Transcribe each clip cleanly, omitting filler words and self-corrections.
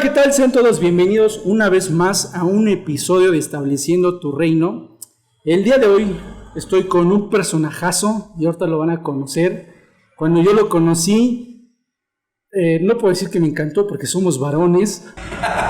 ¿qué tal? Sean todos bienvenidos una vez más a un episodio de Estableciendo tu Reino. El día de hoy estoy con un personajazo y ahorita lo van a conocer. Cuando yo lo conocí, no puedo decir que me encantó porque somos varones,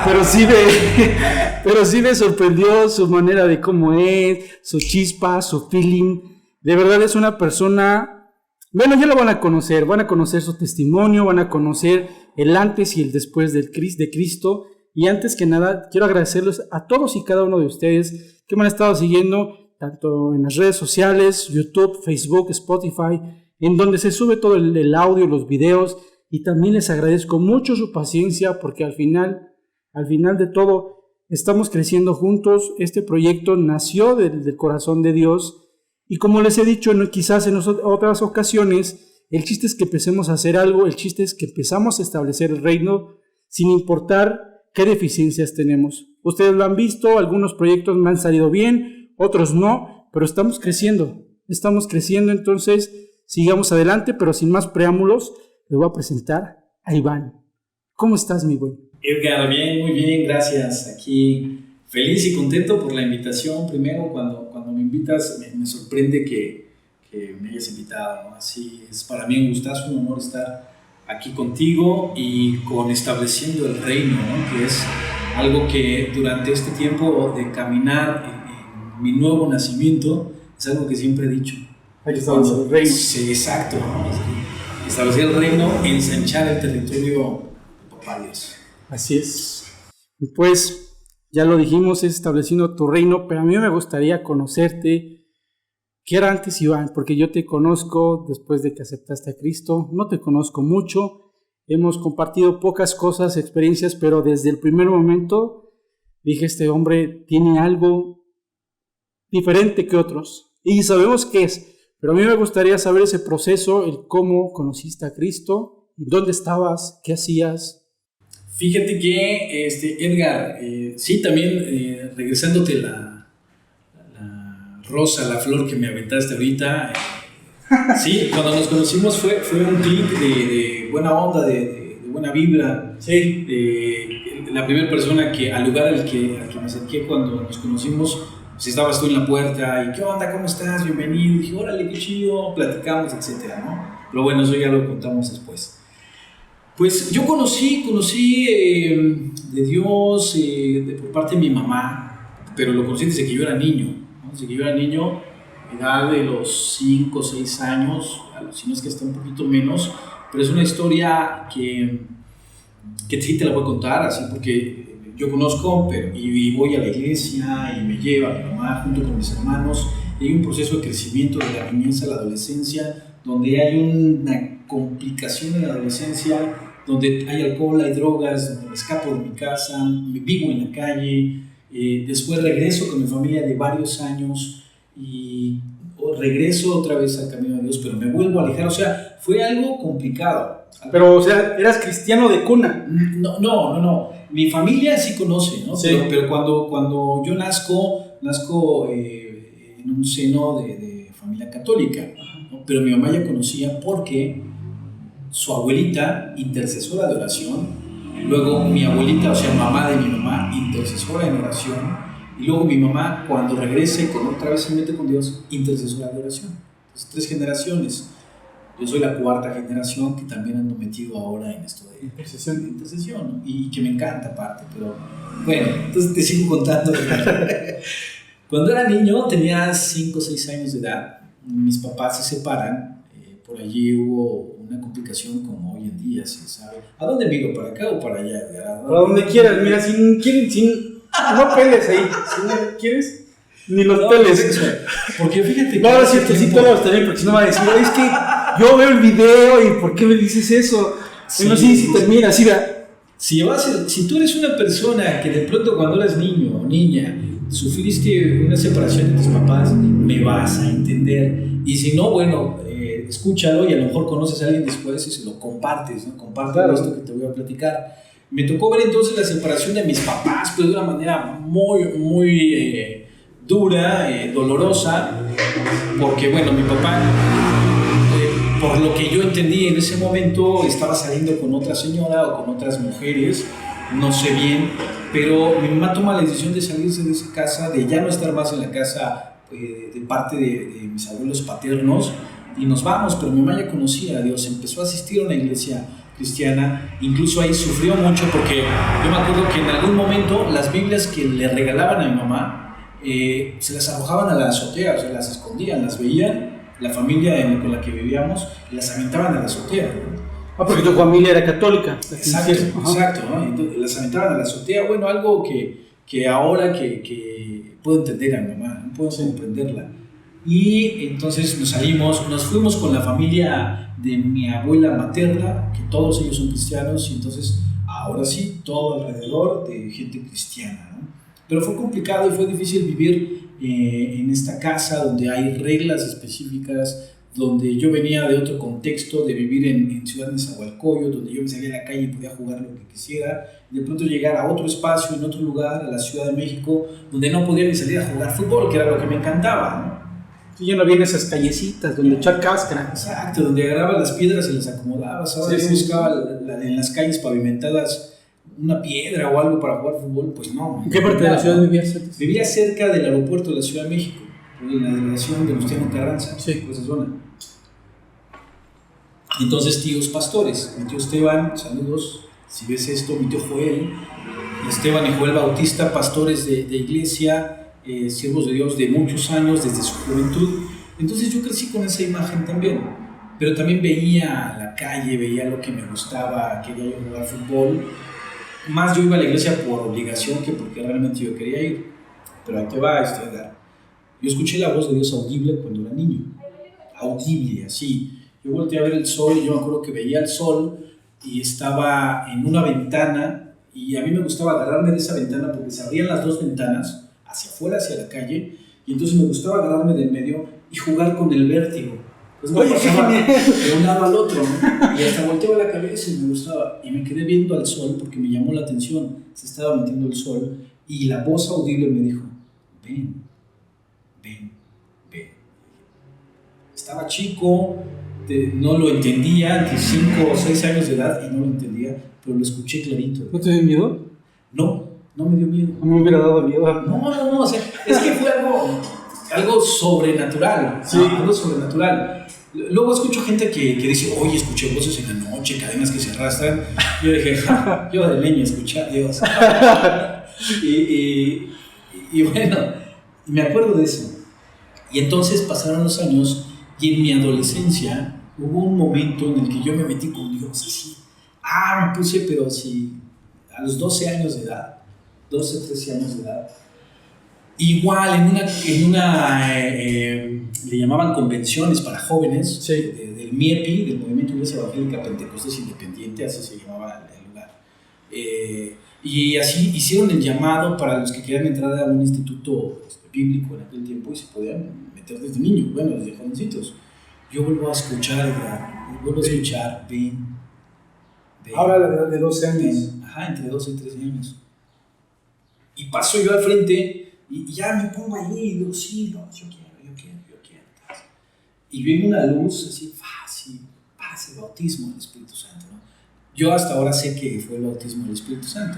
pero sí me sorprendió su manera de cómo es, su chispa, su feeling. De verdad es una persona, bueno, ya lo van a conocer su testimonio, van a conocer el antes y el después de Cristo. Y antes que nada, quiero agradecerles a todos y cada uno de ustedes que me han estado siguiendo, tanto en las redes sociales, YouTube, Facebook, Spotify, en donde se sube todo el audio, los videos, y también les agradezco mucho su paciencia, porque al final de todo, estamos creciendo juntos. Este proyecto nació del corazón de Dios, y como les he dicho, quizás en otras ocasiones, el chiste es que empecemos a hacer algo, el chiste es que empezamos a establecer el reino, sin importar qué deficiencias tenemos. Ustedes lo han visto, algunos proyectos me han salido bien, otros no, pero estamos creciendo, entonces sigamos adelante, pero sin más preámbulos, les voy a presentar a Iván. ¿Cómo estás, mi buen? Edgar, bien, muy bien, gracias. Aquí feliz y contento por la invitación. Primero, cuando me invitas, me sorprende que me hayas invitado, ¿no? Así es para mí un gustazo, un honor estar aquí contigo y con Estableciendo el Reino, ¿no? Que es algo que durante este tiempo de caminar en mi nuevo nacimiento es algo que siempre he dicho. Hay que establecer el reino. Sí, exacto, ¿no? Establecer el reino, ensanchar el territorio de Papá Dios. Así es. Pues ya lo dijimos, es Estableciendo tu Reino, pero a mí me gustaría conocerte. ¿Qué era antes, Iván? Porque yo te conozco después de que aceptaste a Cristo, no te conozco mucho, hemos compartido pocas cosas, experiencias, pero desde el primer momento dije, este hombre tiene algo diferente que otros, y sabemos qué es, pero a mí me gustaría saber ese proceso, el cómo conociste a Cristo, dónde estabas, qué hacías. Fíjate que, Edgar, sí, también regresándote la rosa, la flor que me aventaste ahorita. Sí, cuando nos conocimos fue un clic de buena onda, de buena vibra. Sí. La primera persona al lugar al que me acerqué cuando nos conocimos, pues estabas tú en la puerta y ¿qué onda? ¿Cómo estás? Bienvenido. Y dije, órale, qué chido, platicamos, etcétera, ¿no? Pero bueno, eso ya lo contamos después. Pues yo conocí de Dios por parte de mi mamá, pero lo conocí desde que yo era niño. Desde que yo era niño, edad de los 5 o 6 años, si no es que está un poquito menos, pero es una historia que sí te la voy a contar, así porque yo conozco y voy a la iglesia y me lleva mi mamá junto con mis hermanos. Hay un proceso de crecimiento de la niñez a la adolescencia, donde hay una complicación en la adolescencia, donde hay alcohol, hay drogas, donde me escapo de mi casa, me vivo en la calle. Después regreso con mi familia de varios años y regreso otra vez al camino de Dios, pero me vuelvo a alejar. O sea, fue algo complicado. Pero, o sea, ¿eras cristiano de cuna? No. Mi familia sí conoce, ¿no? Sí. Pero cuando yo nazco en un seno de familia católica, ¿no? Pero mi mamá ya conocía porque su abuelita, intercesora de oración, luego mi abuelita, o sea, mamá de mi mamá, intercesora en oración, y luego mi mamá, cuando regrese otra vez se mete con Dios, intercesora de oración. Entonces, 3 generaciones. Yo soy la 4ª generación que también ando metido ahora en esto de intercesión, ¿no? Y que me encanta aparte, pero bueno, entonces te sigo contando. Cuando era niño, tenía 5 o 6 años de edad, mis papás se separan, por allí hubo una complicación como hoy en día, se sabe. ¿A dónde miro? ¿Para acá o para allá? Para donde quieras, mira, no peles ahí, si no quieres, ni los peles. Porque fíjate no, es cierto, sí todo está bien, porque si no va a decir, es que yo veo el video y ¿por qué me dices eso? Sí, no, sí, termina, así vea. Si tú eres una persona que de pronto cuando eras niño o niña sufriste una separación de tus papás, me vas a entender. Y si no, bueno, escúchalo y a lo mejor conoces a alguien después y se lo compartes, ¿no? Comparte esto que te voy a platicar. Me tocó ver entonces la separación de mis papás, pero de una manera muy dura, dolorosa, porque bueno, mi papá, por lo que yo entendí en ese momento, estaba saliendo con otra señora o con otras mujeres, no sé bien, pero mi mamá toma la decisión de salirse de esa casa, de ya no estar más en la casa de parte de mis abuelos paternos, y nos vamos. Pero mi mamá ya conocía a Dios, empezó a asistir a una iglesia cristiana, incluso ahí sufrió mucho porque yo me acuerdo que en algún momento las Biblias que le regalaban a mi mamá se las arrojaban a la azotea, o sea, las escondían, las veían la familia con la que vivíamos y las aventaban a la azotea, ¿no? Porque tu familia era católica. Exacto, exacto, ¿no? Entonces, las aventaban a la azotea, bueno, algo que ahora que puedo entender a mi mamá, no puedo comprenderla. Y entonces nos fuimos con la familia de mi abuela materna, que todos ellos son cristianos, y entonces ahora sí, todo alrededor de gente cristiana, ¿no? Pero fue complicado y fue difícil vivir en esta casa donde hay reglas específicas, donde yo venía de otro contexto, de vivir en Ciudad Nezahualcóyotl, donde yo me salía a la calle y podía jugar lo que quisiera, y de pronto llegar a otro espacio, en otro lugar, a la Ciudad de México, donde no podía ni salir a jugar fútbol, que era lo que me encantaba, ¿no? Sí, yo no vi en esas callecitas donde echar cáscara. Exacto, donde agarrabas las piedras y las acomodabas. Ahora yo buscaba en las calles pavimentadas una piedra o algo para jugar fútbol, pues no. ¿En qué parte de la ciudad vivías? Vivía cerca del aeropuerto de la Ciudad de México, en la delegación de Venustiano Carranza, sí, por esa zona. Entonces, tíos pastores, mi tío Esteban, saludos, si ves esto, mi tío Joel, Esteban y Joel Bautista, pastores de iglesia, siervos de Dios de muchos años, desde su juventud. Entonces yo crecí con esa imagen también, pero también veía la calle, veía lo que me gustaba, quería yo jugar fútbol. Más yo iba a la iglesia por obligación que porque realmente yo quería ir. Pero ahí te va, Edgar. Yo escuché la voz de Dios audible cuando era niño, audible, así. Yo volteé a ver el sol y yo me acuerdo que veía el sol y estaba en una ventana, y a mí me gustaba agarrarme de esa ventana porque se abrían las dos ventanas hacia afuera, hacia la calle, y entonces me gustaba agarrarme del medio y jugar con el vértigo. Pues me pasaba de un lado al otro, ¿no? Y hasta volteaba la cabeza y me gustaba, y me quedé viendo al sol porque me llamó la atención, se estaba metiendo el sol, y la voz audible me dijo, ven, ven, ven. Estaba chico, no lo entendía, entre 5 o 6 años de edad, y no lo entendía, pero lo escuché clarito. ¿No te dio miedo? No me dio miedo. No me hubiera dado miedo. No, o sea, es que fue algo sobrenatural. Sí. Algo sobrenatural. Luego escucho gente que dice, oye, escuché voces en la noche, cadenas que se arrastran. Yo dije, yo de leña escuché a Dios. y bueno, me acuerdo de eso. Y entonces pasaron los años, y en mi adolescencia hubo un momento en el que yo me metí con Dios así. Me puse, pero sí, a los 12 años de edad. 12, 13 años de edad. Igual en una le llamaban convenciones para jóvenes, sí, del MIEPI, del Movimiento Iglesia Evangélica Pentecostés Independiente, así se llamaba el lugar. Y así hicieron el llamado para los que querían entrar a un instituto bíblico en aquel tiempo y se podían meter desde niños, bueno, desde jovencitos. Yo vuelvo a escuchar, ven. Ahora la edad de 12 años. Entre 12 y 13 años. Y paso yo al frente y ya me pongo ahí y digo, sí, no, yo quiero. Y viene una luz así, fácil, el bautismo del Espíritu Santo, ¿no? Yo hasta ahora sé que fue el bautismo del Espíritu Santo,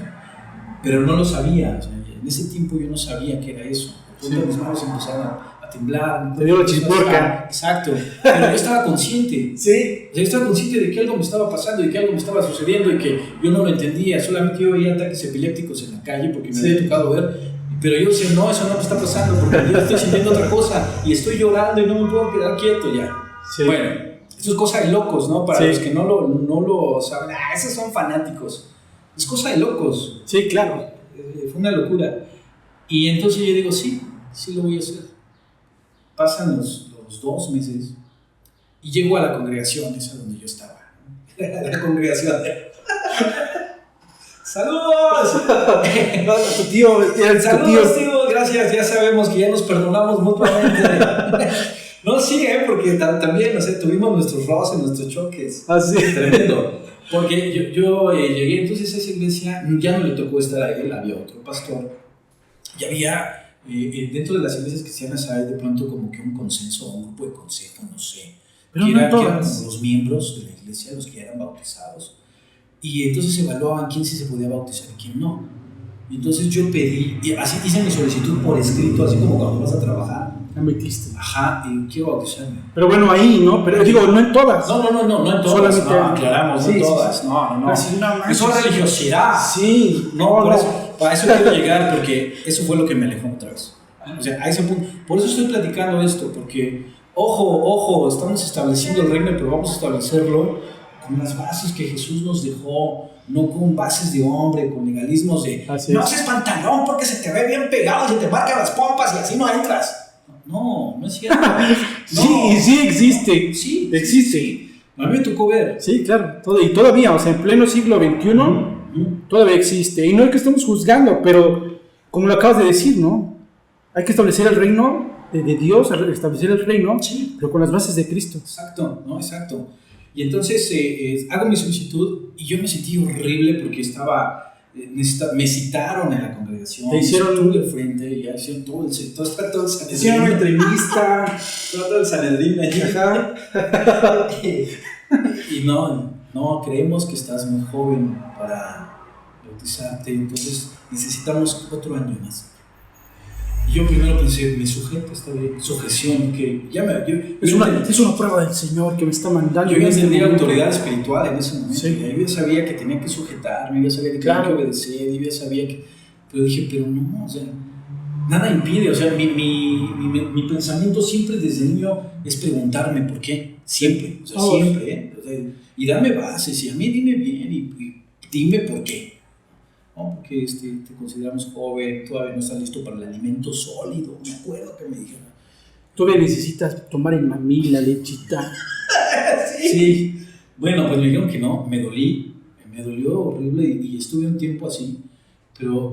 pero no lo sabía. O sea, en ese tiempo yo no sabía qué era eso. Entonces mis manos empezaron a temblar. Te dio la chisporca. Exacto. Pero yo estaba consciente. Sí. O sea, yo estaba consciente de que algo me estaba pasando y que algo me estaba sucediendo y que yo no lo entendía. Solamente yo veía ataques epilépticos en la calle porque me había tocado ver. Pero yo decía, no, eso no me está pasando porque yo estoy sintiendo otra cosa y estoy llorando y no me puedo quedar quieto ya. Sí. Bueno, eso es cosa de locos, ¿no? Para los que no lo saben, esos son fanáticos. Es cosa de locos. Sí, claro. Fue una locura. Y entonces yo digo, sí lo voy a hacer. Pasan los 2 meses y llego a la congregación, esa donde yo estaba. La congregación. ¡Saludos! Tu tío. Saludos, tío. Gracias, ya sabemos que ya nos perdonamos mutuamente. No, sí, porque también, tuvimos nuestros roces, nuestros choques. Sí. Tremendo. Porque yo llegué entonces a esa iglesia, ya no le tocó estar a él, había otro pastor. Y había, dentro de las iglesias cristianas hay de pronto como que un consenso, un grupo de consejo, no sé. Pero que no eran todas. los miembros de la iglesia, los que ya eran bautizados. y entonces evaluaban quién sí se podía bautizar y quién no. Y entonces yo pedí, y así hice mi solicitud por escrito, así como cuando vas a trabajar. La metiste. Ajá, y quiero bautizarme. Pero bueno, ahí, ¿no? Pero digo, no en todas. No en todas. Solamente no, aclaramos, no en todas. Sí. No. Así, no eso es religiosidad. Sí. No. Para eso quiero llegar, porque eso fue lo que me alejó otra vez. O sea, a ese punto. Por eso estoy platicando esto, porque, ojo, estamos estableciendo el reino, pero vamos a establecerlo con las bases que Jesús nos dejó, no con bases de hombre, con legalismos de no haces pantalón porque se te ve bien pegado, se te marcan las pompas y así no entras. No es cierto. No. Sí existe. Sí, existe. Sí. A mí me tocó ver. Sí, claro. Y todavía, o sea, en pleno siglo XXI, todavía existe. Y no es que estemos juzgando, pero como lo acabas de decir, ¿no? Hay que establecer el reino de Dios, establecer el reino, sí, pero con las bases de Cristo. Exacto. Y entonces hago mi solicitud y yo me sentí horrible porque me citaron en la congregación. Te hicieron de frente y ya hicieron todo el Sanedrín. Te hicieron una entrevista. todo el Sanedrín allí. Y no, creemos que estás muy joven para bautizarte, entonces necesitamos otro año más. Y yo primero pensé, me sujeto, está bien, sujeción, que es una prueba del Señor que me está mandando. Yo ya entendí la autoridad espiritual en ese momento. Sí. Yo ya sabía que tenía que sujetarme, yo ya sabía que tenía que obedecer, yo ya sabía que... Pero dije, pero no, o sea, nada impide, o sea, mi pensamiento siempre desde niño es preguntarme por qué, siempre, o sea, siempre, o sea, y dame bases, y a mí dime bien, y dime por qué. ¿No? Porque te consideramos joven, todavía no estás listo para el alimento sólido. Me acuerdo que me dijeron. Todavía necesitas tomar en mamila, lechita. Sí. Bueno, pues me dijeron que no, me dolió horrible y estuve un tiempo así, pero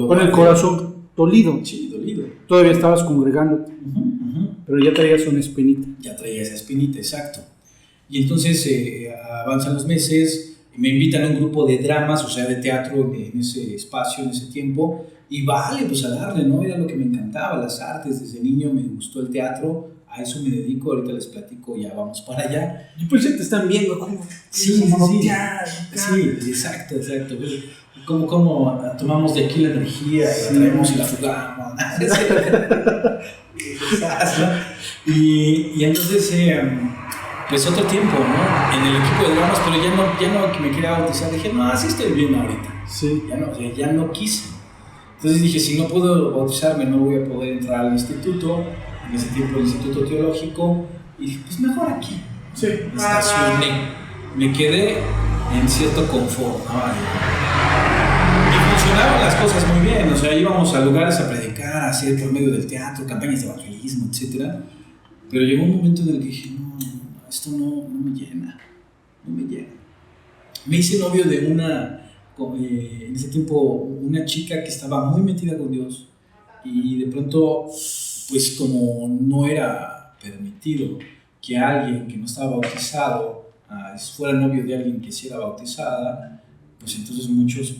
con el corazón dolido. Sí, dolido. Todavía estabas congregando, pero ya traías una espinita. Ya traía esa espinita, exacto. Y entonces avanzan los meses. Me invitan a un grupo de dramas, o sea, de teatro en ese espacio, en ese tiempo, y vale, pues a darle, ¿no? Era lo que me encantaba, las artes, desde niño me gustó el teatro, a eso me dedico, ahorita les platico, ya vamos para allá. Y pues ya te están viendo como... Sí, exacto. Como tomamos de aquí la energía, la traemos y la fugamos. Y entonces... pues otro tiempo, ¿no? En el equipo de dramas, pero ya no que me quería bautizar. Dije, no, así estoy bien ahorita. Sí. Ya no quise. Entonces dije, si no puedo bautizarme, no voy a poder entrar al instituto. En ese tiempo, el Instituto Teológico. Y dije, pues mejor aquí. Sí. Me estacioné. Me quedé en cierto confort, ¿no? Y funcionaban las cosas muy bien. O sea, íbamos a lugares a predicar, a hacer por medio del teatro, campañas de evangelismo, etc. Pero llegó un momento en el que dije, no, esto no me llena. Me hice novio de en ese tiempo, una chica que estaba muy metida con Dios y de pronto, pues como no era permitido que alguien que no estaba bautizado fuera novio de alguien que sí era bautizada, pues entonces muchos...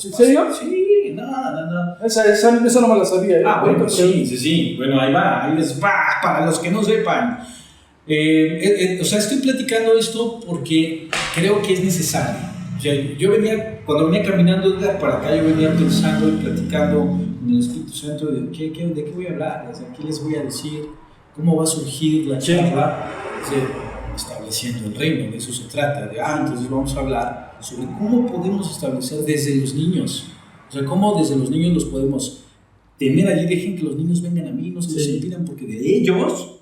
¿En serio? Sí, no. Esa no me la sabía. Bueno, sí. Bueno, ahí les va, para los que no sepan. O sea, estoy platicando esto porque creo que es necesario. O sea, cuando venía caminando para acá, yo venía pensando y platicando con el Espíritu Santo de qué voy a hablar, o sea, qué les voy a decir, cómo va a surgir la charla, estableciendo el reino, de eso se trata. Entonces vamos a hablar sobre cómo podemos establecer desde los niños, o sea, cómo desde los niños los podemos tener allí. Dejen que los niños vengan a mí, no se los impidan, porque de ellos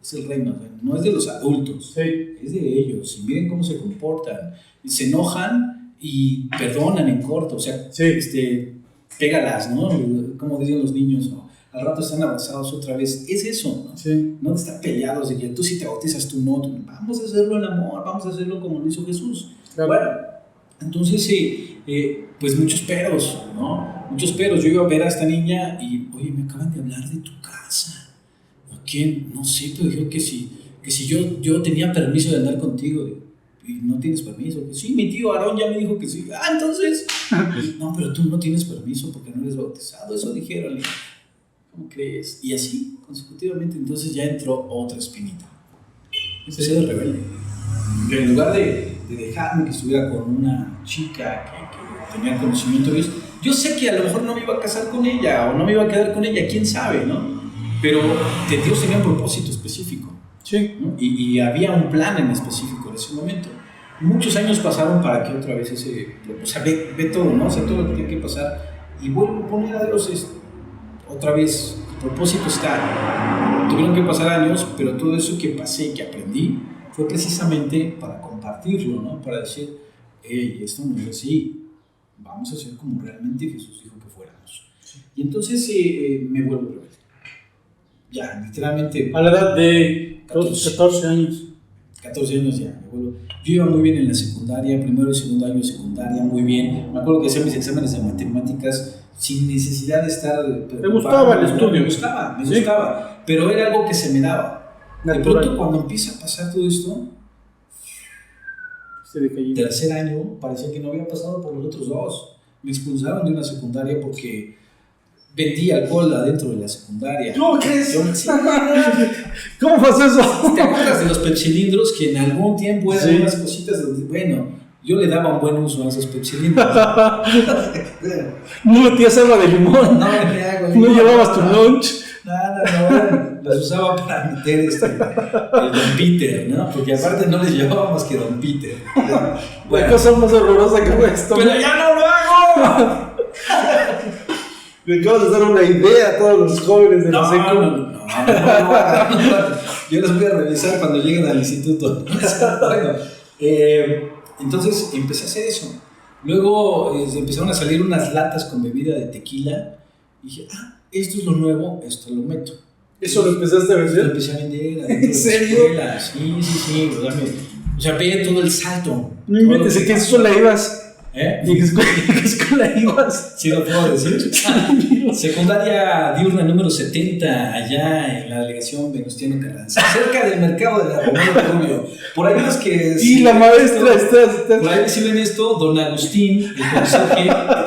es el reino, no es de los adultos, es de ellos. Y miren cómo se comportan, se enojan y perdonan en corto, o sea, pégalas, ¿no? Como dicen los niños, ¿no? Al rato están abrazados otra vez. Es eso, ¿no? Sí. No están peleados de que tú si te bautizas, tú no. Vamos a hacerlo en amor, vamos a hacerlo como lo hizo Jesús. Claro. Bueno, entonces, pues muchos peros, ¿no? Muchos peros. Yo iba a ver a esta niña y, oye, me acaban de hablar de tu casa. ¿Quién? No sé, pero dijo que si yo tenía permiso de andar contigo. Y no tienes permiso. Sí, mi tío Aarón ya me dijo que sí. Entonces, no, pero tú no tienes permiso porque no eres bautizado. Eso dijeron. ¿Cómo crees? Y así, consecutivamente, entonces ya entró otra espinita. empecé a ser rebelde. En lugar de dejarme que estuviera con una chica que tenía conocimiento de Dios, yo sé que a lo mejor no me iba a casar con ella o no me iba a quedar con ella, quién sabe, ¿no? Pero Dios tenía un propósito específico. Sí. ¿No? Y había un plan en específico en ese momento. Muchos años pasaron para que otra vez o sea, ve todo, ¿no? O sea, todo lo que tiene que pasar y vuelvo a poner a Dios otra vez, el propósito está. Tuvieron que pasar años, pero todo eso que pasé, que aprendí, fue precisamente para compartirlo, ¿no? Para decir, hey, esto no es así, vamos a ser como realmente Jesús dijo que fuéramos. Sí. Y entonces me vuelvo rebelde. Ya, literalmente. A la edad de 14 años. 14 años ya, me vuelvo. Yo iba muy bien en la secundaria, primero y segundo año de secundaria, muy bien. Me acuerdo que hacía mis exámenes de matemáticas sin necesidad de estar preocupado. ¿Te gustaba el estudio? Me gustaba, pero era algo que se me daba. De pronto cuando empieza a pasar todo esto, tercer año, parecía que no había pasado por los otros dos. Me expulsaron de una secundaria porque vendí alcohol adentro de la secundaria. ¿Cómo crees? ¿Cómo pasó eso? ¿Te acuerdas de los pepsilindros que en algún tiempo eran unas cositas donde, bueno, yo le daba un buen uso a esos pepsilindros? ¿No metías agua de limón? No metía agua de limón. ¿No llevabas tu lunch? lunch? No, las usaba para meter el Don Peter, ¿no? Porque aparte no les llevábamos que Don Peter. Bueno, la cosa más horrorosa que fue esto. ¡Pero ya no lo hago! Me acabas de dar una idea a todos los jóvenes de la secundaria. No. Yo los voy a revisar cuando lleguen al instituto. Bueno, entonces empecé a hacer eso. Luego empezaron a salir unas latas con bebida de tequila. Y dije, esto es lo nuevo, esto lo meto. ¿Eso lo empezaste a vender? Lo empecé a vender. ¿En serio? Sí. O sea, veía todo el salto. No inventes, ¿en qué escuela ibas? ¿En qué escuela ibas? Sí, lo puedo decir. Secundaria diurna número 70, allá en la delegación Venustiano Carranza, cerca del mercado de la Romero Rubio. Por ahí los que. Y la maestra está. Por ahí si ven esto, don Agustín, el conserje,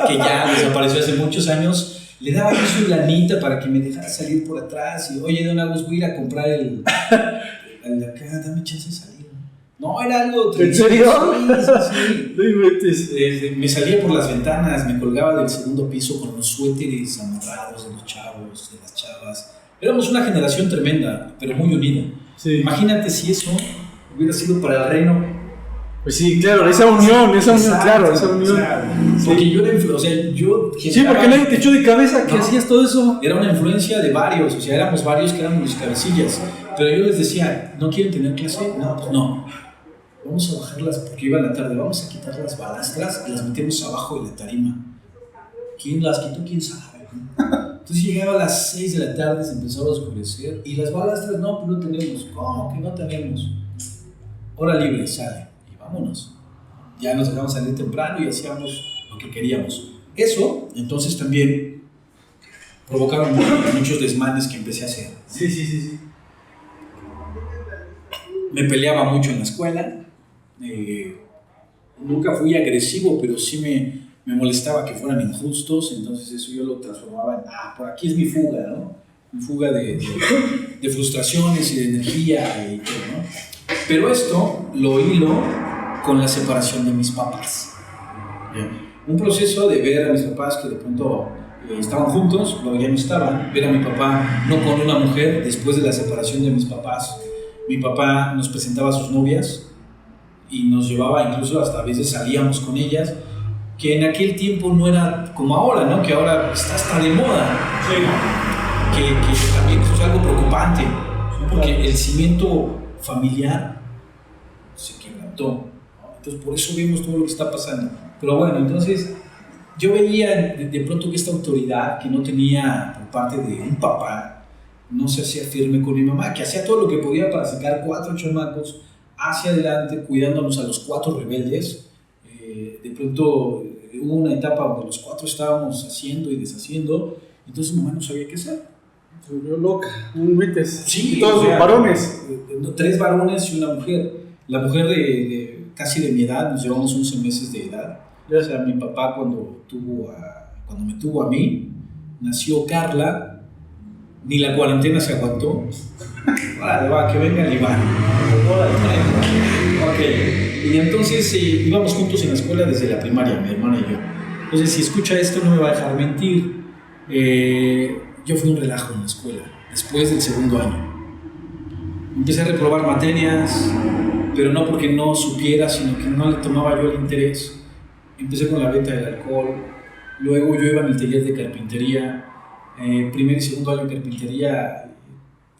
que ya desapareció hace muchos años, le daba yo su lanita para que me dejara salir por atrás. Y, oye, don Agustín, voy a ir a comprar el de acá, dame chance de salir. No, era algo. ¿En serio? Sí. Me salía por las ventanas, me colgaba del segundo piso con los suéteres amarrados de los chavos, de las chavas. Éramos una generación tremenda, pero muy unida. Sí. Imagínate si eso hubiera sido para el reino. Pues sí, claro, esa unión, claro, esa unión. Claro. Porque yo era sí, porque nadie te echó de cabeza que hacías todo eso. Era una influencia de varios, o sea, éramos varios que éramos los cabecillas. Pero yo les decía, ¿no quieren tener clase? No, pues no. Vamos a bajarlas, porque iba en la tarde, vamos a quitar las balastras y las metemos abajo de la tarima. ¿Quién las quitó? ¿Quién sabe? Entonces llegaba a las 6 de la tarde, se empezaba a oscurecer y las balastras, no, pues no tenemos. ¿Cómo que no tenemos? Hora libre, sale y vámonos. Ya nos dejamos salir temprano y hacíamos lo que queríamos. Eso, entonces también provocaron muchos desmanes que empecé a hacer. Sí. Me peleaba mucho en la escuela. Nunca fui agresivo, pero sí me molestaba que fueran injustos, entonces eso yo lo transformaba en, por aquí es mi fuga, ¿no? Mi fuga de frustraciones y de energía y todo, ¿no? Pero esto lo hilo con la separación de mis papás. Bien. Un proceso de ver a mis papás que de pronto estaban juntos, luego ya no estaban, ver a mi papá no con una mujer después de la separación de mis papás. Mi papá nos presentaba a sus novias y nos llevaba, incluso hasta a veces salíamos con ellas, que en aquel tiempo no era como ahora, ¿no? Que ahora está hasta de moda. Sí. Que también es algo preocupante, ¿no? Porque el cimiento familiar se quebrantó, ¿no? Entonces por eso vemos todo lo que está pasando. Pero bueno, entonces yo veía de pronto que esta autoridad que no tenía por parte de un papá no se hacía firme con mi mamá, que hacía todo lo que podía para sacar 4 chamacos hacia adelante, cuidándonos a los 4 rebeldes. De pronto hubo una etapa donde los 4 estábamos haciendo y deshaciendo, entonces mi mamá no sabía qué hacer. Se volvió loca, un Wites. Sí, y todos los varones. 3 varones y una mujer. La mujer casi de mi edad, nos llevamos 11 meses de edad. O sea, mi papá cuando me tuvo a mí, nació Carla, ni la cuarentena se aguantó. Vale, va, que venga el Iván. Ok, y entonces íbamos juntos en la escuela desde la primaria, mi hermana y yo. Entonces, si escucha esto, no me va a dejar mentir. Yo fui un relajo en la escuela, después del segundo año. Empecé a reprobar materias, pero no porque no supiera, sino que no le tomaba yo el interés. Empecé con la venta del alcohol, luego yo iba en el taller de carpintería, primer y segundo año de carpintería,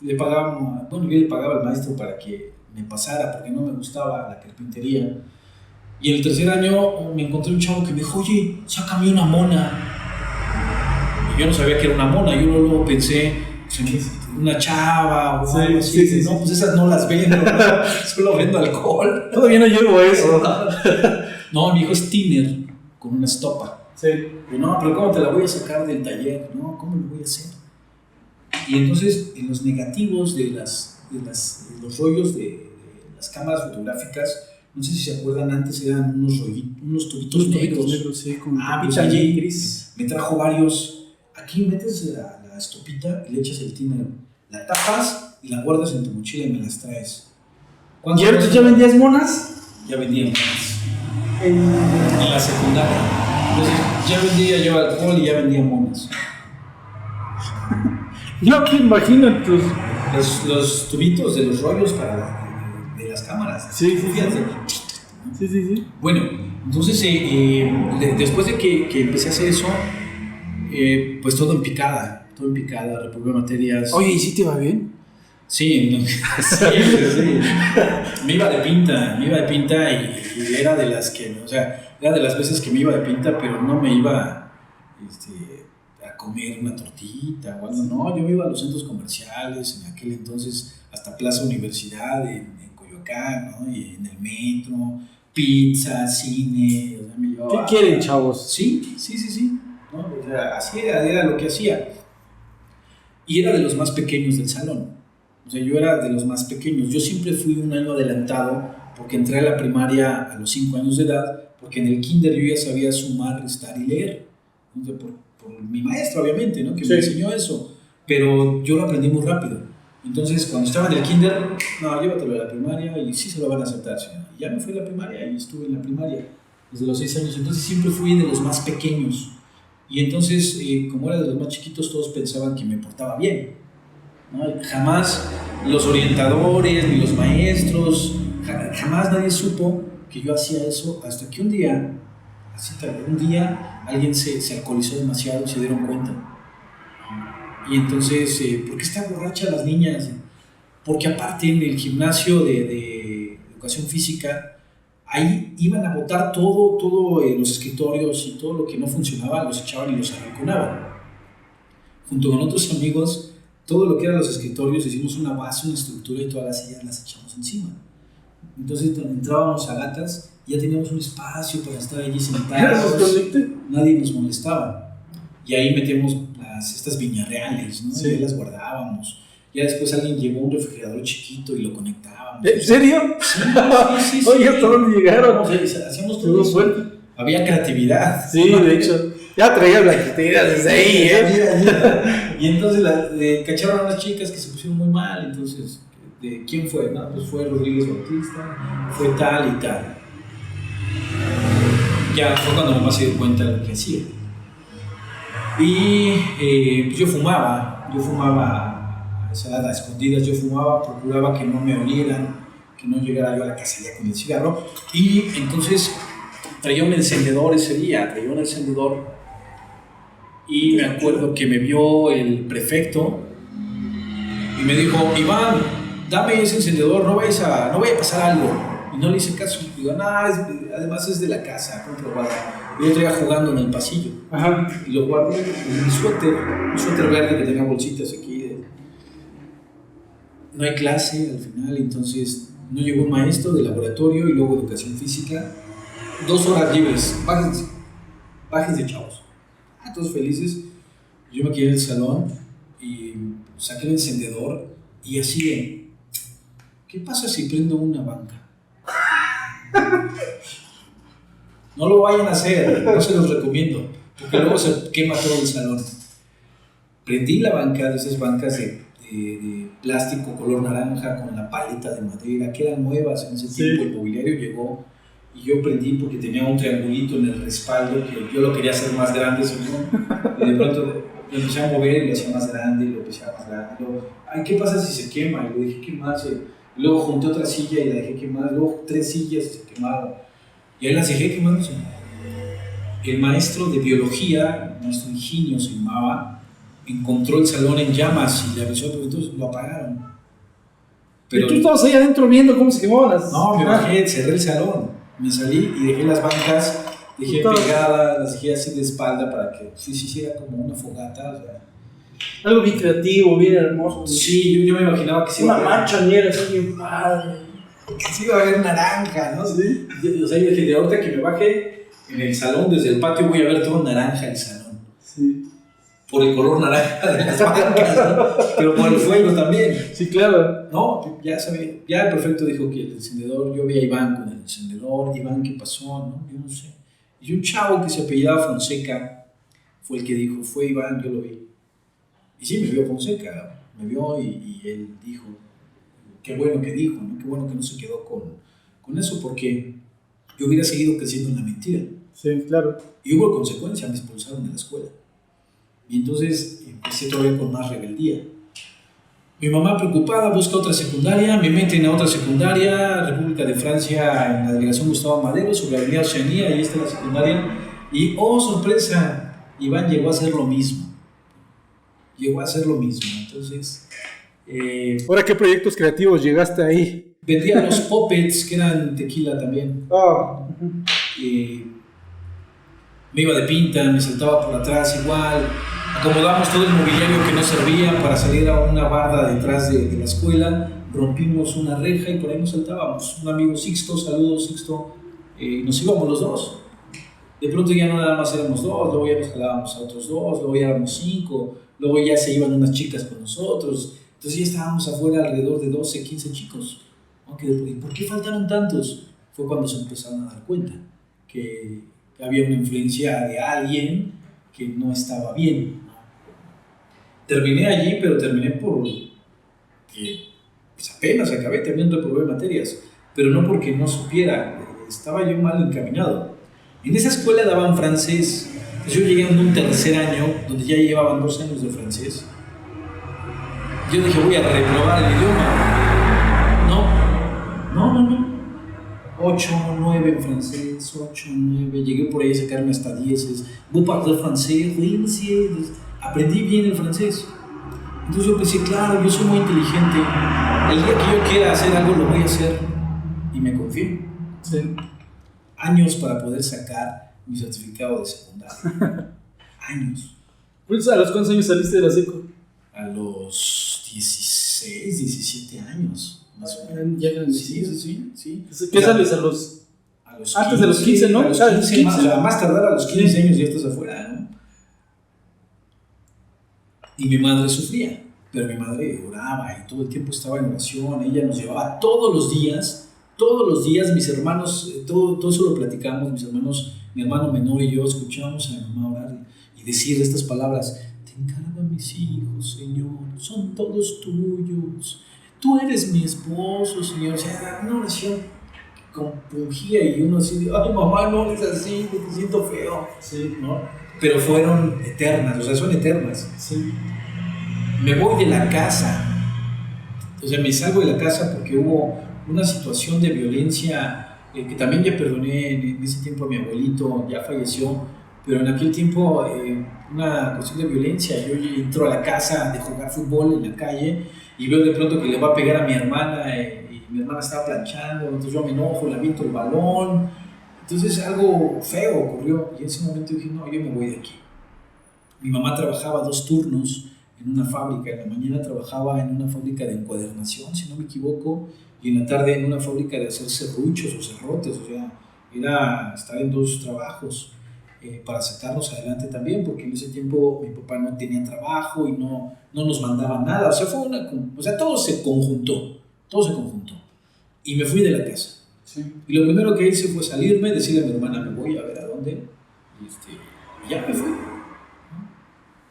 le pagábamos, bueno, yo le pagaba al maestro para que me pasara, porque no me gustaba la carpintería. Y en el tercer año me encontré un chavo que me dijo, oye, sácame una mona. Y yo no sabía que era una mona, yo luego pensé, una chava o algo así. Sí, no, pues esas no las vendo, solo vendo alcohol. Todavía no llevo eso. No, mi hijo es tiner con una estopa. Sí. Y no, pero ¿cómo te la voy a sacar del taller? No, ¿cómo lo voy a hacer? Y entonces, en los negativos de los rollos de las cámaras fotográficas, no sé si se acuerdan, antes eran unos tubitos negros. Sí, con pues allí gris. Me trajo varios. Aquí metes la estopita y le echas el tiner, la tapas y la guardas en tu mochila y me las traes. ¿Y ahorita ya vendías monas? Ya vendía monas. En la secundaria. Entonces, ya vendía yo alcohol y ya vendía monas. No te imagino los tubitos de los rollos para de las cámaras. Sí. Sí. Bueno, entonces después de que empecé a hacer eso, pues todo en picada, reprobé materias. Oye, ¿y sí te va bien? Sí, sí. Me iba de pinta y era de las que, o sea, era de las veces que me iba de pinta, pero no me iba a comer una tortita o algo, no, yo me iba a los centros comerciales, en aquel entonces hasta Plaza Universidad en Coyoacán, ¿no? Y en el metro, pizza, cine, o sea, me llevaba. ¿Qué quieren, chavos? Sí, ¿no? O sea, así era lo que hacía. Y era de los más pequeños del salón. O sea, yo era de los más pequeños. Yo siempre fui un año adelantado porque entré a la primaria a los 5 años de edad, porque en el kinder yo ya sabía sumar, restar y leer. O sea, por mi maestro, obviamente, ¿no? Que me enseñó eso. Pero yo lo aprendí muy rápido. Entonces, cuando estaba en el kinder, no, llévatelo a la primaria y sí se lo van a aceptar, señora. Y ya me fui a la primaria y estuve en la primaria desde los 6 años. Entonces, siempre fui de los más pequeños. Y entonces, como era de los más chiquitos, todos pensaban que me portaba bien, ¿no? Jamás los orientadores ni los maestros, jamás nadie supo que yo hacía eso, hasta que un día alguien se alcoholizó demasiado y se dieron cuenta. Y entonces, ¿por qué están borrachas las niñas? Porque aparte en el gimnasio de educación física, ahí iban a botar todo los escritorios y todo lo que no funcionaba, los echaban y los arrinconaban. Junto con otros amigos, todo lo que eran los escritorios, hicimos una base, una estructura y todas las sillas las echamos encima. Entonces entrábamos a gatas, ya teníamos un espacio para estar allí sentados, nadie nos molestaba. Y ahí metíamos estas viñarreales, ¿no? Sí. Y ahí las guardábamos. Ya después alguien llevó un refrigerador chiquito y lo conectábamos. ¿En serio? Sí. Oye, ¿hasta dónde llegaron? O sea, hacíamos todo eso. Había creatividad. Sí, de hecho. Ya traías la creatividad desde ahí, Y entonces cacharon a unas chicas que se pusieron muy mal. Entonces, ¿quién fue? No, pues fue Rodríguez Bautista, fue tal y tal. Ya fue cuando mamá se dio cuenta de lo que hacía. Y pues yo fumaba a esa edad, a escondidas. Yo fumaba, procuraba que no me olieran, que no llegara yo a la casa ya con el cigarro. Y entonces traía un encendedor ese día, y me acuerdo que me vio el prefecto y me dijo: Iván, dame ese encendedor, no vaya a pasar algo. Y no le hice caso. Digo, además es de la casa, comprobada. Yo traía jugando en el pasillo. Ajá. Y lo guardé en mi suéter verde que tenía bolsitas aquí. No hay clase al final, entonces no llegó un maestro de laboratorio y luego educación física. 2 horas libres, bájense chavos. Todos felices. Yo me quedé en el salón y saqué el encendedor y así de, ¿qué pasa si prendo una banca? No lo vayan a hacer, no se los recomiendo, porque luego se quema todo el salón. Prendí la banca, de esas bancas de de plástico color naranja con la paleta de madera, que eran nuevas en ese tiempo. El mobiliario llegó y yo prendí porque tenía un triangulito en el respaldo que yo lo quería hacer más grande, y de pronto lo empecé a mover y lo hacía más grande y lo empecé a más grande. Luego, ay, ¿qué pasa si se quema? Y lo dejé quemarse. Luego junté otra silla y la dejé quemar. Luego 3 sillas se quemaron y ahí las dejé quemándose. El maestro de biología, el maestro Ingenio se llamaba, encontró el salón en llamas y le avisó, pero entonces lo apagaron. Pero, ¿y tú estabas ahí adentro viendo cómo se quemaban las...? No, me bajé, cerré el salón, me salí y dejé las bancas, dejé pegadas, las dejé así de espalda para que se hiciera como una fogata, o sea. Algo bien creativo, bien hermoso. Sí, yo me imaginaba que se iba a ver una mancha negra, así bien padre. Que se iba a ver naranja, ¿no? ¿Sí? O sea, yo dije, de ahorita que me baje en el salón, desde el patio voy a ver todo naranja el salón. Sí. Por el color naranja de las bancas, ¿no? Pero por el fuego también. Sí, claro. No, ya sabía, ya el prefecto dijo que el encendedor, yo vi a Iván con el encendedor, Iván, ¿qué pasó? ¿No? Yo no sé. Y un chavo que se apellidaba Fonseca fue el que dijo, fue Iván, yo lo vi. Y sí, me vio Fonseca, me vio y él dijo, qué bueno que dijo, ¿no? Qué bueno que no se quedó con eso, porque yo hubiera seguido creciendo en la mentira. Sí, claro. Y hubo consecuencias, me expulsaron de la escuela. Y entonces empecé todavía con más rebeldía. Mi mamá preocupada busca otra secundaria, me meten a otra secundaria, República de Francia, en la delegación Gustavo Madero, sobre la avenida Oceanía, ahí está la secundaria. Y oh, sorpresa, Iván llegó a hacer lo mismo. Entonces... ¿Ahora qué proyectos creativos llegaste ahí? Vendía los poppets, que eran tequila también. Oh. Me iba de pinta, me saltaba por atrás igual. Acomodamos todo el mobiliario que no servía para salir a una barda detrás de la escuela. Rompimos una reja y por ahí nos saltábamos. Un amigo Sixto, saludos Sixto, nos íbamos los dos. De pronto ya no nada más éramos dos, luego ya nos jalábamos a otros dos, luego ya éramos 5, luego ya se iban unas chicas con nosotros. Entonces ya estábamos afuera alrededor de 12, 15 chicos. ¿Y por qué faltaron tantos? Fue cuando se empezaron a dar cuenta que había una influencia de alguien que no estaba bien. Terminé allí, pero terminé por que pues apenas acabé, también reprobé materias, pero no porque no supiera, estaba yo mal encaminado. En esa escuela daban francés, pues yo llegué en un tercer año, donde ya llevaban 2 años de francés. Yo dije, voy a reprobar el idioma. No. 8, 9 en francés, 8, 9. Llegué por ahí a sacarme hasta 10. Vous parlez français, oui, monsieur. Aprendí bien el francés. Entonces yo pensé, claro, yo soy muy inteligente. El día que yo quiera hacer algo, lo voy a hacer. Y me confié. Sí. Años para poder sacar mi certificado de secundaria. Años. Pues, ¿a los cuántos años saliste de la seco? A los 16, 17 años. Más o menos. Ya eran Sí. ¿Qué sales a los...? Antes de los 15, ¿no? A los 15, más tardar a los 15 años ya estás afuera, ¿no? Y mi madre sufría, pero mi madre oraba y todo el tiempo estaba en oración. Ella nos llevaba todos los días, mis hermanos, todo eso lo platicamos, mis hermanos, mi hermano menor y yo escuchábamos a mi mamá orar y decir estas palabras: te encargo a mis hijos, Señor, son todos tuyos. Tú eres mi esposo, Señor. O sea, era una oración que compungía y uno así de, ay, mamá, no es así, me siento feo. Sí, ¿no? Pero fueron eternas, o sea, son eternas. Sí. Me voy de la casa. O sea, me salgo de la casa porque hubo una situación de violencia que también ya perdoné en ese tiempo a mi abuelito, ya falleció, pero en aquel tiempo una cuestión de violencia. Yo entro a la casa de jugar fútbol en la calle y veo de pronto que le va a pegar a mi hermana y mi hermana estaba planchando, entonces yo me enojo, le aviento el balón. Entonces algo feo ocurrió y en ese momento dije, no, yo me voy de aquí. Mi mamá trabajaba 2 turnos en una fábrica, en la mañana trabajaba en una fábrica de encuadernación, si no me equivoco, y en la tarde en una fábrica de hacer serruchos o serrotes, o sea, era estar en 2 trabajos para sacarnos adelante también, porque en ese tiempo mi papá no tenía trabajo y no nos mandaba nada, o sea, todo se conjuntó, y me fui de la casa. Sí. Y lo primero que hice fue salirme, decirle a mi hermana, me voy a ver a dónde, y ya me fui.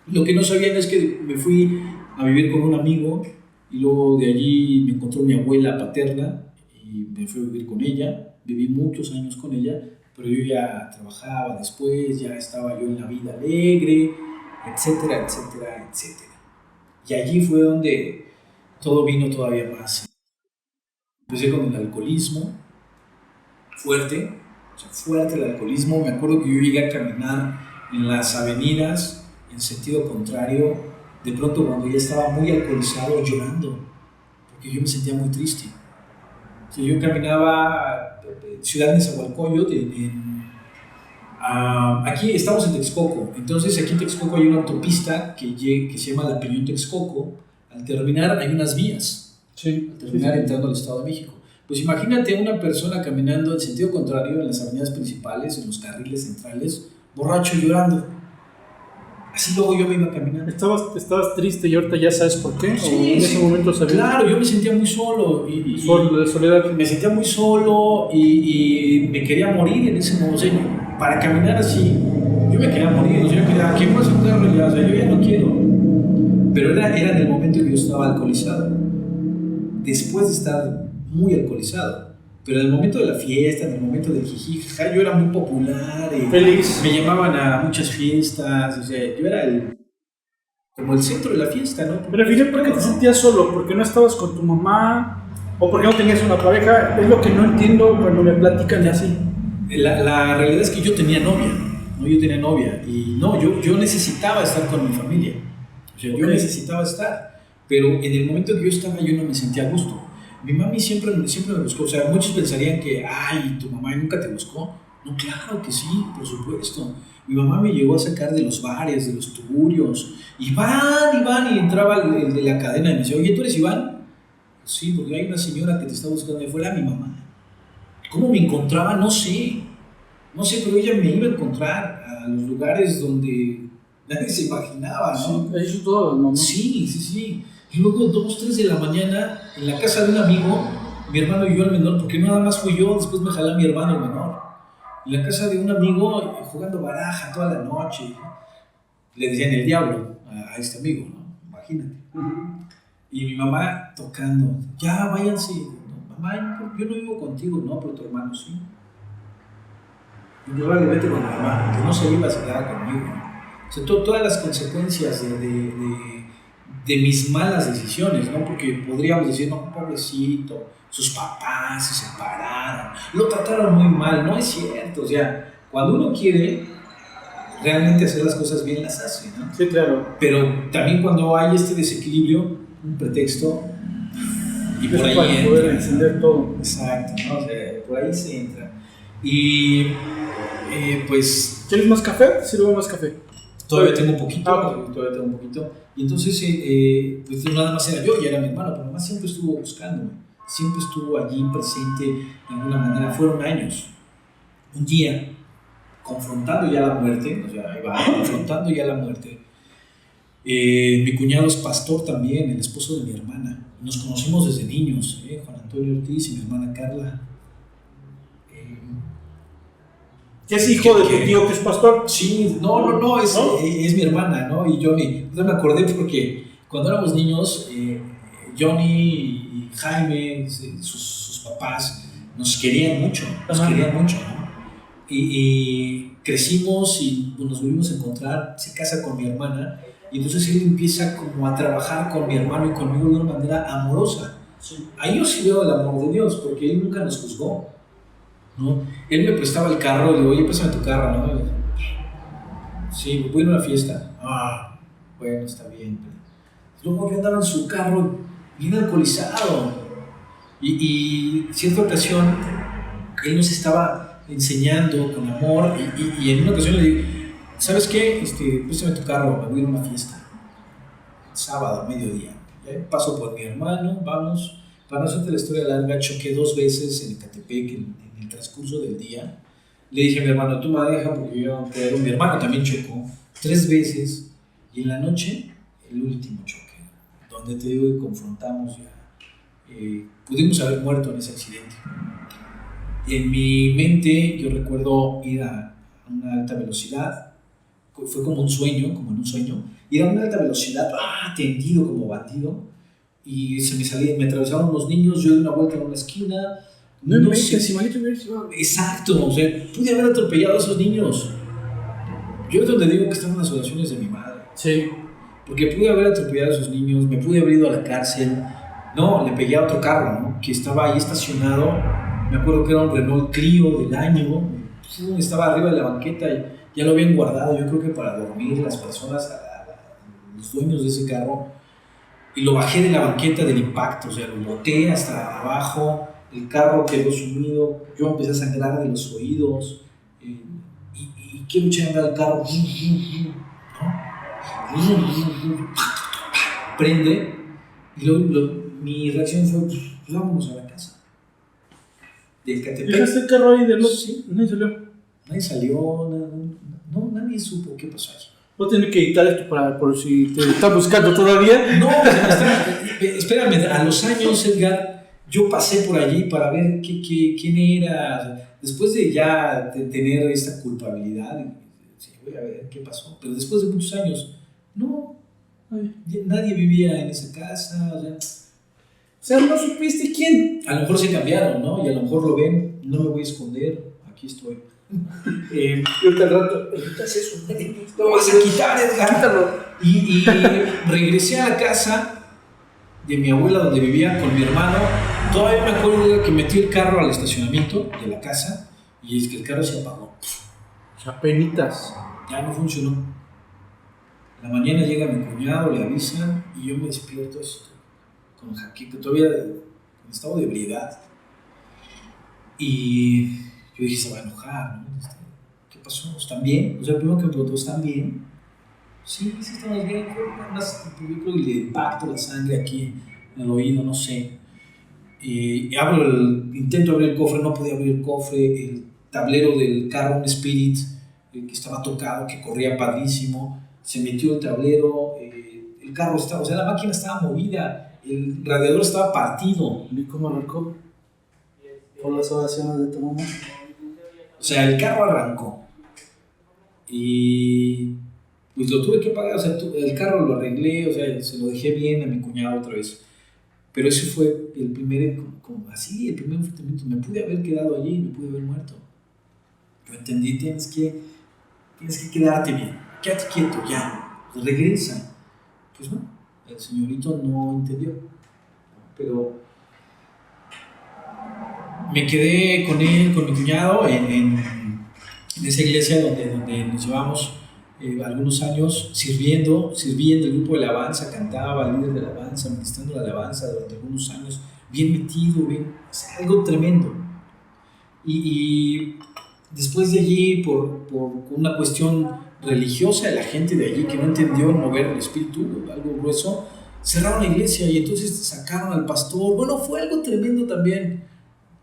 Lo que no sabían es que me fui a vivir con un amigo y luego de allí me encontró mi abuela paterna y me fui a vivir con ella. Viví muchos años con ella, pero yo ya trabajaba después, ya estaba yo en la vida alegre, etcétera, etcétera, etcétera. Y allí fue donde todo vino todavía más. Empecé con el alcoholismo, fuerte, o sea, fuerte el alcoholismo. Me acuerdo que yo llegué a caminar en las avenidas en sentido contrario, de pronto cuando ya estaba muy alcoholizado, llorando, porque yo me sentía muy triste. O sea, yo caminaba Ciudad de Nezahualcóyotl, aquí estamos en Texcoco, entonces aquí en Texcoco hay una autopista que se llama la Peñón-Texcoco. Al terminar hay unas vías, Sí, al terminar entrando al Estado de México. Pues imagínate a una persona caminando en sentido contrario en las avenidas principales, en los carriles centrales, borracho llorando. Así luego yo me iba caminando. Estabas triste y ahorita ya sabes por qué. Sí, ¿O en ese momento sabías? Claro, yo me sentía muy solo. De soledad. Me sentía muy solo y me quería morir en ese momento. O sea, para caminar así, yo me quería morir. O sea, yo quería, ¿quién más un carro ya? O sea, yo ya no quiero. Pero era en el momento que yo estaba alcoholizado. Después de estar muy alcoholizado. Pero en el momento de la fiesta, en el momento del jiji, jaja, yo era muy popular. Feliz. Me llamaban a muchas fiestas. O sea, yo era como el centro de la fiesta, ¿no? Pero al final, ¿por qué te sentías solo? ¿Porque no estabas con tu mamá? ¿O porque no tenías una pareja? Es lo que no entiendo cuando me platican así. La realidad es que yo tenía novia, ¿no? Yo tenía novia y no, yo necesitaba estar con mi familia. O sea, yo necesitaba estar, pero en el momento que yo estaba yo no me sentía a gusto. Mi mami siempre me buscó, o sea, muchos pensarían que, ay, tu mamá nunca te buscó. No, claro que sí, por supuesto. Mi mamá me llegó a sacar de los bares, de los tugurios. Iván, y entraba el de la cadena y me decía, oye, ¿tú eres Iván? Sí, porque hay una señora que te está buscando de fuera, mi mamá. ¿Cómo me encontraba? No sé, pero ella me iba a encontrar a los lugares donde nadie se imaginaba, ¿no? Sí, eso todas las mamás. Sí. Y luego 2, 3 de la mañana, en la casa de un amigo, mi hermano y yo el menor, porque nada más fui yo, después me jalé a mi hermano el menor. En la casa de un amigo, jugando baraja toda la noche. Le decían el diablo a este amigo, ¿no? Imagínate. Y mi mamá tocando, ya váyanse. No, mamá, yo no vivo contigo, no, pero tu hermano sí. Y yo le vete con mi mamá, que no se iba a quedar conmigo. O sea, todas las consecuencias de mis malas decisiones, ¿no? Porque podríamos decir, no, pobrecito, sus papás se separaron, lo trataron muy mal, no es cierto. O sea, cuando uno quiere realmente hacer las cosas bien, las hace, ¿no? Sí, claro. Pero también cuando hay este desequilibrio, un pretexto, y por ahí para poder entra. encender todo. Exacto, ¿no? O sea, por ahí se entra. Y pues... ¿Quieres más café? Sirvo más café. Todavía tengo un poquito, Okay. todavía tengo un poquito. Y entonces, pues nada más era yo y era mi hermano, pero mi mamá siempre estuvo buscándome, siempre estuvo allí presente de alguna manera. Fueron años. Un día, confrontando ya la muerte, o sea, iba confrontando ya la muerte. Mi cuñado es pastor también, el esposo de mi hermana. Nos conocimos desde niños, Juan Antonio Ortiz y mi hermana Carla. ¿Qué es hijo de tu tío que es pastor? Sí, no, es mi hermana, ¿no? Y Johnny. Entonces me acordé porque cuando éramos niños, Johnny y Jaime, sus papás, nos querían mucho, ¿no? Y crecimos y nos volvimos a encontrar, se casa con mi hermana, y entonces él empieza como a trabajar con mi hermano y conmigo de una manera amorosa. Sí. Ahí yo sí veo el amor de Dios, porque él nunca nos juzgó, ¿no? Él me prestaba el carro, le digo, oye, préstame tu carro, ¿no? Sí, voy a una fiesta. Bueno, está bien. Luego yo andaba en su carro bien alcoholizado. Y cierta ocasión, él nos estaba enseñando con amor y en una ocasión le digo, ¿sabes qué? Préstame tu carro, me voy a una fiesta. Sábado, mediodía. Paso por mi hermano, vamos. Para no hacerte la historia larga, choqué 2 veces en Ecatepec en el transcurso del día. Le dije a mi hermano, tú maneja porque yo no puedo. Mi hermano también chocó 3 veces. Y en la noche, el último choque, donde te digo que confrontamos ya. Pudimos haber muerto en ese accidente. En mi mente, yo recuerdo ir a una alta velocidad, fue como un sueño, como en un sueño, y era una alta velocidad, tendido como bandido, y me atravesaron unos niños, yo di una vuelta en una esquina, no sé si me exacto, o sea, pude haber atropellado a esos niños. Yo es donde digo que están las oraciones de mi madre. Sí. Porque pude haber atropellado a esos niños, me pude haber ido a la cárcel. No, le pegué a otro carro, ¿no? Que estaba ahí estacionado. Me acuerdo que era un Renault Clio del año. Estaba arriba de la banqueta y ya lo habían guardado, yo creo que para dormir las personas, los dueños de ese carro. Y lo bajé de la banqueta del impacto, o sea, lo boté hasta abajo. El carro quedó sumido. Yo empecé a sangrar de los oídos. Y quiero echarme al carro. Prende. Y luego mi reacción fue: pues vámonos a la casa. Del Catepec. ¿Dejaste el carro ahí de los? Sí. Nadie salió. Nadie salió, nadie supo qué pasó allí. Voy a tener que editar esto por si te está buscando todavía. No, espérame, a los años, Edgar, yo pasé por allí para ver quién era. Después de ya de tener esta culpabilidad, sí, voy a ver qué pasó. Pero después de muchos años, no, nadie vivía en esa casa. O sea, no supiste quién. A lo mejor se cambiaron, ¿no? Y a lo mejor lo ven, no me voy a esconder, aquí estoy. Yo te rato. Quitas eso, lo vas a quitar, Edgar. Quítalo. Y regresé a la casa de mi abuela donde vivía con mi hermano. Todavía me acuerdo que metí el carro al estacionamiento de la casa y es que el carro se apagó. Apenitas. Ya no funcionó. En la mañana llega mi cuñado, le avisan y yo me despierto con jaqueca, todavía en estado de ebriedad. Y yo dije, se va a enojar, ¿no? ¿Qué pasó? ¿Están bien? O sea, primero que me preguntó, ¿están bien? Sí, estamos bien. Nada más, yo creo que le impacto la sangre aquí en el oído, no sé. Intento abrir el cofre, no podía abrir el cofre. El tablero del carro, un Spirit, que estaba tocado, que corría padrísimo. Se metió el tablero, el carro estaba, o sea, la máquina estaba movida, el radiador estaba partido. ¿Y cómo arrancó? Por las oraciones de tu mamá. O sea, el carro arrancó y pues lo tuve que pagar, o sea, el carro lo arreglé, o sea, se lo dejé bien a mi cuñado otra vez, pero ese fue el primer, el primer enfrentamiento. Me pude haber quedado allí, me pude haber muerto. Yo entendí, tienes que quedarte bien, quédate quieto, ya, pues regresa. Pues no, el señorito no entendió, pero me quedé con él, con mi cuñado, en esa iglesia donde nos llevamos algunos años sirviendo el grupo de alabanza, cantaba, el líder de alabanza, ministrando la alabanza durante algunos años, bien metido, o sea, algo tremendo. Y después de allí, por una cuestión religiosa de la gente de allí que no entendió mover el espíritu, algo grueso, cerraron la iglesia y entonces sacaron al pastor. Bueno, fue algo tremendo también.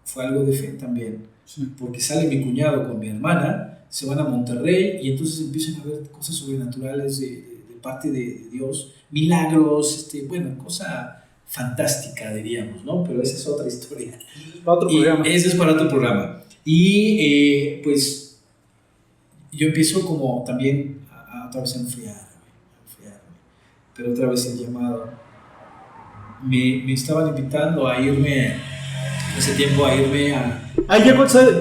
Fue algo de fe también, sí. Porque sale mi cuñado con mi hermana, se van a Monterrey y entonces empiezan a ver cosas sobrenaturales de parte de Dios, milagros, cosa fantástica, diríamos, ¿no? Pero esa es otra historia. Para otro programa. Ese es para otro programa. Y pues yo empiezo como también a otra vez a enfriarme, pero otra vez el llamado. Me estaban invitando a irme ese tiempo a irme a...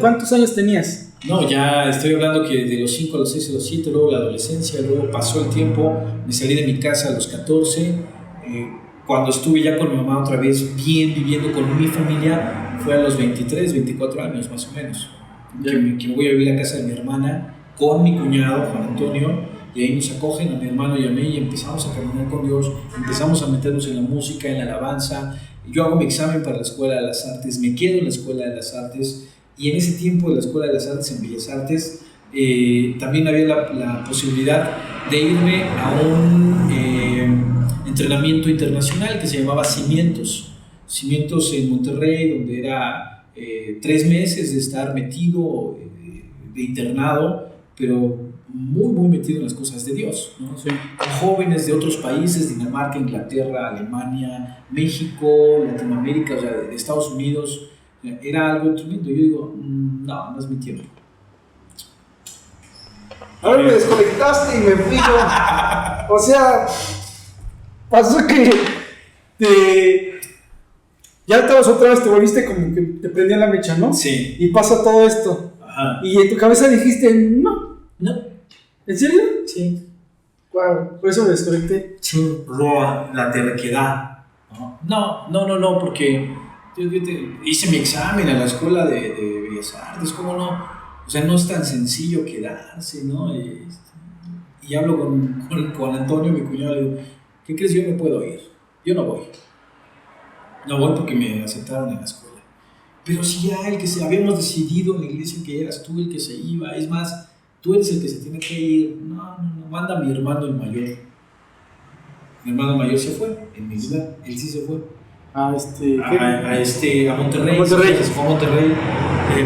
¿Cuántos años tenías? No, ya estoy hablando que de los 5 a los 6 a los 7, luego la adolescencia, luego pasó el tiempo, me salí de mi casa a los 14, cuando estuve ya con mi mamá otra vez bien viviendo con mi familia, fue a los 23, 24 años más o menos, que me voy a vivir a la casa de mi hermana con mi cuñado Juan Antonio, y ahí nos acogen a mi hermano y a mí y empezamos a caminar con Dios, empezamos a meternos en la música, en la alabanza. Yo hago mi examen para la Escuela de las Artes, me quedo en la Escuela de las Artes, y en ese tiempo de la Escuela de las Artes en Bellas Artes también había la posibilidad de irme a un entrenamiento internacional que se llamaba Cimientos en Monterrey, donde era 3 meses de estar metido, de internado, pero muy, muy metido en las cosas de Dios, ¿no? Sí. Con jóvenes de otros países, Dinamarca, Inglaterra, Alemania, México, Latinoamérica, o sea, de Estados Unidos. Era algo tremendo. Yo digo, no es mi tiempo. Ahora me desconectaste y me fui yo. O sea, pasó que ya estabas otra vez, te volviste como que te prendía la mecha, ¿no? Sí. Y pasa todo esto. Ajá. Y en tu cabeza dijiste, no. No. ¿En serio? Sí. Wow, por eso me desconecté. Sí. La terquedad. No, porque yo hice mi examen a la escuela de Bellas Artes, ¿cómo no? O sea, no es tan sencillo quedarse, ¿no? Y hablo con Antonio, mi cuñado, le digo, ¿qué crees? Yo no puedo ir. Yo no voy. No voy porque me aceptaron en la escuela. Pero si ya habíamos decidido en la iglesia que eras tú el que se iba, es más, tú eres el que se tiene que ir. No, manda a mi hermano el mayor. Mi hermano mayor se fue en mi vida, él sí se fue. A Monterrey. A Monterrey. Se fue a Monterrey.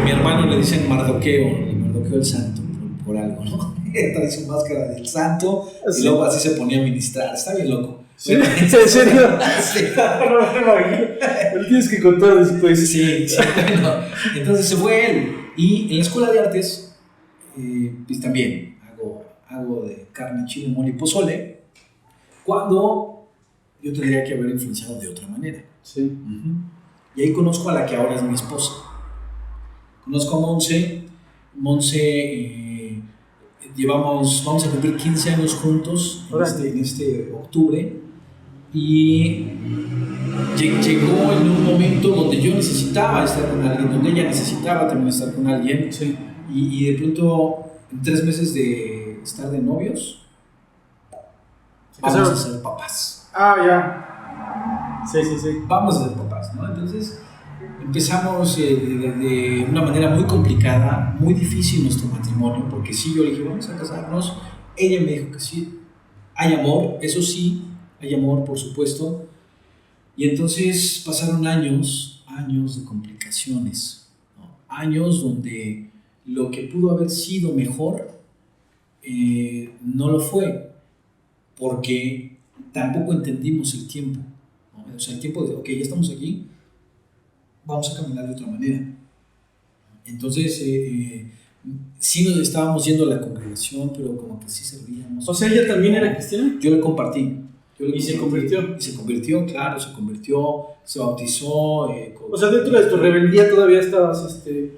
Mi hermano le dicen Mardoqueo, el Mardoqueo el santo, por algo, ¿no? Trae su máscara del santo y luego así se ponía a ministrar. Está bien loco. ¿Sí? ¿En serio? Sí. No me imagino. Lo tienes que contar después. Sí, bueno. Entonces se fue él. Y en la escuela de artes, pues también hago de carne, chile, mole y pozole, cuando yo tendría que haber influenciado de otra manera. Sí. Uh-huh. Y ahí conozco a la que ahora es mi esposa. Conozco a Monse. Vamos a cumplir 15 años juntos en este octubre. Y llegó en un momento donde yo necesitaba estar con alguien, donde ella necesitaba también estar con alguien. Sí. Y de pronto, en 3 meses de estar de novios, vamos a ser papás. Ah, ya. Sí. Vamos a ser papás, ¿no? Entonces empezamos de una manera muy complicada, muy difícil nuestro matrimonio, porque sí, yo le dije, vamos a casarnos. Ella me dijo que sí. Hay amor, eso sí. Hay amor, por supuesto. Y entonces pasaron años de complicaciones, ¿no? Años donde lo que pudo haber sido mejor no lo fue, porque tampoco entendimos el tiempo, ¿no? O sea, el tiempo de, ok, ya estamos aquí, vamos a caminar de otra manera. Entonces, sí nos estábamos yendo a la congregación, pero como que sí servíamos. O sea, ¿ella también era cristiana? Yo le compartí. ¿Y se convirtió? Se convirtió, claro, se bautizó. O sea, dentro de tu rebeldía todavía estabas, te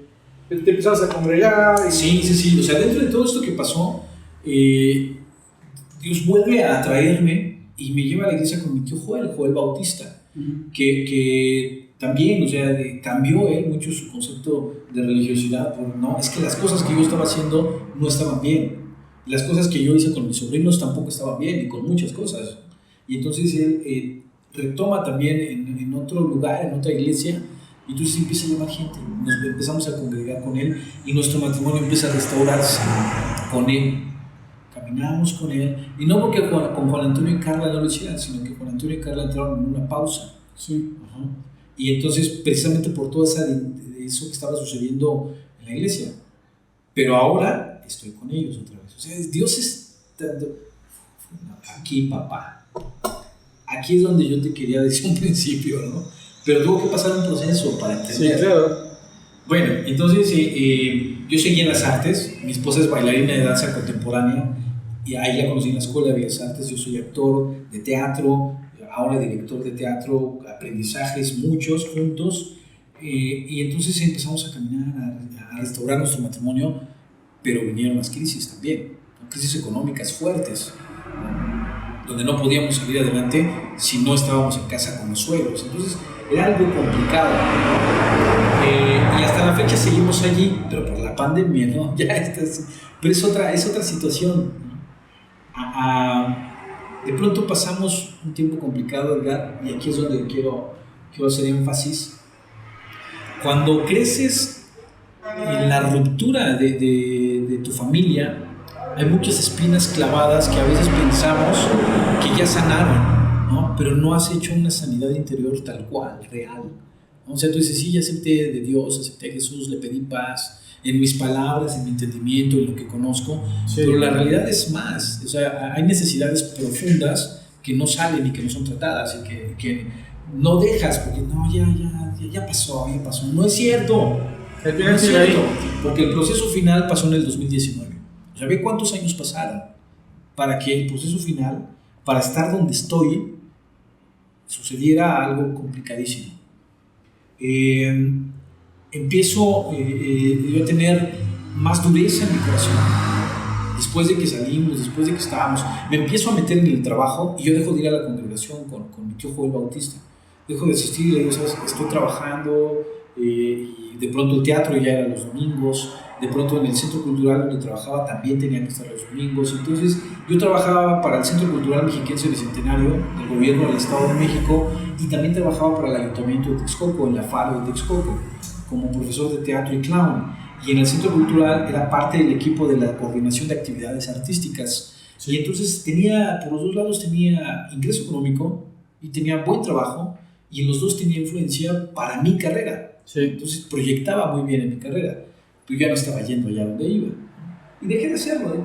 empezabas a congregar. Y... Sí. O sea, dentro de todo esto que pasó, Dios vuelve a atraerme y me lleva a la iglesia con mi tío Joel Bautista, uh-huh. que también, o sea, cambió él mucho su concepto de religiosidad. No, es que las cosas que yo estaba haciendo no estaban bien. Las cosas que yo hice con mis sobrinos tampoco estaban bien, y con muchas cosas. Y entonces él retoma también en otro lugar, en otra iglesia, y entonces empieza a llamar gente. Nos empezamos a congregar con él y nuestro matrimonio empieza a restaurarse con él. Caminamos con él, y no porque con Juan Antonio y Carla no lo hicieran, sino que Juan Antonio y Carla entraron en una pausa. Sí. Uh-huh. Y entonces, precisamente por todo eso que estaba sucediendo en la iglesia. Pero ahora estoy con ellos otra vez. O sea, Dios está aquí, papá. Aquí es donde yo te quería decir un principio, ¿no? Pero tuvo que pasar un proceso para entender. Sí, claro. Bueno, entonces yo seguí en las artes. Mi esposa es bailarina de danza contemporánea y ahí la conocí en la Escuela de Bellas Artes. Yo soy actor de teatro, ahora director de teatro, aprendizajes muchos juntos. Y entonces empezamos a caminar, a restaurar nuestro matrimonio, pero vinieron las crisis también, ¿no? Crisis económicas fuertes, donde no podíamos salir adelante si no estábamos en casa con los suegros. Entonces era algo complicado. Y hasta la fecha seguimos allí, pero por la pandemia, ¿no? Pero es otra situación, ¿no? De pronto pasamos un tiempo complicado, ¿verdad? Y aquí es donde quiero hacer énfasis. Cuando creces en la ruptura de tu familia, hay muchas espinas clavadas que a veces pensamos que ya sanaron, ¿no? Pero no has hecho una sanidad interior tal cual, real, ¿no? O sea, tú dices, sí, ya acepté de Dios, acepté a Jesús, le pedí paz en mis palabras, en mi entendimiento, en lo que conozco, sí. Pero la realidad es más. O sea, hay necesidades profundas que no salen y que no son tratadas y que no dejas porque no, ya pasó. No es cierto. No es cierto, porque el proceso final pasó en el 2019. O sea, ve cuántos años pasaron para que el proceso final, para estar donde estoy, sucediera algo complicadísimo. Empiezo yo a tener más dureza en mi corazón. Después de que salimos, después de que estábamos, me empiezo a meter en el trabajo y yo dejo de ir a la congregación con mi tío Joel Bautista. Dejo de asistir y le digo, ¿sabes? Estoy trabajando, y de pronto el teatro ya era los domingos, de pronto en el centro cultural donde trabajaba también tenía que estar los domingos. Entonces yo trabajaba para el Centro Cultural Mexiquense Bicentenario del gobierno del Estado de México y también trabajaba para el Ayuntamiento de Texcoco, en la FARO de Texcoco, como profesor de teatro y clown. Y en el Centro Cultural era parte del equipo de la coordinación de actividades artísticas. Sí. Y entonces por los dos lados tenía ingreso económico y tenía buen trabajo, y en los dos tenía influencia para mi carrera. Sí. Entonces proyectaba muy bien en mi carrera, pero ya no estaba yendo allá donde iba. Y dejé de hacerlo, ¿eh?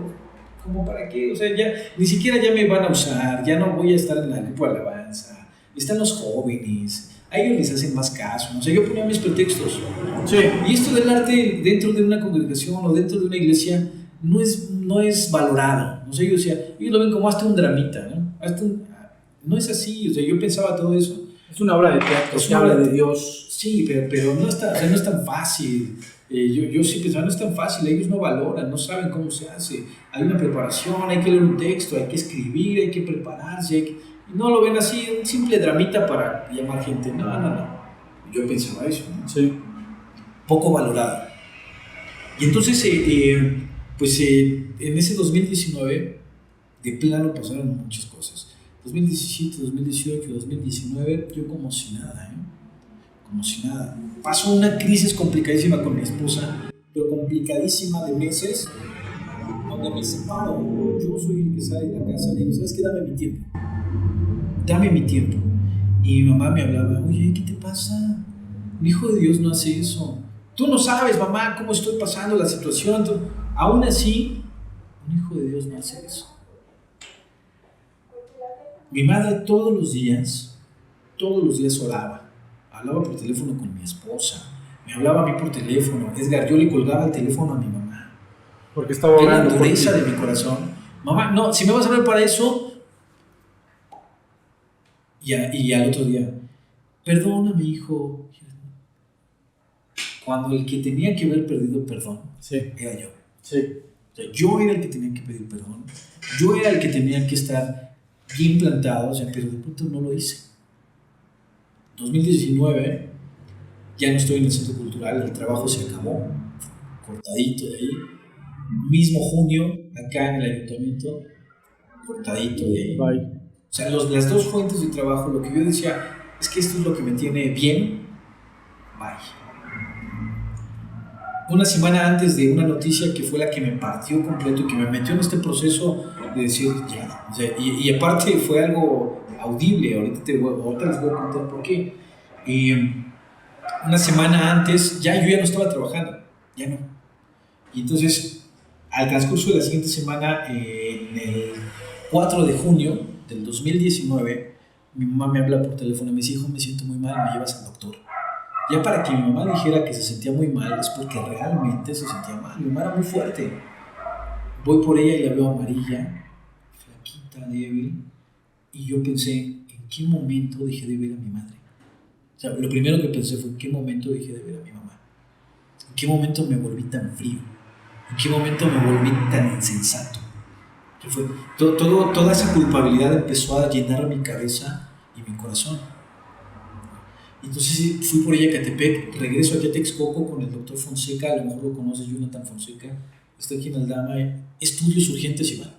¿Cómo para qué? O sea, ya ni siquiera ya me van a usar, ya no voy a estar en el grupo de alabanza. Están los jóvenes, a ellos les hacen más caso. O sea, yo ponía mis pretextos. Sí. Y esto del arte dentro de una congregación o dentro de una iglesia no es valorado. O sea, yo decía, ellos lo ven como hasta un dramita, ¿no? No es así. O sea, yo pensaba todo eso. Es una obra de teatro, es una obra de Dios. Sí, pero no, o sea, no es tan fácil. Yo sí pensaba, no es tan fácil, ellos no valoran, no saben cómo se hace. Hay una preparación, hay que leer un texto, hay que escribir, hay que prepararse. Y no lo ven así, un simple dramita para llamar gente. No. Yo pensaba eso, ¿no? Sí. Poco valorado. Y entonces, en ese 2019, de plano pasaron muchas cosas. 2017, 2018, 2019, yo como si nada, como si nada. Pasó una crisis complicadísima con mi esposa, pero complicadísima de meses, donde me separo. Yo soy el que sale de la casa, le digo, ¿sabes qué? Dame mi tiempo. Y mi mamá me hablaba, oye, ¿qué te pasa? Un hijo de Dios no hace eso. Tú no sabes, mamá, cómo estoy pasando la situación. Aún así, un hijo de Dios no hace eso. Mi madre todos los días oraba. Hablaba por teléfono con mi esposa. Me hablaba a mí por teléfono. Edgar, yo le colgaba el teléfono a mi mamá. Porque estaba orando. La dureza de mi corazón. Mamá, no, si me vas a hablar para eso. Y al otro día, perdóname, hijo. Cuando el que tenía que haber perdido perdón, sí, era yo. Sí. O sea, yo era el que tenía que pedir perdón. Yo era el que tenía que estar bien plantado, o sea, pero de pronto no lo hice. 2019, ya no estoy en el centro cultural, el trabajo se acabó, cortadito de ahí. Mismo junio, acá en el ayuntamiento, cortadito de ahí. Bye. O sea, las dos fuentes de trabajo, lo que yo decía es que esto es lo que me tiene bien, bye. Una semana antes de una noticia que fue la que me partió completo y que me metió en este proceso de decir ya, o sea, y aparte fue algo audible, ahorita les voy a contar por qué. Una semana antes yo ya no estaba trabajando, ya no. Y entonces, al transcurso de la siguiente semana, en el 4 de junio del 2019, mi mamá me habla por teléfono y me dice, hijo, me siento muy mal, me llevas al doctor. Ya para que mi mamá dijera que se sentía muy mal es porque realmente se sentía mal. Mi mamá era muy fuerte. Voy por ella y la veo amarilla, flaquita, débil, y yo pensé, ¿en qué momento dejé de ver a mi madre? O sea, lo primero que pensé fue, ¿en qué momento dejé de ver a mi mamá? ¿En qué momento me volví tan frío? ¿En qué momento me volví tan insensato? Que fue, toda esa culpabilidad empezó a llenar mi cabeza y mi corazón. Entonces fui por ella a Catepec, regreso aquí a Texcoco con el doctor Fonseca, a lo mejor lo conoces, Jonathan Fonseca, está aquí en Aldama, estudios urgentes, Iván,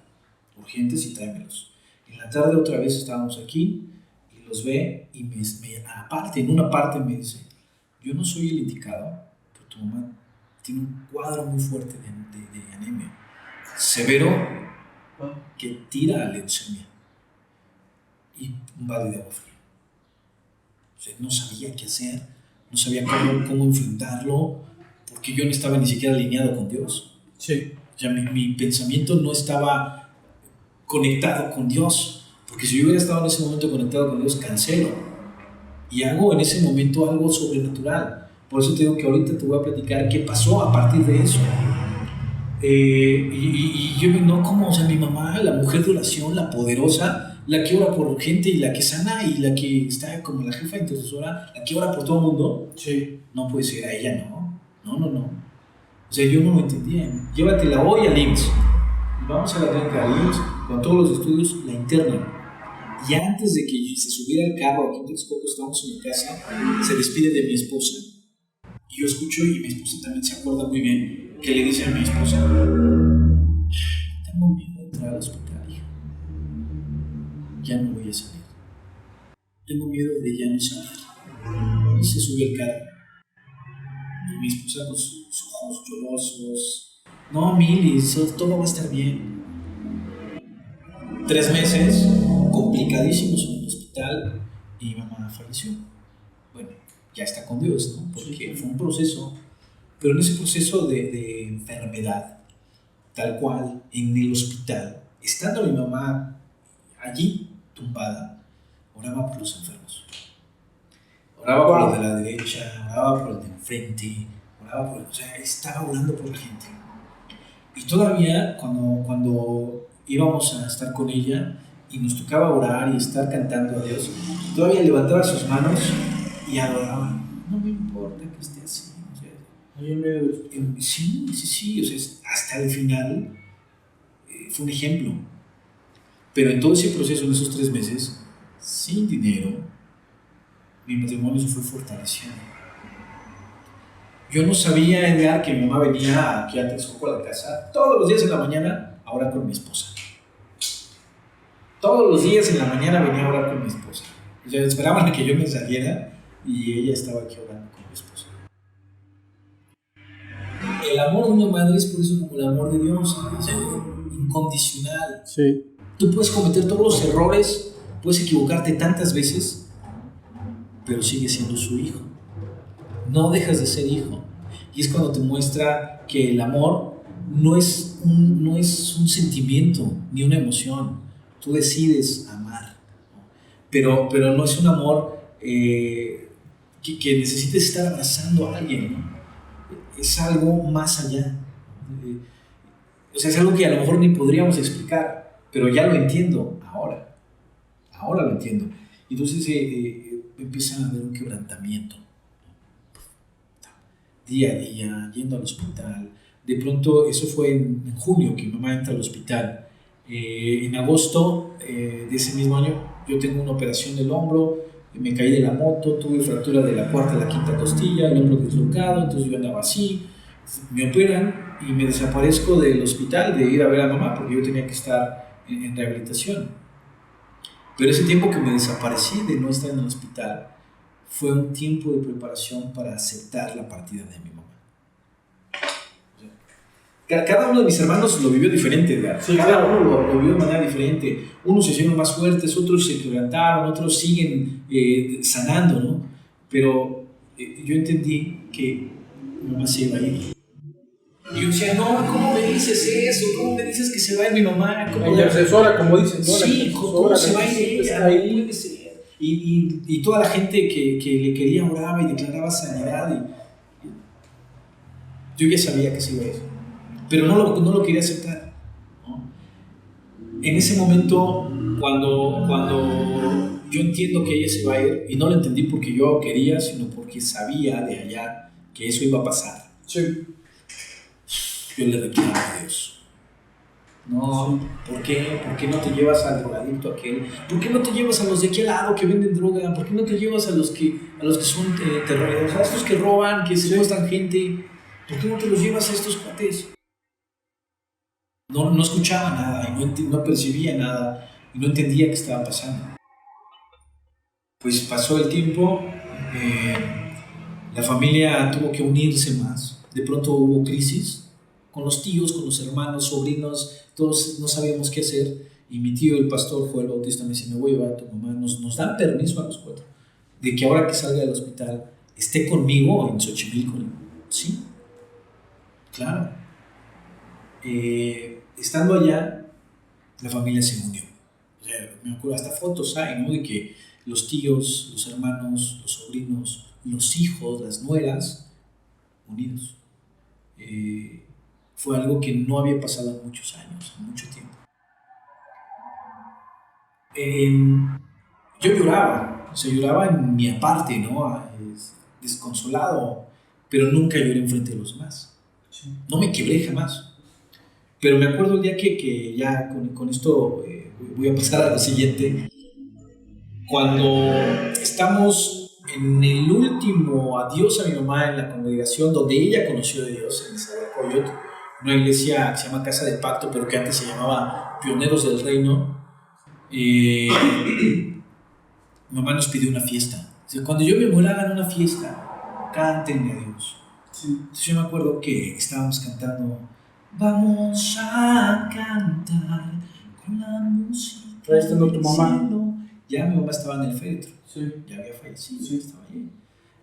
urgentes y tráemelos. En la tarde otra vez estábamos aquí y los ve y en una parte me dice, yo no soy el indicado, pero tu mamá tiene un cuadro muy fuerte de anemia, severo, que tira a leucemia y un balde de agua fría. O sea, no sabía qué hacer, no sabía cómo enfrentarlo, porque yo no estaba ni siquiera alineado con Dios. Sí. O sea, mi pensamiento no estaba conectado con Dios, porque si yo hubiera estado en ese momento conectado con Dios, cancelo. Y hago en ese momento algo sobrenatural. Por eso te digo que ahorita te voy a platicar qué pasó a partir de eso. Y yo no, como, o sea, mi mamá, la mujer de oración, la poderosa, la que ora por gente y la que sana y la que está como la jefa intercesora, la que ora por todo el mundo, Sí. no puede ser a ella, no. O sea, yo no lo entendía. Llévatela hoy al IMSS. Y vamos a la clínica al IMSS, con todos los estudios, la internan. Y antes de que se subiera al carro, aquí en Texcoco, estábamos en mi casa, se despide de mi esposa. Y yo escucho, y mi esposa también se acuerda muy bien, que le dice a mi esposa: tengo miedo de entrar al hospital, hija. Ya no voy a salir. Tengo miedo de ya no salir. Y se sube al carro. Y mi esposa con sus ojos llorosos: no, Mili, todo va a estar bien. 3 meses, complicadísimos en el hospital, y mi mamá falleció. Bueno, ya está con Dios, ¿no? Porque fue un proceso, pero en ese proceso de enfermedad, tal cual, en el hospital, estando mi mamá allí, tumbada, oraba por los enfermos. Oraba por los de la derecha, oraba por el de enfrente, o sea, estaba orando por la gente. Y todavía, cuando íbamos a estar con ella y nos tocaba orar y estar cantando a Dios, todavía levantaba sus manos y adoraba. No me importa que esté así. O sea, sí, o sea, hasta el final fue un ejemplo. Pero en todo ese proceso, en esos 3 meses, sin dinero, mi matrimonio se fue fortaleciendo. Yo no sabía, Edgar, que mi mamá venía aquí a Texcoco a la casa todos los días en la mañana a orar con mi esposa. Todos los días en la mañana venía a orar con mi esposa. O sea, esperaban a que yo me saliera y ella estaba aquí orando con mi esposa. El amor de una madre es por eso como el amor de Dios, o sea, incondicional. Sí. Tú puedes cometer todos los errores, puedes equivocarte tantas veces, pero sigues siendo su hijo. No dejas de ser hijo. Y es cuando te muestra que el amor no es un sentimiento ni una emoción. Tú decides amar, pero no es un amor que necesites estar abrazando a alguien, ¿no? Es algo más allá. O sea, es algo que a lo mejor ni podríamos explicar, pero ya lo entiendo ahora lo entiendo. Entonces empieza a haber un quebrantamiento, día a día, yendo al hospital. De pronto, eso fue en junio que mi mamá entra al hospital. En agosto de ese mismo año, yo tengo una operación del hombro, me caí de la moto, tuve fractura de la cuarta a la quinta costilla, el hombro dislocado, entonces yo andaba así. Me operan y me desaparezco del hospital de ir a ver a mamá porque yo tenía que estar en rehabilitación. Pero ese tiempo que me desaparecí de no estar en el hospital fue un tiempo de preparación para aceptar la partida de mi mamá. Cada uno de mis hermanos lo vivió diferente, ¿verdad? Sí, cada uno lo vivió de manera diferente. Unos se hicieron más fuertes, otros se quebrantaron, otros siguen sanando, ¿no? Pero yo entendí que mi mamá se iba a ir. Y yo decía: no, ¿cómo me dices eso? ¿Cómo me dices que se va a ir mi mamá? La intercesora, como dicen, ¿no? Sí, ¿cómo se va a ir ella? No puede ser. Y toda la gente que le quería oraba y declaraba sanidad. Yo ya sabía que se iba a ir, pero no lo quería aceptar, ¿no? En ese momento, cuando yo entiendo que ella se va a ir, y no lo entendí porque yo quería, sino porque sabía de allá que eso iba a pasar. Sí. Yo le reclamo a Dios: no, ¿por qué? ¿Por qué no te llevas al drogadicto aquel? ¿Por qué no te llevas a los de aquí al lado que venden droga? ¿Por qué no te llevas a los que son terroristas, a estos que roban, que secuestran gente? ¿Por qué no te los llevas a estos cuates? No escuchaba nada y no percibía nada y no entendía qué estaba pasando. Pues pasó el tiempo, la familia tuvo que unirse más. De pronto hubo crisis con los tíos, con los hermanos, sobrinos, todos no sabíamos qué hacer. Y mi tío, el pastor Joel Bautista, me dice: me voy a llevar a tu mamá. Nos dan permiso a los 4 de que ahora que salga del hospital esté conmigo en Xochimilco. Sí, claro. Estando allá, la familia se unió. O sea, me acuerdo, hasta fotos hay, ¿no? De que los tíos, los hermanos, los sobrinos, los hijos, las nueras, unidos. fue algo que no había pasado en muchos años, en mucho tiempo. Yo lloraba, o sea, lloraba en mi aparte, ¿no? Desconsolado, pero nunca lloré enfrente de los demás. No me quebré jamás. Pero me acuerdo el día que ya con esto voy a pasar a lo siguiente. Cuando estamos en el último adiós a mi mamá en la congregación donde ella conoció a Dios, en Nezahualcóyotl, una iglesia que se llama Casa del Pacto, pero que antes se llamaba Pioneros del Reino, mi mamá nos pidió una fiesta. O sea, cuando yo me muera, hagan una fiesta, cántenme a Dios. Sí. Entonces yo me acuerdo que estábamos cantando, vamos a cantar con la música. ¿Traíste tu mamá? Ya mi mamá estaba en el féretro, sí. Ya había fallecido, sí. Estaba ahí.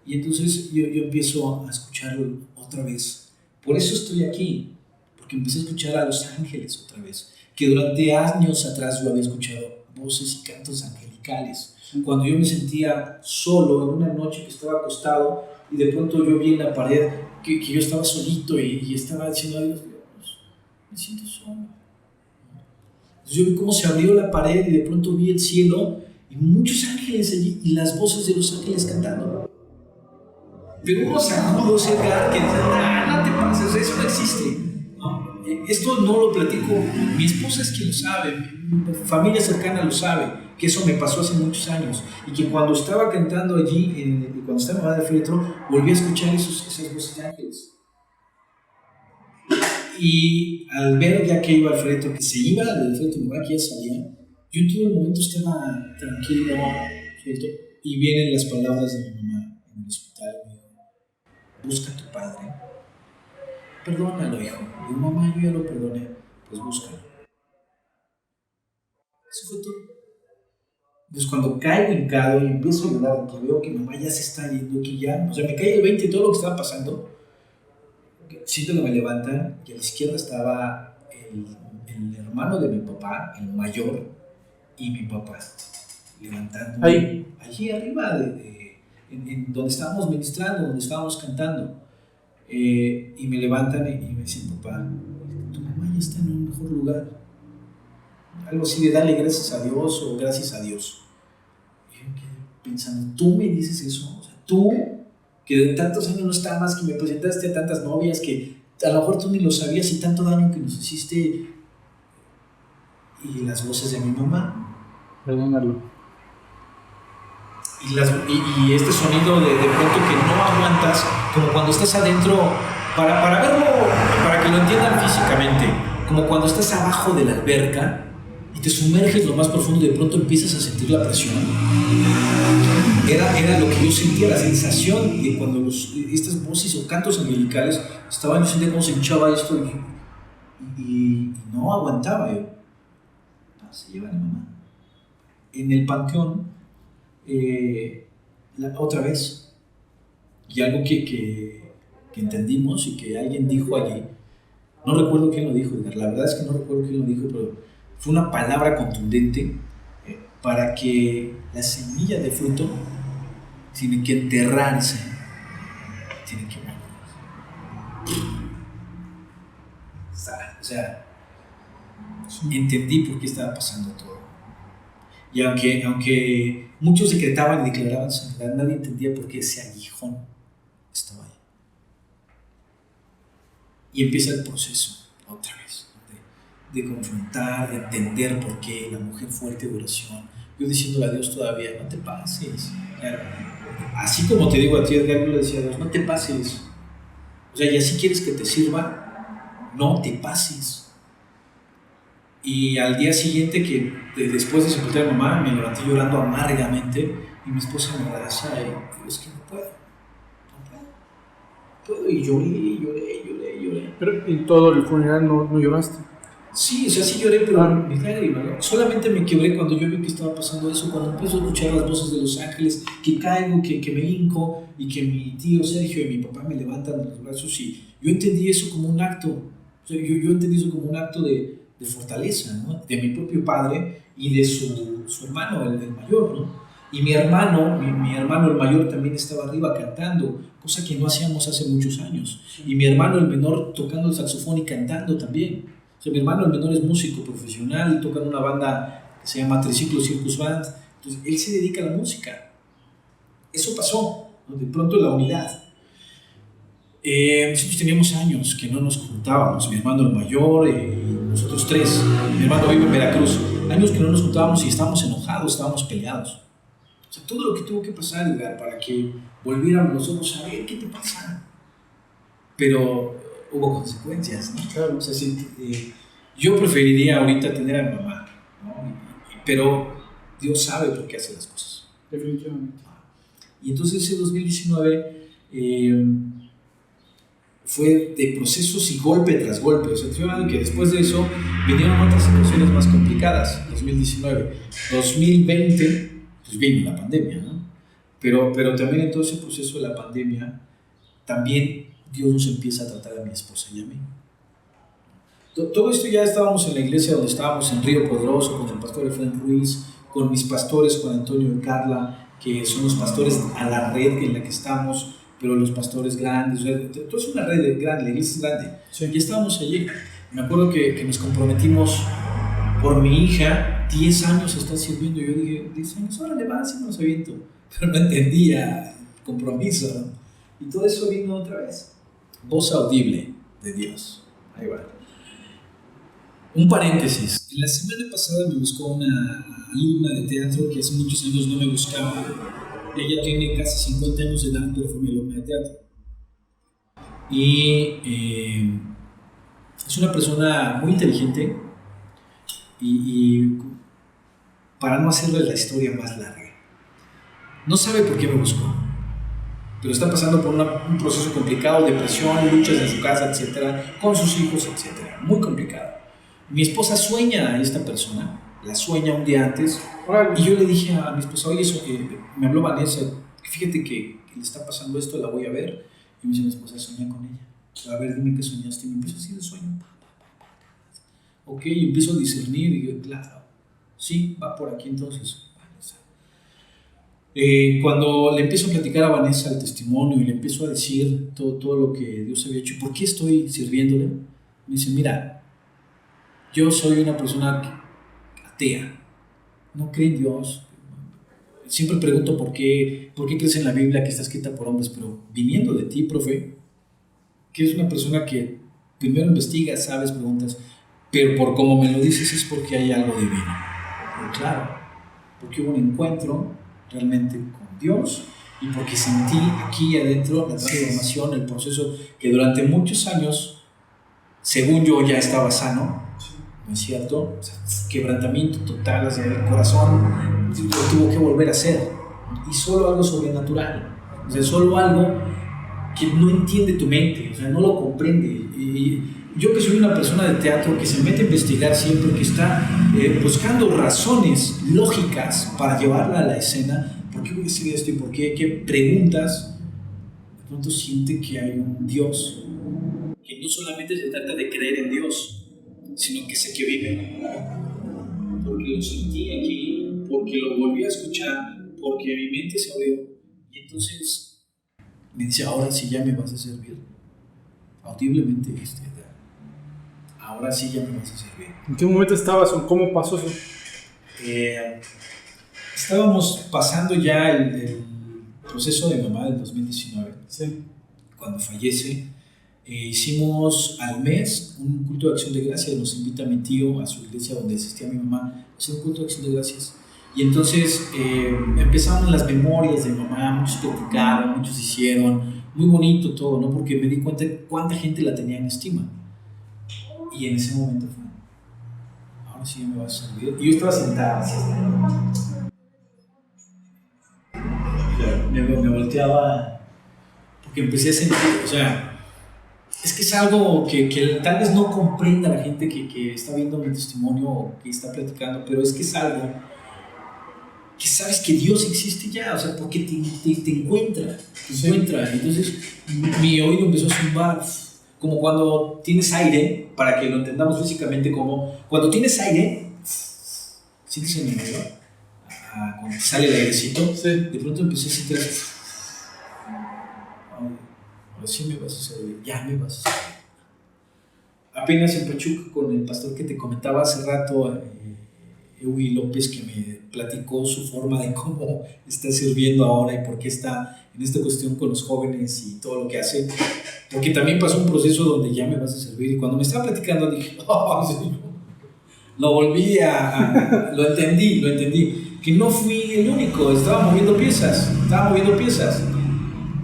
Y entonces yo empiezo a escucharlo otra vez. Por eso estoy aquí, porque empecé a escuchar a los ángeles otra vez, que durante años atrás yo había escuchado voces y cantos angelicales. Sí. Cuando yo me sentía solo en una noche que estaba acostado y de pronto yo vi en la pared que yo estaba solito y estaba diciendo a Dios, me siento solo. Entonces yo vi cómo se abrió la pared y de pronto vi el cielo y muchos ángeles allí y las voces de los ángeles cantando. Pero unos agudos, Edgar, que dicen, no te pases, eso no existe. No, esto no lo platico, mi esposa es quien lo sabe, mi familia cercana lo sabe, que eso me pasó hace muchos años y que cuando estaba cantando allí, cuando estaba en el féretro, volví a escuchar esas voces de ángeles. Y al ver ya que iba al féretro, que se iba del féretro, que ya salía, yo en todo el momento estaba tranquilo, ¿cierto? Y vienen las palabras de mi mamá en el hospital, y me dijo, busca a tu padre, perdónalo, hijo. Y digo, mamá, yo ya lo perdoné, pues búscalo. Eso fue todo. Entonces cuando caigo hincado y empiezo a llorar, que veo que mamá ya se está yendo, que ya, o sea, me cae el 20 de todo lo que estaba pasando, siento que me levantan y a la izquierda estaba el hermano de mi papá, el mayor, y mi papá, levantándome. Allí arriba, en donde estábamos ministrando, donde estábamos cantando. Y me levantan y me dicen, papá, tu mamá ya está en un mejor lugar. Algo así de darle gracias a Dios o gracias a Dios. Y yo quedé pensando, tú me dices eso, o sea, tú, que de tantos años no estabas, que me presentaste a tantas novias, que a lo mejor tú ni lo sabías y tanto daño que nos hiciste. Y las voces de mi mamá. Perdónalo. Y este sonido de pronto que no aguantas, como cuando estás adentro, para verlo, para que lo entiendan físicamente, como cuando estás abajo de la alberca y te sumerges lo más profundo y de pronto empiezas a sentir la presión. Era lo que yo sentía, la sensación de cuando estas voces o cantos angelicales estaban, yo sentía cómo se hinchaba esto y no aguantaba yo. Se llevan a mi mamá. En el panteón, otra vez, y algo que entendimos y que alguien dijo allí, no recuerdo quién lo dijo, la verdad es que no recuerdo quién lo dijo, pero fue una palabra contundente para que la semilla de fruto tiene que enterrarse, tiene que morir. O sea, entendí por qué estaba pasando todo. Y aunque muchos decretaban y declaraban sanidad, nadie entendía por qué ese aguijón estaba ahí. Y empieza el proceso, otra vez, de confrontar, de entender por qué la mujer fuerte de oración. Yo diciéndole a Dios todavía, no te pases. Así como te digo a ti, Edgar, yo le decía a Dios, no te pases. O sea, y así quieres que te sirva, no te pases. Y al día siguiente, después de sepultar a mi mamá, me levanté llorando amargamente y mi esposa me abraza y digo, es que no puedo. Y lloré. Pero en todo el funeral no lloraste. Sí, o sea, sí lloré, pero solamente me quebré cuando yo vi que estaba pasando eso, cuando empiezo a escuchar las voces de los ángeles, que caigo, que me hinco y que mi tío Sergio y mi papá me levantan los brazos y yo entendí eso como un acto, o sea, yo entendí eso como un acto de fortaleza, ¿no? De mi propio padre y de su hermano, el mayor, ¿no? Y mi hermano el mayor también estaba arriba cantando, cosa que no hacíamos hace muchos años. Y mi hermano el menor tocando el saxofón y cantando también. O sea, mi hermano el menor es músico profesional, toca en una banda que se llama Triciclo Circus Band. Entonces, él se dedica a la música. Eso pasó, ¿no? De pronto la unidad. Nosotros teníamos años que no nos juntábamos, mi hermano el mayor y nosotros tres. Mi hermano vive en Veracruz. Años que no nos juntábamos y estábamos enojados, estábamos peleados. O sea, todo lo que tuvo que pasar, Edgar, para que volviéramos nosotros a ver qué te pasa. Pero hubo consecuencias, ¿no? Claro. O sea, yo preferiría ahorita tener a mi mamá, ¿no? Pero Dios sabe por qué hace las cosas. Definitivamente. Y entonces ese 2019 fue de procesos y golpe tras golpe. O sea, estoy hablando que después de eso vinieron otras situaciones más complicadas. 2019, 2020, pues vino la pandemia, ¿no? Pero también en todo ese proceso de la pandemia, también Dios nos empieza a tratar a mi esposa y a mí. Todo esto ya estábamos en la iglesia donde estábamos en Río Poderoso, con el pastor Efraín Ruiz, con mis pastores, con Antonio y Carla, que son los pastores a la red en la que estamos, pero los pastores grandes, o sea, todo es una red grande, la iglesia es grande. Sí. Y estábamos allí. Me acuerdo que nos comprometimos por mi hija, 10 años está sirviendo. Yo dije, 10 años, ahora le va, así me los aviento. Pero no entendía el compromiso, ¿no? Y todo eso vino otra vez. Voz audible de Dios. Ahí va. Un paréntesis. La semana pasada me buscó una alumna de teatro que hace muchos años no me buscaba. Ella tiene casi 50 años de edad, pero fue mi alumna de teatro. Y es una persona muy inteligente y para no hacerle la historia más larga, no sabe por qué me buscó, pero está pasando por un proceso complicado, depresión, luchas en su casa, etcétera, con sus hijos, etcétera, muy complicado. Mi esposa sueña a esta persona, la sueña un día antes, y yo le dije a mi esposa, oye, eso que me habló Vanessa, fíjate que le está pasando esto, la voy a ver. Y me dice mi esposa, soñé con ella. A ver, dime qué soñaste. Y me empiezo así de sueño. Ok, y empiezo a discernir y digo, claro, sí, va por aquí entonces. Cuando le empiezo a platicar a Vanessa el testimonio y le empiezo a decir todo lo que Dios había hecho, ¿por qué estoy sirviéndole? Me dice, mira, yo soy una persona atea, no creo en Dios. Siempre pregunto por qué crees en la Biblia que está escrita por hombres, pero viniendo de ti, profe, que es una persona que primero investigas, sabes, preguntas, pero por cómo me lo dices es porque hay algo divino. Pero claro, porque hubo un encuentro realmente con Dios y porque sentí aquí adentro la transformación, el proceso que durante muchos años, según yo, ya estaba sano, ¿no es cierto? O sea, quebrantamiento total, o sea, el corazón lo tuvo que volver a hacer, y solo algo sobrenatural, o sea, solo algo que no entiende tu mente, o sea, no lo comprende. Y yo, que soy una persona de teatro que se mete a investigar siempre, que está buscando razones lógicas para llevarla a la escena, ¿por qué voy a decir esto y por qué? ¿Qué preguntas? De pronto siente que hay un Dios, que no solamente se trata de creer en Dios, sino que sé que vive, porque lo sentí aquí, porque lo volví a escuchar, porque mi mente se abrió. Y entonces me dice, ahora sí ya me vas a servir audiblemente, ahora sí ya me vas a servir. ¿En qué momento estabas o cómo pasó eso? Estábamos pasando ya el proceso de mamá del 2019, sí. Cuando fallece. Hicimos al mes un culto de acción de gracias. Nos invita mi tío a su iglesia donde asistía mi mamá a hacer un culto de acción de gracias. Y entonces empezaron las memorias de mamá, muchos platicaron, muchos hicieron, muy bonito todo, ¿no? Porque me di cuenta de cuánta gente la tenía en estima. Y en ese momento fue, ahora sí me vas a servir. Y yo estaba sentada así, me volteaba, porque empecé a sentir, o sea, es que es algo que tal vez no comprenda la gente que está viendo mi testimonio o que está platicando, pero es que es algo que sabes que Dios existe ya, o sea, porque te encuentra, Entonces mi oído empezó a zumbar, como cuando tienes aire, para que lo entendamos físicamente, como cuando tienes aire, sientes en el oído, cuando te sale el airecito, Sí. de pronto empecé a sentir, ahora sí me vas a servir, ya me vas a servir. Apenas en Pachuca con el pastor que te comentaba hace rato, Ewi López, que me platicó su forma de cómo está sirviendo ahora y por qué está en esta cuestión con los jóvenes y todo lo que hace, porque también pasó un proceso donde ya me vas a servir, y cuando me estaba platicando dije, Señor, lo entendí, que no fui el único, estaba moviendo piezas,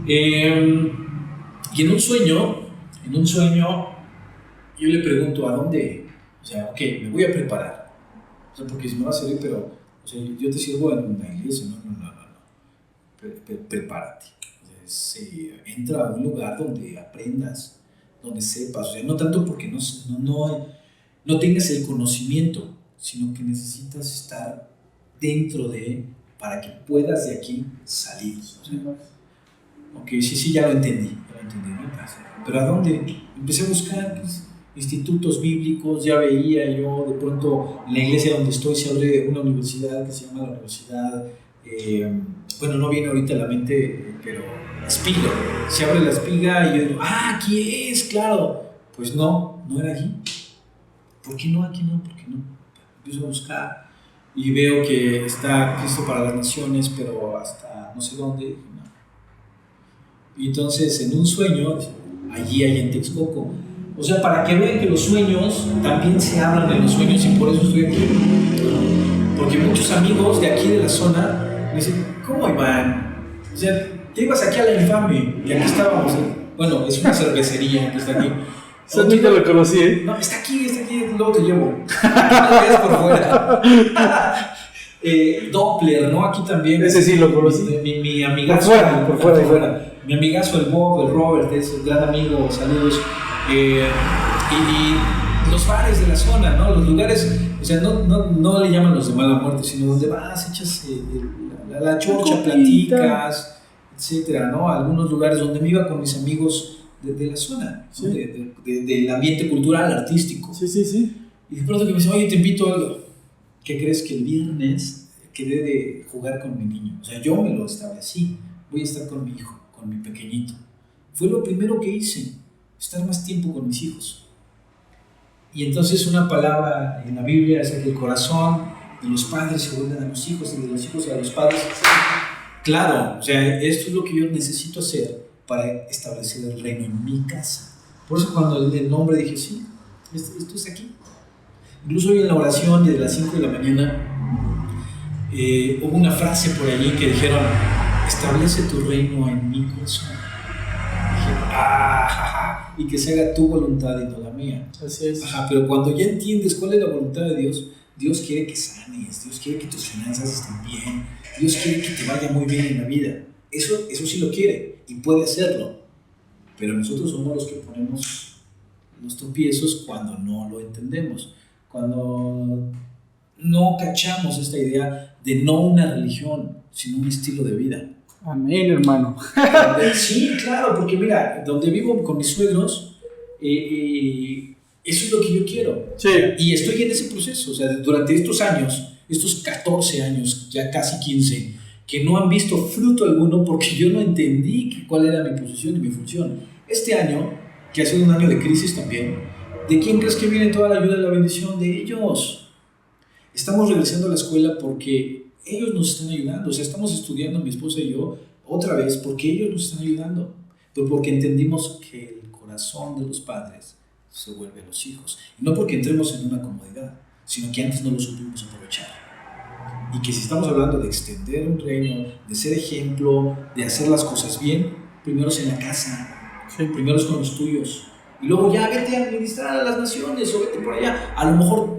y en un sueño, yo le pregunto, ¿a dónde? O sea, ok, me voy a preparar. O sea, porque si me va a servir, pero, o sea, yo te sirvo en una iglesia, no. Prepárate. O sea, entra a un lugar donde aprendas, donde sepas. O sea, no tanto porque no tengas el conocimiento, sino que necesitas estar dentro para que puedas de aquí salir. O sea, ok, sí, ya lo entendí, ¿no? Pero ¿a dónde? Empecé a buscar institutos bíblicos, ya veía yo, de pronto en la iglesia donde estoy se abre una universidad que se llama la Universidad, bueno, no viene ahorita a la mente, pero Espiga, se abre la Espiga y yo digo, aquí es, claro, pues no era allí. ¿Por qué no? Empiezo a buscar y veo que está Cristo para las Naciones, pero hasta no sé dónde, dije, no. Y entonces en un sueño, allí hay en Texcoco. O sea, para que vean que los sueños también se hablan en los sueños, y por eso estoy aquí. Porque muchos amigos de aquí de la zona me dicen, ¿cómo, Iván? O sea, te ibas aquí a la Infame y aquí estábamos. Bueno, es una cervecería que está aquí. Nunca lo conocí, ¿eh? No, está aquí, luego te llevo. No te quedes por fuera. Doppler, ¿no? Aquí también. Ese sí lo conocí. Mi amigazo. Por fuera. Mi amigazo, el Bob, el Robert, es un gran amigo, saludos. Y los bares de la zona, ¿no? Los lugares, o sea, no le llaman los de mala muerte, sino donde vas, echas la chorcha, platicas, etcétera, ¿no? Algunos lugares donde me iba con mis amigos de la zona, ¿no? Del ambiente cultural, artístico. Sí. Y de pronto que me dicen, oye, te invito a algo. ¿Qué crees? Que el viernes quedé de jugar con mi niño. O sea, yo me lo establecí. Voy a estar con mi hijo, con mi pequeñito. Fue lo primero que hice, estar más tiempo con mis hijos. Y entonces una palabra en la Biblia es que el corazón de los padres se vuelve a los hijos y de los hijos a los padres. Claro, o sea, esto es lo que yo necesito hacer para establecer el reino en mi casa. Por eso cuando el nombre dije, sí, esto es aquí. Incluso hoy en la oración de las 5 de la mañana hubo una frase por allí que dijeron, establece tu reino en mi corazón. Dije, y que se haga tu voluntad y no la mía. Así es. Pero cuando ya entiendes cuál es la voluntad de Dios, Dios quiere que sanes, Dios quiere que tus finanzas estén bien, Dios quiere que te vaya muy bien en la vida. Eso sí lo quiere y puede hacerlo. Pero nosotros somos los que ponemos los tropiezos cuando no lo entendemos, cuando no cachamos esta idea de no una religión, sino un estilo de vida. Amén, hermano. Sí, claro, porque mira, donde vivo con mis suegros, eso es lo que yo quiero. Sí. Y estoy en ese proceso, o sea, durante estos años, estos 14 años, ya casi 15, que no han visto fruto alguno porque yo no entendí cuál era mi posición y mi función. Este año, que ha sido un año de crisis también, ¿de quién crees que viene toda la ayuda y la bendición? De ellos. Estamos regresando a la escuela porque ellos nos están ayudando. O sea, estamos estudiando, mi esposa y yo, otra vez, porque ellos nos están ayudando. Pero porque entendimos que el corazón de los padres se vuelve a los hijos. Y no porque entremos en una comodidad, sino que antes no lo supimos aprovechar. Y que si estamos hablando de extender un reino, de ser ejemplo, de hacer las cosas bien, primero es en la casa, primero es con los tuyos. Y luego ya vete a administrar a las naciones o vete por allá. A lo mejor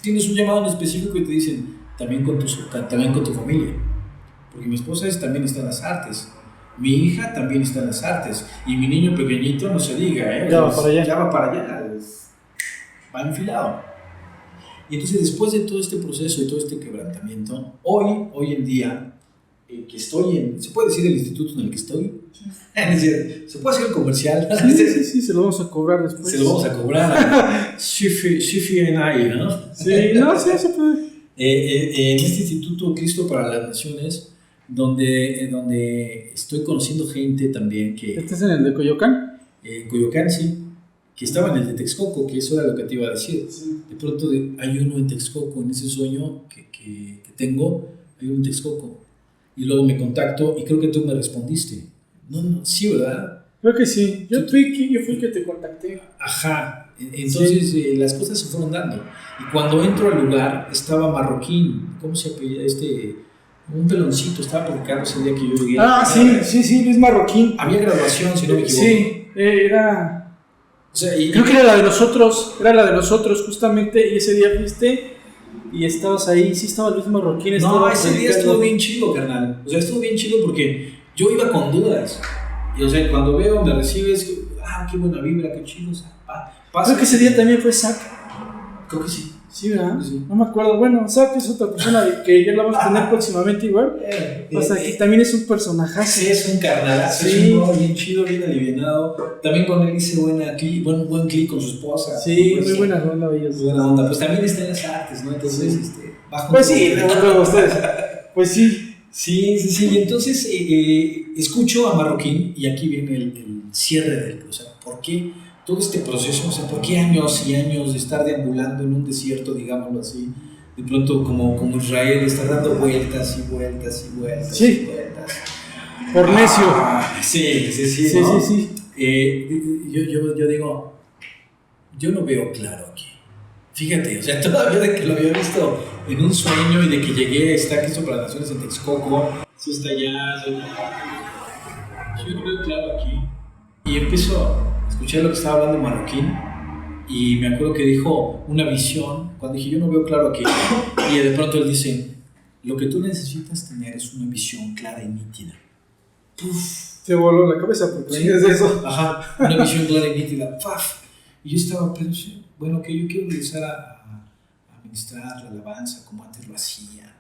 tienes un llamado en específico y te dicen, también con tu familia. Porque mi esposa también está en las artes. Mi hija también está en las artes. Y mi niño pequeñito, no se diga, ya va para allá. Ya va para allá. Va enfilado. Y entonces, después de todo este proceso y todo este quebrantamiento, hoy en día, que estoy en, ¿se puede decir el instituto en el que estoy? Es decir, ¿se puede hacer el comercial? Sí, se lo vamos a cobrar después. Se lo vamos a cobrar. Shifi and I, ¿no? Sí, no, sí, se puede. En este Instituto Cristo para las Naciones, donde estoy conociendo gente también que... ¿Estás en el de Coyoacán? Coyoacán, sí, que estaba en el de Texcoco, que eso era lo que te iba a decir. Sí. De pronto hay uno en Texcoco, en ese sueño que tengo, hay uno en Texcoco. Y luego me contacto y creo que tú me respondiste. No, sí, ¿verdad? Creo que sí. Yo fui el que te contacté. Ajá. Entonces sí. Las cosas se fueron dando. Y cuando entro al lugar, estaba Marroquín. ¿Cómo se apellida un peloncito? Estaba platicando ese día que yo llegué. Sí, Luis Marroquín. Había graduación, si no me equivoco. Sí, era... O sea, creo que era la de nosotros, justamente, y ese día fuiste y estabas ahí, sí estaba Luis Marroquín. No, ese día estuvo bien chido, carnal. O sea, estuvo bien chido porque yo iba con dudas. Y, o sea, cuando veo, me recibes, qué buena vibra, qué chido. O sea, creo que ese día también fue Zach. Creo que sí. Sí, ¿verdad? Sí. No me acuerdo. Bueno, Zach es otra persona que ya la vamos a tener próximamente igual. Pues aquí también es un personajazo. Sí, es un carnalazo, sí. Es un bien chido, bien alivianado. También con él hice buen clic con su esposa. Sí, pues, muy buena onda ellos. Buena onda. Pues también está en las artes, ¿no? Entonces, bajo. Pues sí, luego ustedes. Pues sí. Sí. Y entonces escucho a Marroquín y aquí viene el cierre del... O sea, ¿por qué todo este proceso? O sea, ¿por qué años y años de estar deambulando en un desierto, digámoslo así? De pronto, como Israel, estar dando vueltas y vueltas y vueltas. Sí. Y vueltas. Por necio. Sí. ¿no? Sí. Yo digo, yo no veo claro aquí. Fíjate, o sea, todavía de que lo había visto en un sueño y de que llegué, está Cristo para las Naciones en Texcoco, sí está allá, yo no veo claro aquí. Y empiezo a escuchar lo que estaba hablando Marroquín y me acuerdo que dijo una visión, cuando dije yo no veo claro aquí, y de pronto él dice, lo que tú necesitas tener es una visión clara y nítida. Puf. Te voló la cabeza porque es eso. Ajá, una visión clara y nítida. ¡Paf! Y yo estaba pensando, bueno, que yo quiero regresar a ministrar la alabanza como antes lo hacía, ¿no?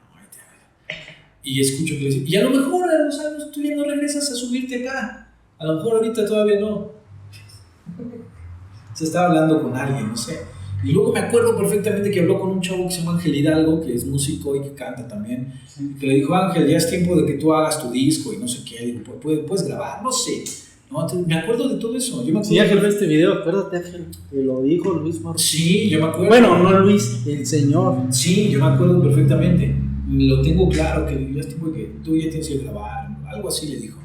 Y escucho que le dice, y a lo mejor a los años tú ya no regresas a subirte acá, a lo mejor ahorita todavía no. Se estaba hablando con alguien, no sé. Y luego me acuerdo perfectamente que habló con un chavo que se llama Ángel Hidalgo, que es músico y que canta también, que le dijo, Ángel, ya es tiempo de que tú hagas tu disco y no sé qué, digo, puedes grabar, no sé. No, me acuerdo de todo eso. Sí, Ángel ve este video, acuérdate, Ángel, que lo dijo Luis Marroquín. Sí, yo me acuerdo. Bueno, no Luis, el señor. Sí, yo me acuerdo perfectamente. Lo tengo claro, que ya es tiempo de que tú ya tienes que grabar, algo así le dijo.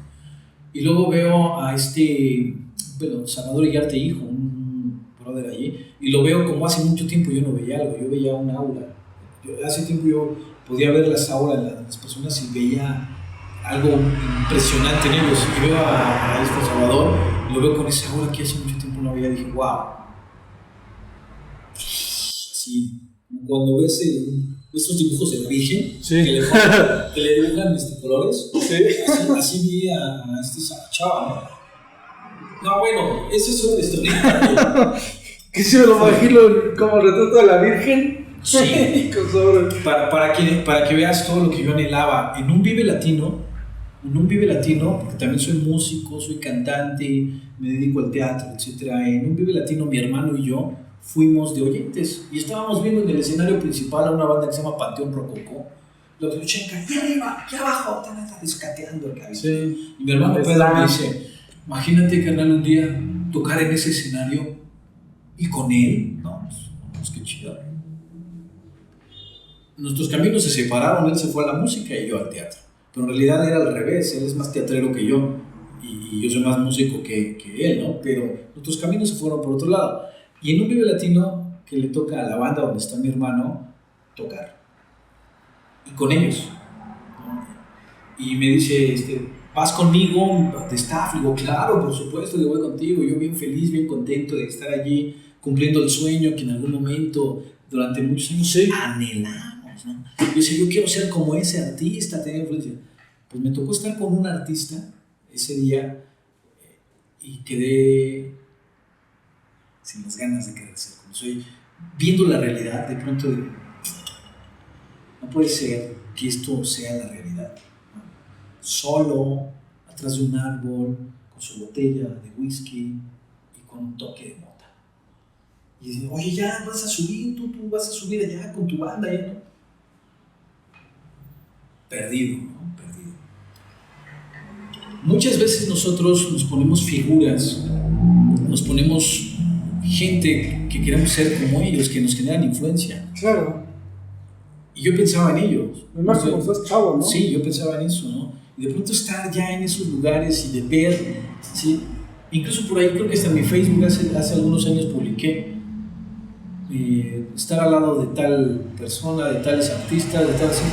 Y luego veo a Salvador Iriarte Hijo, un brother allí, y lo veo como hace mucho tiempo yo no veía algo, yo veía un aula. Hace tiempo yo podía ver las aulas de las personas y veía algo impresionante en ellos. Y veo a Salvador, lo veo con esa aura que hace mucho tiempo no veía, dije, wow. Así, cuando ves estos dibujos de la Virgen, sí. que le dibujan colores, sí. así vi a esta chava, ¿no? No, bueno, eso es otra historia. ¿Qué se me lo imagino como retrato de la Virgen? Sí. para que veas todo lo que yo anhelaba en un Vive Latino, porque también soy músico, soy cantante, me dedico al teatro, etc. En un Vive Latino mi hermano y yo fuimos de oyentes y estábamos viendo en el escenario principal a una banda que se llama Panteón Rococó. Los de Chenca, aquí arriba, aquí abajo, están descateando el cabello. Sí. Y mi hermano Pedro me dice, imagínate, carnal, un día tocar en ese escenario y con él, no, pues qué chido. Nuestros caminos se separaron, él se fue a la música y yo al teatro. Pero en realidad era al revés, él es más teatrero que yo y yo soy más músico que él, ¿no? Pero nuestros caminos se fueron por otro lado. Y en un Vive Latino que le toca a la banda donde está mi hermano tocar. Y con ellos, ¿no? Y me dice, ¿vas conmigo de staff? Le digo, claro, por supuesto, le voy contigo. Yo bien feliz, bien contento de estar allí cumpliendo el sueño que en algún momento, durante muchos años, anhelamos, ¿no? Yo decía, yo quiero ser como ese artista, tener influencia. Pues me tocó estar con un artista ese día y quedé sin las ganas de querer ser como soy, viendo la realidad, de pronto no puede ser que esto sea la realidad, ¿no? Solo, atrás de un árbol, con su botella de whisky y con un toque de mota. Y dice, oye, ya vas a subir, tú vas a subir allá con tu banda, ¿ya no? perdido, ¿no? Perdido. Muchas veces nosotros nos ponemos figuras, nos ponemos gente que queremos ser como ellos, que nos generan influencia. Claro. Y yo pensaba en ellos. Además, como estás chavo, ¿no? Sí, yo pensaba en eso, ¿no? Y de pronto estar ya en esos lugares y de ver, ¿sí? Incluso por ahí creo que hasta en mi Facebook hace algunos años publiqué estar al lado de tal persona, de tales artistas, de tal así,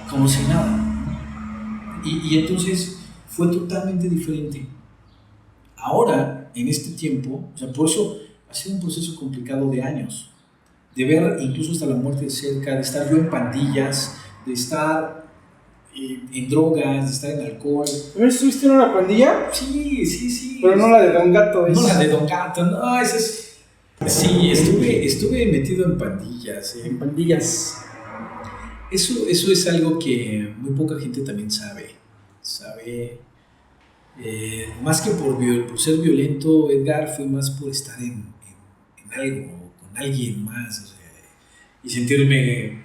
como si nada. Y entonces fue totalmente diferente. Ahora, en este tiempo, o sea, por eso ha sido un proceso complicado de años, de ver incluso hasta la muerte de cerca, de estar yo en pandillas, de estar en drogas, de estar en alcohol. ¿No estuviste en una pandilla? Sí. Pero no la de Don Gato. No la de Don Gato, no, esa es... Sí, estuve metido en pandillas. En pandillas. Eso es algo que muy poca gente también sabe. Más que por ser violento, Edgar, fue más por estar en algo, con alguien más, o sea, y sentirme,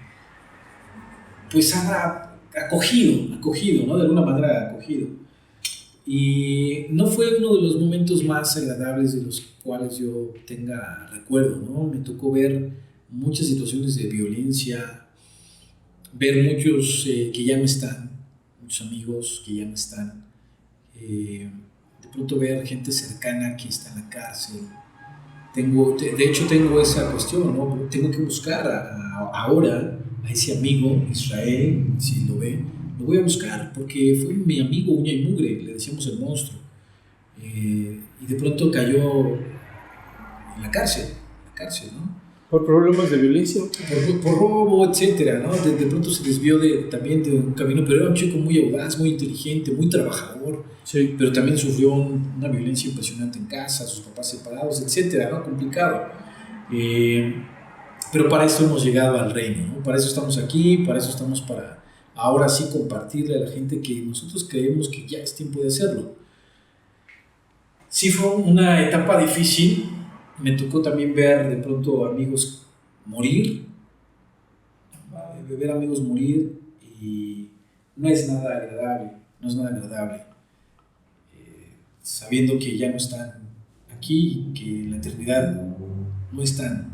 pues, acogido, ¿no? De alguna manera acogido. Y no fue uno de los momentos más agradables de los cuales yo tenga recuerdo, ¿no? Me tocó ver muchas situaciones de violencia, ver muchos que ya no están, muchos amigos que ya no están, de pronto ver gente cercana que está en la cárcel. De hecho tengo esa cuestión, ¿no? Tengo que buscar ahora a ese amigo, Israel, si lo ve, lo voy a buscar porque fue mi amigo uña y mugre, le decíamos el monstruo, y de pronto cayó en la cárcel, ¿no? ¿Por problemas de violencia? Por robo, etcétera, ¿no? De pronto se desvió también de un camino, pero era un chico muy audaz, muy inteligente, muy trabajador, sí. Pero también sufrió una violencia impresionante en casa, sus papás separados, etcétera, ¿no? Complicado. Pero para eso hemos llegado al reino, ¿no? Para eso estamos aquí, para eso estamos para ahora sí compartirle a la gente que nosotros creemos que ya es tiempo de hacerlo. Sí fue una etapa difícil. Me tocó también ver de pronto amigos morir, ver amigos morir, y no es nada agradable, sabiendo que ya no están aquí, que en la eternidad no están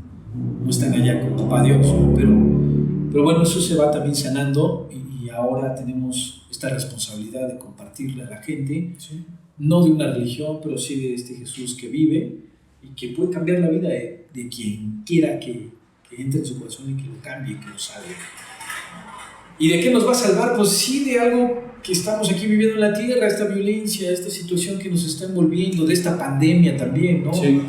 allá con Papá Dios, pero bueno, eso se va también sanando y ahora tenemos esta responsabilidad de compartirle a la gente, sí. No de una religión, pero sí de este Jesús que vive y que puede cambiar la vida de quien quiera que entre en su corazón y que lo cambie, que lo salve. ¿Y de qué nos va a salvar? Pues sí, de algo que estamos aquí viviendo en la tierra, esta violencia, esta situación que nos está envolviendo, de esta pandemia también, ¿no? Sí.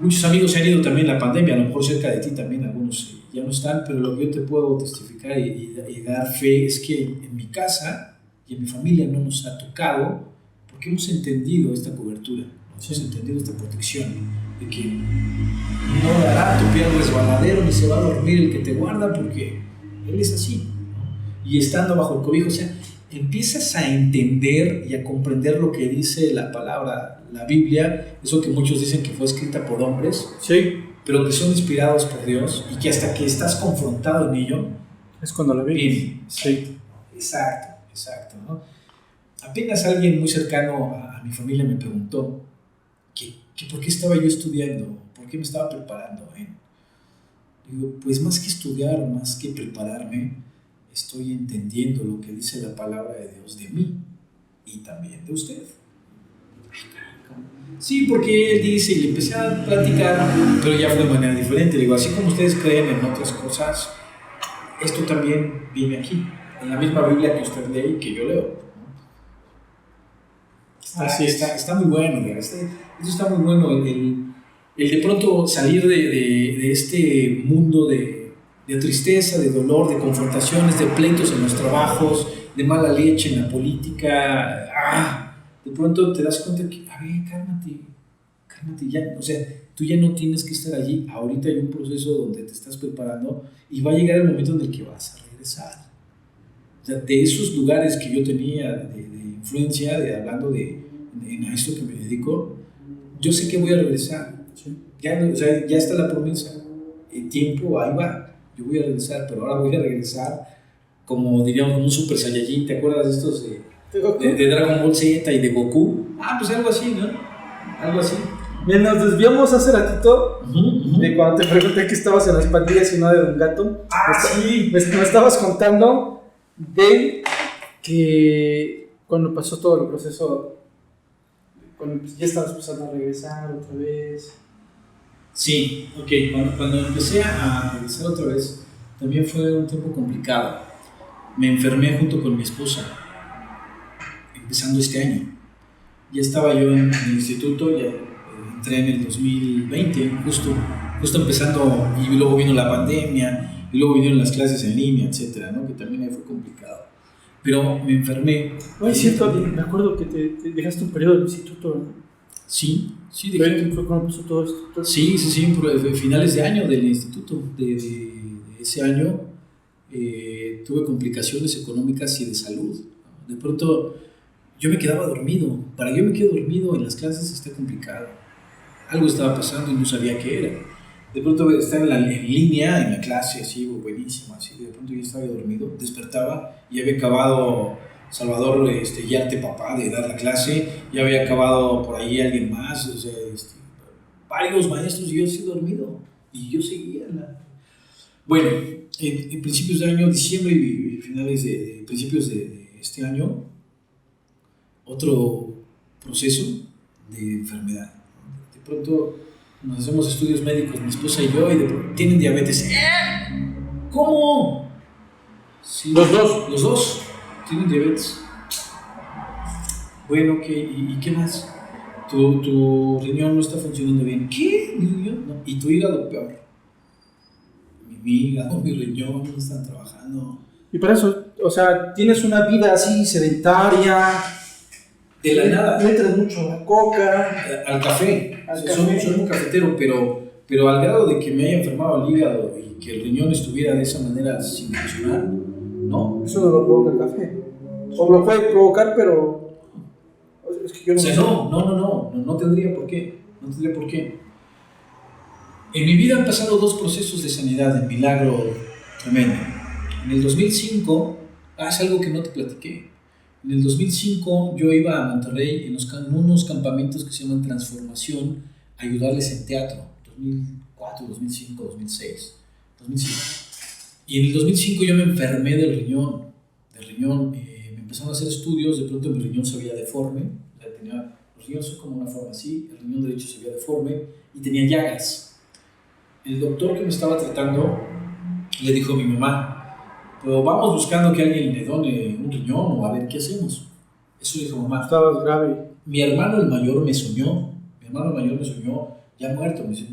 Muchos amigos se han ido también en la pandemia, a lo mejor cerca de ti también algunos ya no están, pero lo que yo te puedo testificar y dar fe es que en mi casa y en mi familia no nos ha tocado, porque hemos entendido esta cobertura, ¿no? Hemos entendido esta protección, de que no dará tu pie al resbaladero ni se va a dormir el que te guarda, porque Él es así, ¿no? Y estando bajo el cobijo, o sea, empiezas a entender y a comprender lo que dice la palabra, la Biblia, eso que muchos dicen que fue escrita por hombres, sí, pero que son inspirados por Dios y que hasta que estás confrontado en ello, es cuando la vives. Sí, exacto, ¿no? Apenas alguien muy cercano a mi familia me preguntó que por qué estaba yo estudiando, por qué me estaba preparando. Digo, pues más que estudiar, más que prepararme, estoy entendiendo lo que dice la palabra de Dios de mí y también de usted. Sí, porque él dice, y le empecé a platicar, pero ya fue de manera diferente. Digo, así como ustedes creen en otras cosas, esto también viene aquí, en la misma Biblia que usted lee y que yo leo. Está muy bueno, eso está muy bueno, el de pronto salir de este mundo de tristeza, de dolor, de confrontaciones, de pleitos en los trabajos, de mala leche en la política. De pronto te das cuenta que, a ver, cálmate, ya, o sea, tú ya no tienes que estar allí. Ahorita hay un proceso donde te estás preparando y va a llegar el momento en el que vas a regresar. O sea, de esos lugares que yo tenía de influencia, hablando en a esto que me dedico, yo sé que voy a regresar. Sí. Ya está la promesa. El tiempo, ahí va. Yo voy a regresar, pero ahora voy a regresar como diríamos, como un Super Saiyajin, ¿te acuerdas de estos de Dragon Ball Z y de Goku? Ah, pues algo así, ¿no? Algo así. Bien, nos desviamos hace ratito de cuando te pregunté que estabas en las pandillas y no de Don Gato. Sí. Me estabas contando de que cuando pasó todo el proceso, cuando ya estabas empezando a regresar otra vez. Sí, ok. Cuando empecé a regresar otra vez, también fue un tiempo complicado. Me enfermé junto con mi esposa, empezando este año. Ya estaba yo en el instituto, ya entré en el 2020, justo empezando, y luego vino la pandemia, y luego vinieron las clases en línea, etcétera, ¿no? Que también ahí fue complicado. Pero me enfermé. Oye, cierto, me acuerdo que te dejaste un periodo del instituto, ¿no? Sí, ¿Fue cuando pasó todo esto? Sí, por finales de año del instituto, de ese año, tuve complicaciones económicas y de salud. De pronto yo me quedaba dormido. Para que yo me quede dormido en las clases está complicado. Algo estaba pasando y no sabía qué era. De pronto estaba en línea, en la clase, así, buenísimo, así. De pronto yo estaba dormido, despertaba y había acabado Salvador Yarte, papá, de dar la clase. Ya había acabado por ahí alguien más, o sea, varios maestros, y yo así dormido. Y yo seguía Bueno, en principios de año, diciembre y finales de principios de este año, otro proceso de enfermedad. De pronto nos hacemos estudios médicos, mi esposa y yo, y de pronto tienen diabetes. ¿Cómo? Sí, los dos. Los dos tienen diabetes. Bueno, ¿y qué más? Tu riñón no está funcionando bien. ¿Qué? ¿Mi riñón? No. Y tu hígado peor. Mi hígado, mi riñón no están trabajando. Y para eso, o sea, tienes una vida así sedentaria. De la nada. Le entras mucho a la coca. Al café. Soy un cafetero, pero al grado de que me haya enfermado el hígado y que el riñón estuviera de esa manera sin funcionar, ¿no? Eso no lo provoca el café. O lo puede provocar, pero es que yo no. O sea, no tendría por qué. No tendría por qué. En mi vida han pasado dos procesos de sanidad, de milagro tremendo. En el 2005, es algo que no te platiqué. En el 2005 yo iba a Monterrey en unos campamentos que se llaman Transformación, a ayudarles en teatro. 2004, 2005, 2006, 2005. Y en el 2005 yo me enfermé del riñón. Me empezaron a hacer estudios, de pronto mi riñón se veía deforme. O sea, los riñones son como una forma así, el riñón derecho se veía deforme y tenía llagas. El doctor que me estaba tratando le dijo a mi mamá: pero vamos buscando que alguien le done un riñón o a ver qué hacemos. Eso dijo mamá. Estabas grave. Mi hermano el mayor me soñó ya muerto. Me dice: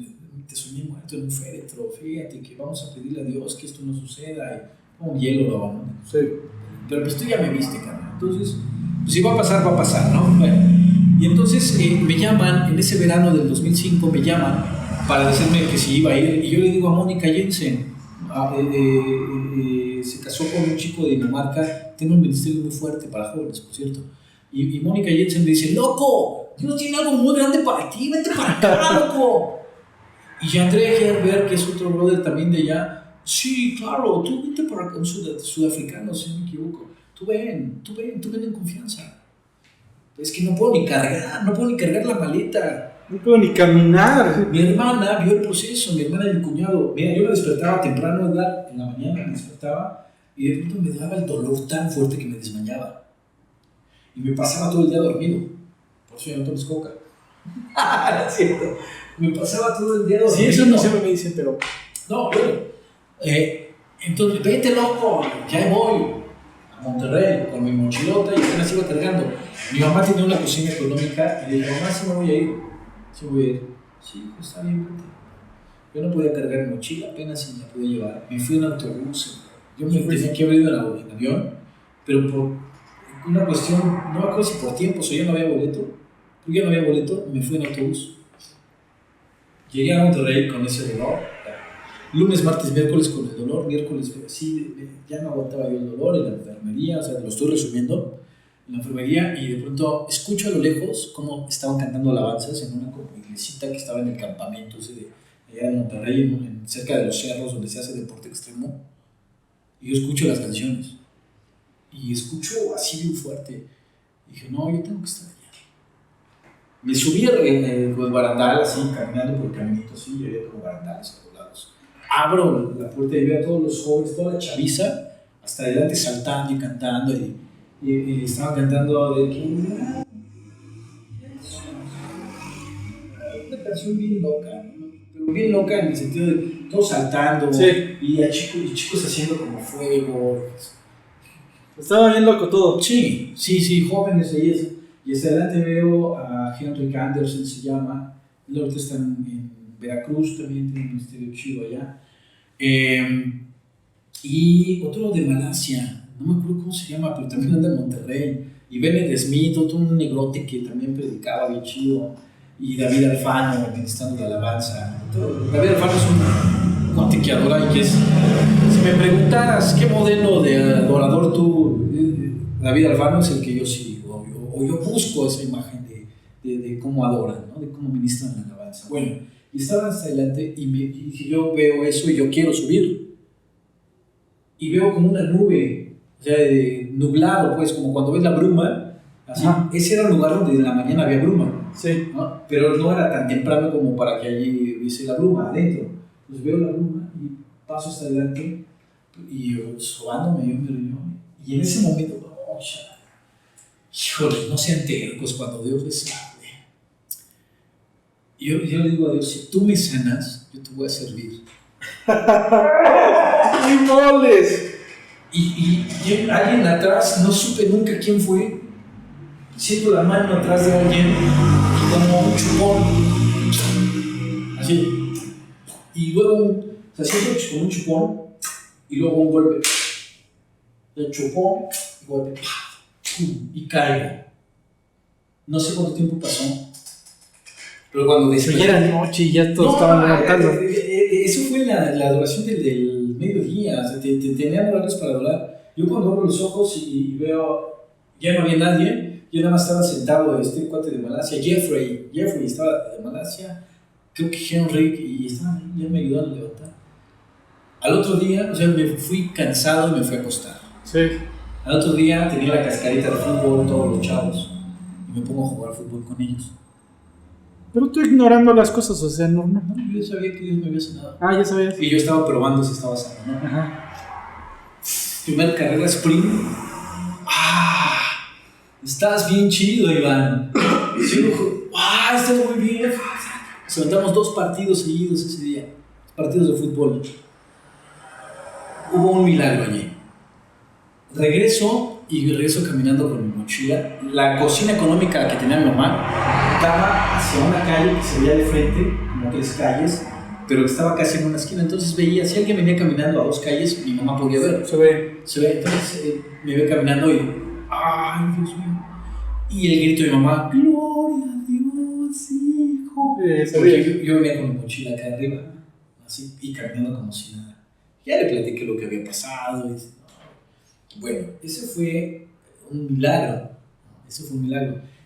te soñé muerto en un féretro, fíjate que vamos a pedirle a Dios que esto no suceda. Y como hielo lo ¿no? Sí. Pero pues tú ya me viste, carnal. Entonces, pues si va a pasar, ¿no? Bueno, y entonces me llaman, en ese verano del 2005 me llaman para decirme que si iba a ir. Y yo le digo a Mónica Jensen, se casó con un chico de Dinamarca, tiene un ministerio muy fuerte para jóvenes, por cierto. Y Mónica Jensen me dice: loco, Dios tiene algo muy grande para ti, vente para acá, loco. Y André Herber, que es otro brother también de allá: sí, claro, tú vente para acá, un sudafricano, si no me equivoco. Tú ven en confianza. Es que no puedo ni cargar la maleta. No puedo ni caminar. Mi hermana vio el proceso, mi hermana y mi cuñado. Mira, yo me despertaba temprano, en la mañana me despertaba y de pronto me daba el dolor tan fuerte que me desmayaba. Y me pasaba todo el día dormido. Por eso ya no tomes coca. Es cierto. Me pasaba todo el día dormido. Sí, eso no siempre me dicen, pero... No, bueno. Entonces, vete loco, ya voy a Monterrey con mi mochilota y apenas iba cargando. Mi mamá tenía una cocina económica y le dije: mamá, sí me voy a ir. Sí, pues está bien, vete. Yo no podía cargar mi mochila, apenas si me la podía llevar. Me fui en autobús. Yo me tenía que haber ido en avión, pero por una cuestión, no me acuerdo si por tiempo, o ya no había boleto. Porque ya no había boleto, me fui en autobús. Llegué a Monterrey con ese dolor. Lunes, martes, miércoles con el dolor. Miércoles, sí, ya no aguantaba yo el dolor en la enfermería. O sea, lo estoy resumiendo. En la enfermería, y de pronto escucho a lo lejos cómo estaban cantando alabanzas en una iglesita que estaba en el campamento ese de allá de Monterrey, cerca de los cerros donde se hace deporte extremo. Y yo escucho las canciones. y escucho así bien fuerte. Dije, no, yo tengo que estar allá. Me subí con barandal, así, caminando por el caminito, así, y había como barandales a los lados. Abro la puerta y veo a todos los jóvenes, toda la chaviza, hasta adelante saltando y cantando, y estaban cantando de que... Una canción bien loca, ¿no? Pero bien loca en el sentido de todos saltando, sí. y chicos haciendo como fuego. Estaba bien loco todo. Sí, jóvenes ahí. Y hasta adelante veo a Henrik Andersen, se llama. Él ahorita está en Veracruz, también tiene un ministerio chido allá. Y otro de Malasia, no me acuerdo cómo se llama, pero también anda en Monterrey. Y Bennett Smith, otro un negrote que también predicaba bien chido. Y David Alfano, ministrando de alabanza. David Alfano es un cuate que adora y que es... Si me preguntaras qué modelo de adorador tú, David Alfano es el que yo sigo. O yo busco esa imagen de cómo adoran, ¿no? De cómo ministran la alabanza. Bueno, y estaba hasta adelante y dije, yo veo eso y yo quiero subir. Y veo como una nube, o sea, nublado, pues, como cuando ves la bruma. Así. Ese era el lugar donde en la mañana había bruma. Sí. ¿No? Pero no era tan temprano como para que allí hubiese la bruma adentro. Entonces veo la bruma y paso hasta adelante y yo sobándome yo me riñón. Y en ese momento, híjole, no sean tercos cuando Dios les hable. Yo le digo a Dios, si tú me sanas, yo te voy a servir. ¡Y moles! Y alguien atrás, no supe nunca quién fue, siento la mano atrás de alguien y como un chupón, así, y luego, siento como un chupón y luego un golpe, el chupón, golpe, y caigo. No sé cuánto tiempo pasó, pero cuando desperté... Ya era noche y ya todos estaban levantando. Eso fue la adoración del mediodía, o sea, tenían horarios para adorar. Yo cuando abro los ojos y veo, ya no había nadie, yo nada más estaba sentado, este cuate de Malasia, Jeffrey estaba de Malasia, creo que Henrik, y estaban, ya me ayudaron a levantar. Al otro día, o sea, me fui cansado y me fui a acostar. Sí. Al otro día tenía la cascarita de fútbol, todos los chavos, y me pongo a jugar fútbol con ellos. Pero tú ignorando las cosas, o sea, normal. No, yo sabía que Dios me había sanado. Ah, ya sabías. Y yo estaba probando si estaba sano, ¿no? Ajá. Primera carrera sprint. Estás bien chido, Iván. Sí, estás muy bien. Nos aventamos 2 partidos seguidos ese día. Partidos de fútbol. Hubo un milagro allí. Regreso caminando con mi mochila. La cocina económica que tenía mi mamá estaba hacia una calle que se veía de frente, como 3 calles, pero estaba casi en una esquina. Entonces veía, si alguien venía caminando a 2 calles, mi mamá podía ver. Se ve. Entonces me ve caminando y, ¡ay, Dios mío! Y el grito de mi mamá, ¡Gloria a Dios, hijo! Porque yo venía con mi mochila acá arriba, así, y caminando como si nada. Ya le platiqué lo que había pasado. Bueno, ese fue un milagro.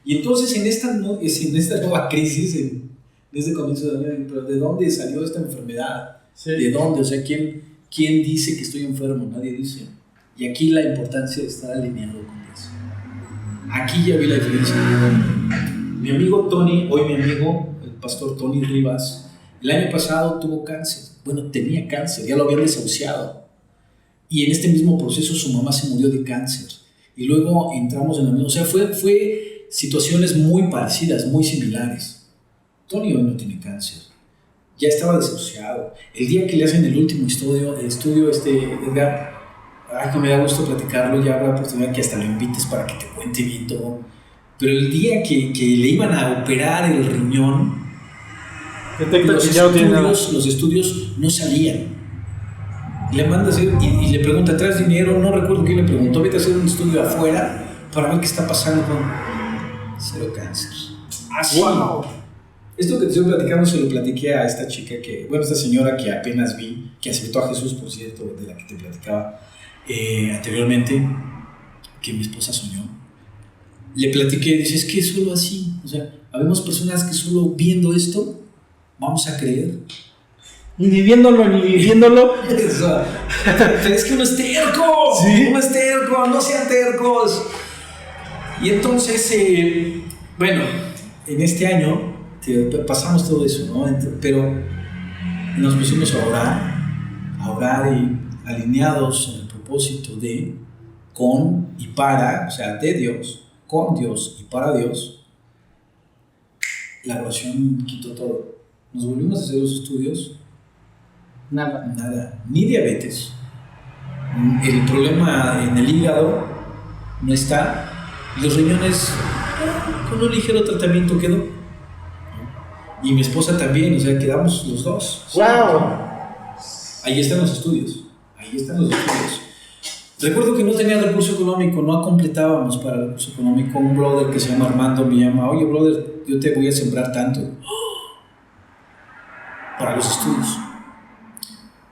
Y entonces en esta nueva crisis, en este comienzo de año, ¿pero de dónde salió esta enfermedad? Sí. ¿De dónde? O sea, ¿quién dice que estoy enfermo? Nadie dice. Y aquí la importancia de estar alineado con Dios. Aquí ya vi la diferencia. Mi amigo Tony, hoy mi amigo, el pastor Tony Rivas, el año pasado tuvo cáncer. Bueno, tenía cáncer, ya lo habían desahuciado. Y en este mismo proceso su mamá se murió de cáncer. Y luego entramos en la misma. O sea, fue situaciones muy parecidas, muy similares. Tony hoy no tiene cáncer. Ya estaba desahuciado. El día que le hacen el último estudio Edgar, que me da gusto platicarlo, ya habrá oportunidad que hasta lo invites para que te cuente bien todo. Pero el día que le iban a operar el riñón, los estudios no salían. Le manda a hacer y le pregunta, ¿traes dinero? No recuerdo quién le preguntó, vete a hacer un estudio afuera para ver qué está pasando con 0 cáncer. Así. Wow. Esto que te estoy platicando se lo platiqué a esta chica esta señora que apenas vi, que aceptó a Jesús, por cierto, de la que te platicaba anteriormente, que mi esposa soñó. Le platiqué, dice, es que es solo así, o sea, habemos personas que solo viendo esto vamos a creer. Ni viviéndolo. Es que uno es terco. ¿Sí? No es terco, no sean tercos. Y entonces, bueno, en este año pasamos todo eso, ¿no? Pero nos pusimos a orar y alineados en el propósito de, con y para, o sea, de Dios, con Dios y para Dios. La oración quitó todo. Nos volvimos a hacer los estudios. Nada, ni diabetes. El problema en el hígado no está. Los riñones, con un ligero tratamiento quedó. Y mi esposa también, o sea, quedamos los dos. ¡Wow! Ahí están los estudios. Recuerdo que no tenía recurso económico, no completábamos para el recurso económico. Un brother que se llama Armando me llama, oye brother, yo te voy a sembrar tanto para los estudios.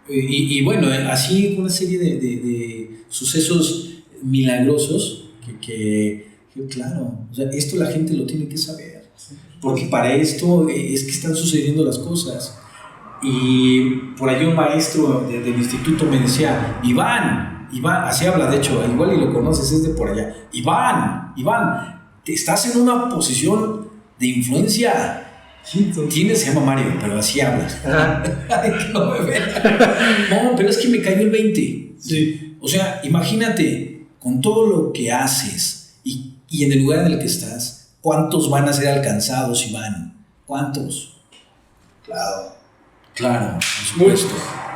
Y bueno, así una serie de sucesos milagrosos que claro, o sea, esto la gente lo tiene que saber, porque para esto es que están sucediendo las cosas. Y por ahí un maestro del instituto me decía, Iván, así habla, de hecho, igual y lo conoces, es de por allá. Iván, te estás en una posición de influencia. Se llama Mario, pero así hablas. No me ven. No, pero es que me cayó el 20. Sí. O sea, imagínate, con todo lo que haces y en el lugar en el que estás, ¿cuántos van a ser alcanzados, Iván? ¿Cuántos? Claro, por supuesto.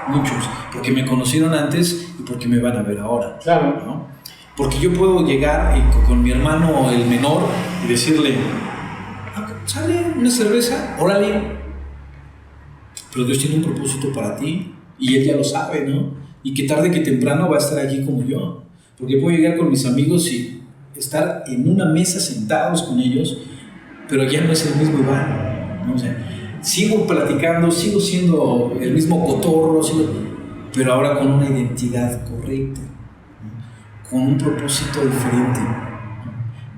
Muchos, porque me conocieron antes y porque me van a ver ahora. Claro. ¿No? Porque yo puedo llegar con mi hermano, el menor, y decirle, ¿sale una cerveza? Órale. Pero Dios tiene un propósito para ti y Él ya lo sabe, ¿no? Y que tarde que temprano va a estar allí como yo. Porque puedo llegar con mis amigos y estar en una mesa sentados con ellos, pero ya no es el mismo Iván, ¿no? O sea, sigo platicando, sigo siendo el mismo cotorro, pero ahora con una identidad correcta, ¿no? Con un propósito diferente, ¿no?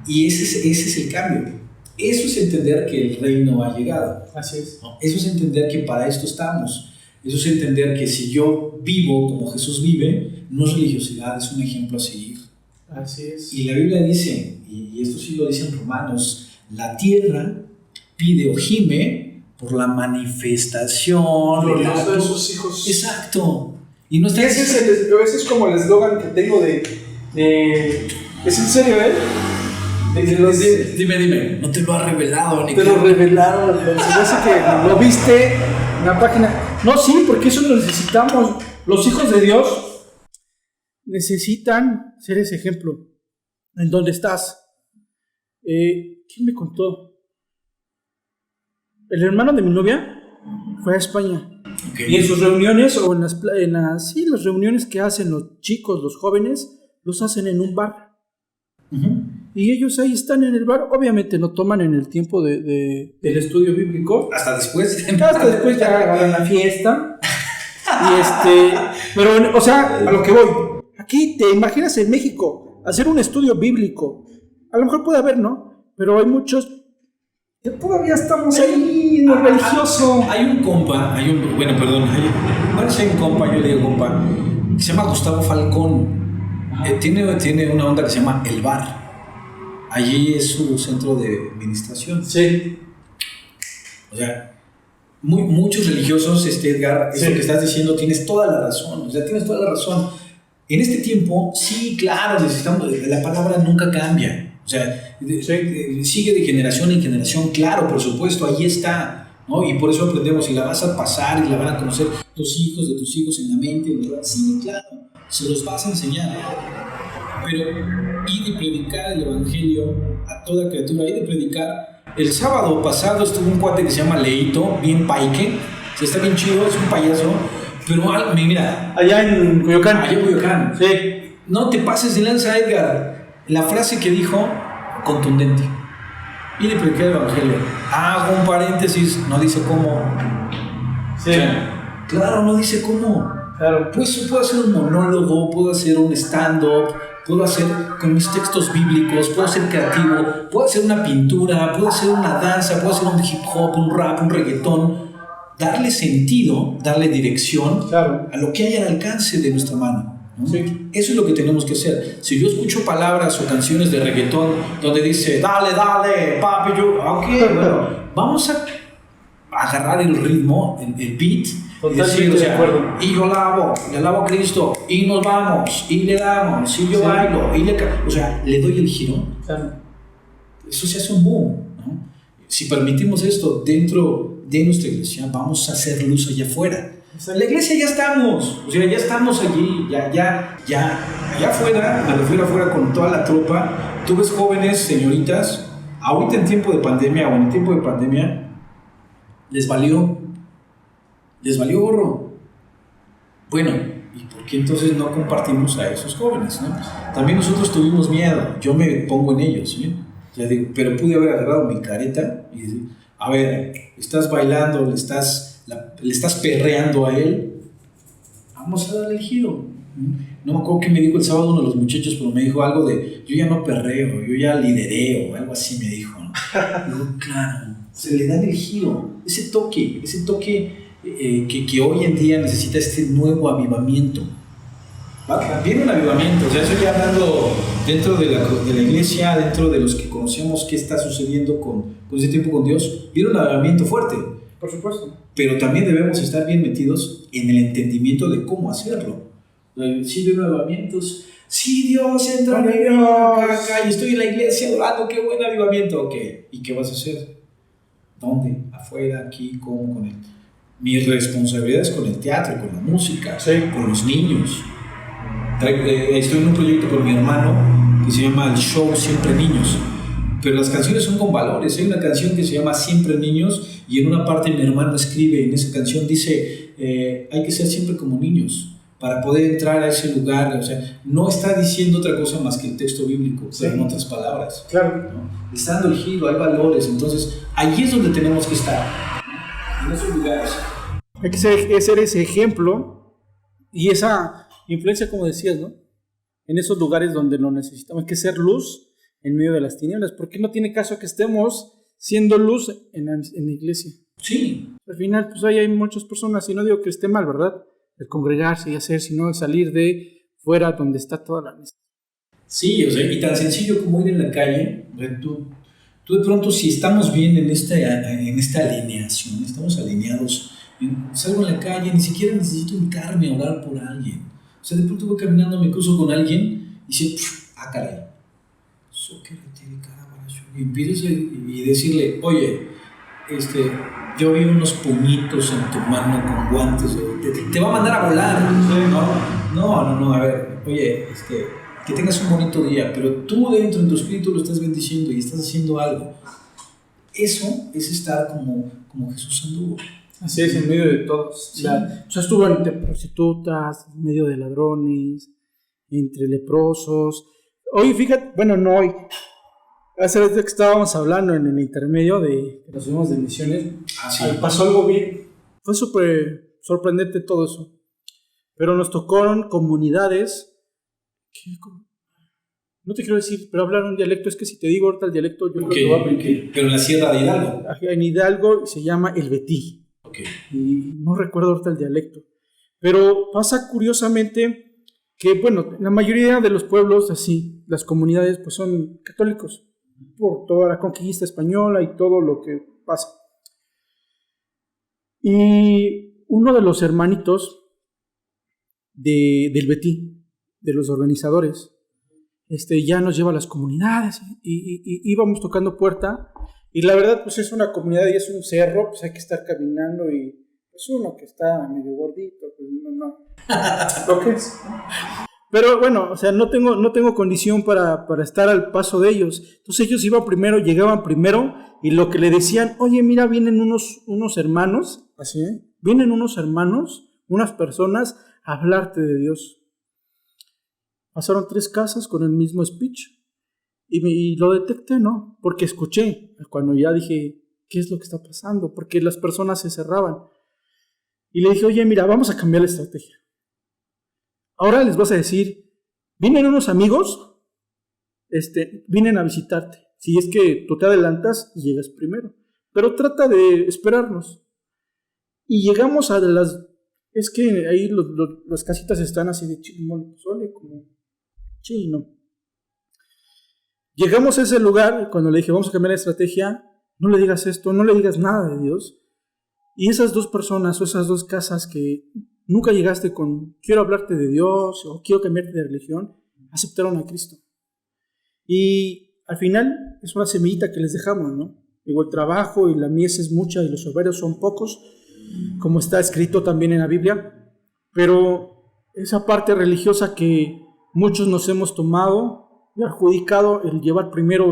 Y ese es el cambio. Eso es entender que el reino ha llegado. Así es. ¿No? Eso es entender que para esto estamos. Eso es entender que si yo vivo como Jesús vive, no es religiosidad, es un ejemplo a seguir. Así es. Y la Biblia dice, y esto sí lo dice en Romanos, la tierra pide o gime por la manifestación gloriosa de sus hijos. Exacto. Y no está ese es como el eslogan que tengo de ¿es en serio, Dime, no te lo ha revelado, Te lo revelaron, se me hace que lo viste en la página. No, sí, porque eso lo necesitamos. Los hijos de Dios necesitan ser ese ejemplo. ¿En dónde estás? ¿Quién me contó? El hermano de mi novia fue a España. Okay. Y en sus reuniones, o en las reuniones que hacen los chicos, los jóvenes, los hacen en un bar. Uh-huh. Y ellos ahí están en el bar, obviamente no toman en el tiempo del estudio bíblico. Hasta después ya agarran la fiesta. Pero, o sea, a lo que voy. Aquí te imaginas en México hacer un estudio bíblico. A lo mejor puede haber, ¿no? Pero hay muchos que todavía estamos ahí en lo religioso. Hay un compa, yo le digo compa, que se llama Gustavo Falcón. Tiene una onda que se llama El Bar. Allí es su centro de administración. Sí. O sea, muchos religiosos, Edgar, eso que estás diciendo, tienes toda la razón. O sea, tienes toda la razón. En este tiempo, sí, claro, la palabra nunca cambia. O sea, sigue de generación en generación, claro, por supuesto, ahí está, ¿no? Y por eso aprendemos, y la vas a pasar y la van a conocer tus hijos de tus hijos en la mente, ¿verdad? Sí, claro, se los vas a enseñar. Pero y de predicar el evangelio a toda criatura, y de predicar. El sábado pasado estuvo un cuate que se llama Leito, bien paique, está bien chido, es un payaso, pero mira, allá en Coyoacán. Sí. No te pases de lanza, Edgar. La frase que dijo, contundente. Y de predicar el evangelio. Hago un paréntesis, no dice cómo. Sí. O sea, claro, no dice cómo. Claro. Pues puedo hacer un monólogo, puedo hacer un stand-up, puedo hacer con mis textos bíblicos, puedo ser creativo, puedo hacer una pintura, puedo hacer una danza, puedo hacer un hip hop, un rap, un reggaetón. Darle sentido, darle dirección, claro, a lo que hay al alcance de nuestra mano. ¿no? Sí. Eso es lo que tenemos que hacer. Si yo escucho palabras o canciones de reggaetón donde dice, dale, dale, papi, yo, ok, bueno, vamos a agarrar el ritmo, el beat, y decir, o sea, y yo le alabo a Cristo, y nos vamos, y le damos, y yo bailo, o sea, le doy el giro. Claro. Eso se hace un boom, ¿no? Si permitimos esto dentro de nuestra iglesia, vamos a hacer luz allá afuera. En la iglesia ya estamos, o sea, ya estamos allí, allá afuera, me refiero afuera con toda la tropa. Tú ves jóvenes, señoritas, ahorita en tiempo de pandemia o en tiempo de pandemia, les valió gorro. Bueno, ¿y por qué entonces no compartimos a esos jóvenes, no? También nosotros tuvimos miedo, yo me pongo en ellos, ¿sí? O sea, pero pude haber agarrado mi careta y decir, a ver, estás bailando, le estás perreando a él, vamos a darle el giro. No me acuerdo qué me dijo el sábado uno de los muchachos, pero me dijo algo de, yo ya no perreo, yo ya lidereo, algo así me dijo, ¿no? Digo, claro, se le dan el giro, ese toque que hoy en día necesita este nuevo avivamiento. Viene un avivamiento, o sea, eso ya hablando dentro de la iglesia, dentro de los que conocemos qué está sucediendo con ese tiempo con Dios, viene un avivamiento fuerte. Por supuesto. Pero también debemos estar bien metidos en el entendimiento de cómo hacerlo. Sí, viene avivamientos. Sí, Dios, entra acá y estoy en la iglesia adorando, qué buen avivamiento. Ok, ¿y qué vas a hacer? ¿Dónde? ¿Afuera? ¿Aquí? ¿Cómo? Con él. Mi responsabilidad es con el teatro, con la música, con los niños. Estoy en un proyecto con mi hermano que se llama El Show Siempre Niños, pero las canciones son con valores. Hay una canción que se llama Siempre Niños y en una parte mi hermano escribe, en esa canción dice, hay que ser siempre como niños para poder entrar a ese lugar. O sea, no está diciendo otra cosa más que el texto bíblico, pero en otras palabras. Claro. ¿No? Está dando el giro, hay valores, entonces ahí es donde tenemos que estar, en esos lugares. Hay que ser ese ejemplo y esa influencia, como decías, ¿no? En esos lugares donde lo necesitamos. Hay que ser luz en medio de las tinieblas, porque no tiene caso que estemos siendo luz en la iglesia. Sí. Al final, pues ahí hay muchas personas, y no digo que esté mal, ¿verdad? El congregarse y hacer, sino el salir de fuera donde está toda la mesa. Sí, o sea, y tan sencillo como ir en la calle, tú de pronto, si estamos bien en esta alineación, estamos alineados, salgo en la calle, ni siquiera necesito hincarme a orar por alguien. O sea, de pronto voy caminando, me cruzo con alguien y dice, caray, y empiezas y decirle, oye, yo vi unos puñitos en tu mano con guantes, te va a mandar a volar. No, a ver, oye, que tengas un bonito día, pero tú dentro en tu espíritu lo estás bendiciendo y estás haciendo algo. Eso es estar como Jesús anduvo. Así es, en medio de todos. Sí. O sea, estuvo entre prostitutas, en medio de ladrones, entre leprosos. Oye, fíjate, bueno, no hoy. Hace vez que estábamos hablando en el intermedio de que nos fuimos de misiones, pasó algo bien. Fue súper sorprendente todo eso. Pero nos tocaron comunidades que, no te quiero decir, pero hablar un dialecto, es que si te digo ahorita el dialecto, yo creo que lo voy a aplicar. Pero en la Sierra de Hidalgo. En Hidalgo se llama el Betí. Y no recuerdo ahorita el dialecto. Pero pasa curiosamente que, bueno, la mayoría de los pueblos así, las comunidades, pues son católicos, por toda la conquista española y todo lo que pasa. Y uno de los hermanitos del Betí, de los organizadores, ya nos lleva a las comunidades y íbamos tocando puerta. Y la verdad, pues es una comunidad y es un cerro, pues hay que estar caminando y pues uno que está medio gordito, pues no. ¿Lo que es? Pero bueno, o sea, no tengo condición para estar al paso de ellos. Entonces ellos llegaban primero y lo que le decían, oye, mira, vienen unos hermanos, así, vienen unos hermanos, unas personas a hablarte de Dios. Pasaron 3 casas con el mismo speech. Y lo detecté, ¿no? Porque escuché, cuando ya dije, ¿qué es lo que está pasando? Porque las personas se cerraban. Y le dije, oye, mira, vamos a cambiar la estrategia. Ahora les vas a decir, vienen unos amigos, vienen a visitarte. Si es que tú te adelantas y llegas primero. Pero trata de esperarnos. Y llegamos a es que ahí las casitas están así de chile, pozole, como chino. Llegamos a ese lugar, cuando le dije, vamos a cambiar la estrategia, no le digas esto, no le digas nada de Dios. Y esas dos personas o esas dos casas que nunca llegaste con, quiero hablarte de Dios o quiero cambiarte de religión, aceptaron a Cristo. Y al final es una semillita que les dejamos, ¿no? Digo, el trabajo y la mies es mucha y los obreros son pocos, como está escrito también en la Biblia, pero esa parte religiosa que muchos nos hemos tomado y adjudicado, el llevar primero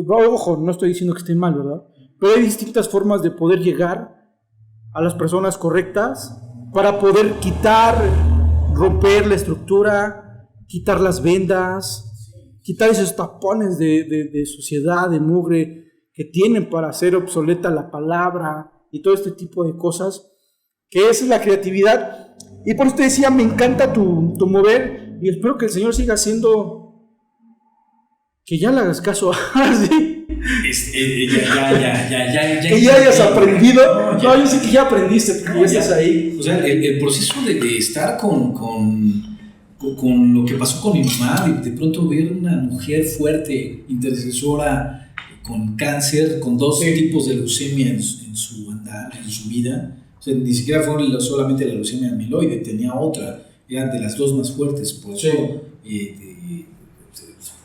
ojo, no estoy diciendo que esté mal, ¿verdad? Pero hay distintas formas de poder llegar a las personas correctas para poder romper la estructura, quitar las vendas, quitar esos tapones de suciedad, de mugre que tienen para hacer obsoleta la palabra y todo este tipo de cosas, que esa es la creatividad. Y por eso te decía, me encanta tu mover y espero que el Señor siga haciendo, que ya le hagas caso así. Que ya hayas aprendido. No, yo sé que ya aprendiste, porque ya estás ahí. O sea, el proceso de estar con lo que pasó con mi mamá, de pronto ver una mujer fuerte, intercesora, con cáncer, con 2 tipos de leucemia en su andar, en su vida. O sea, ni siquiera fue solamente la leucemia amiloide, tenía otra, eran de las 2 más fuertes, por eso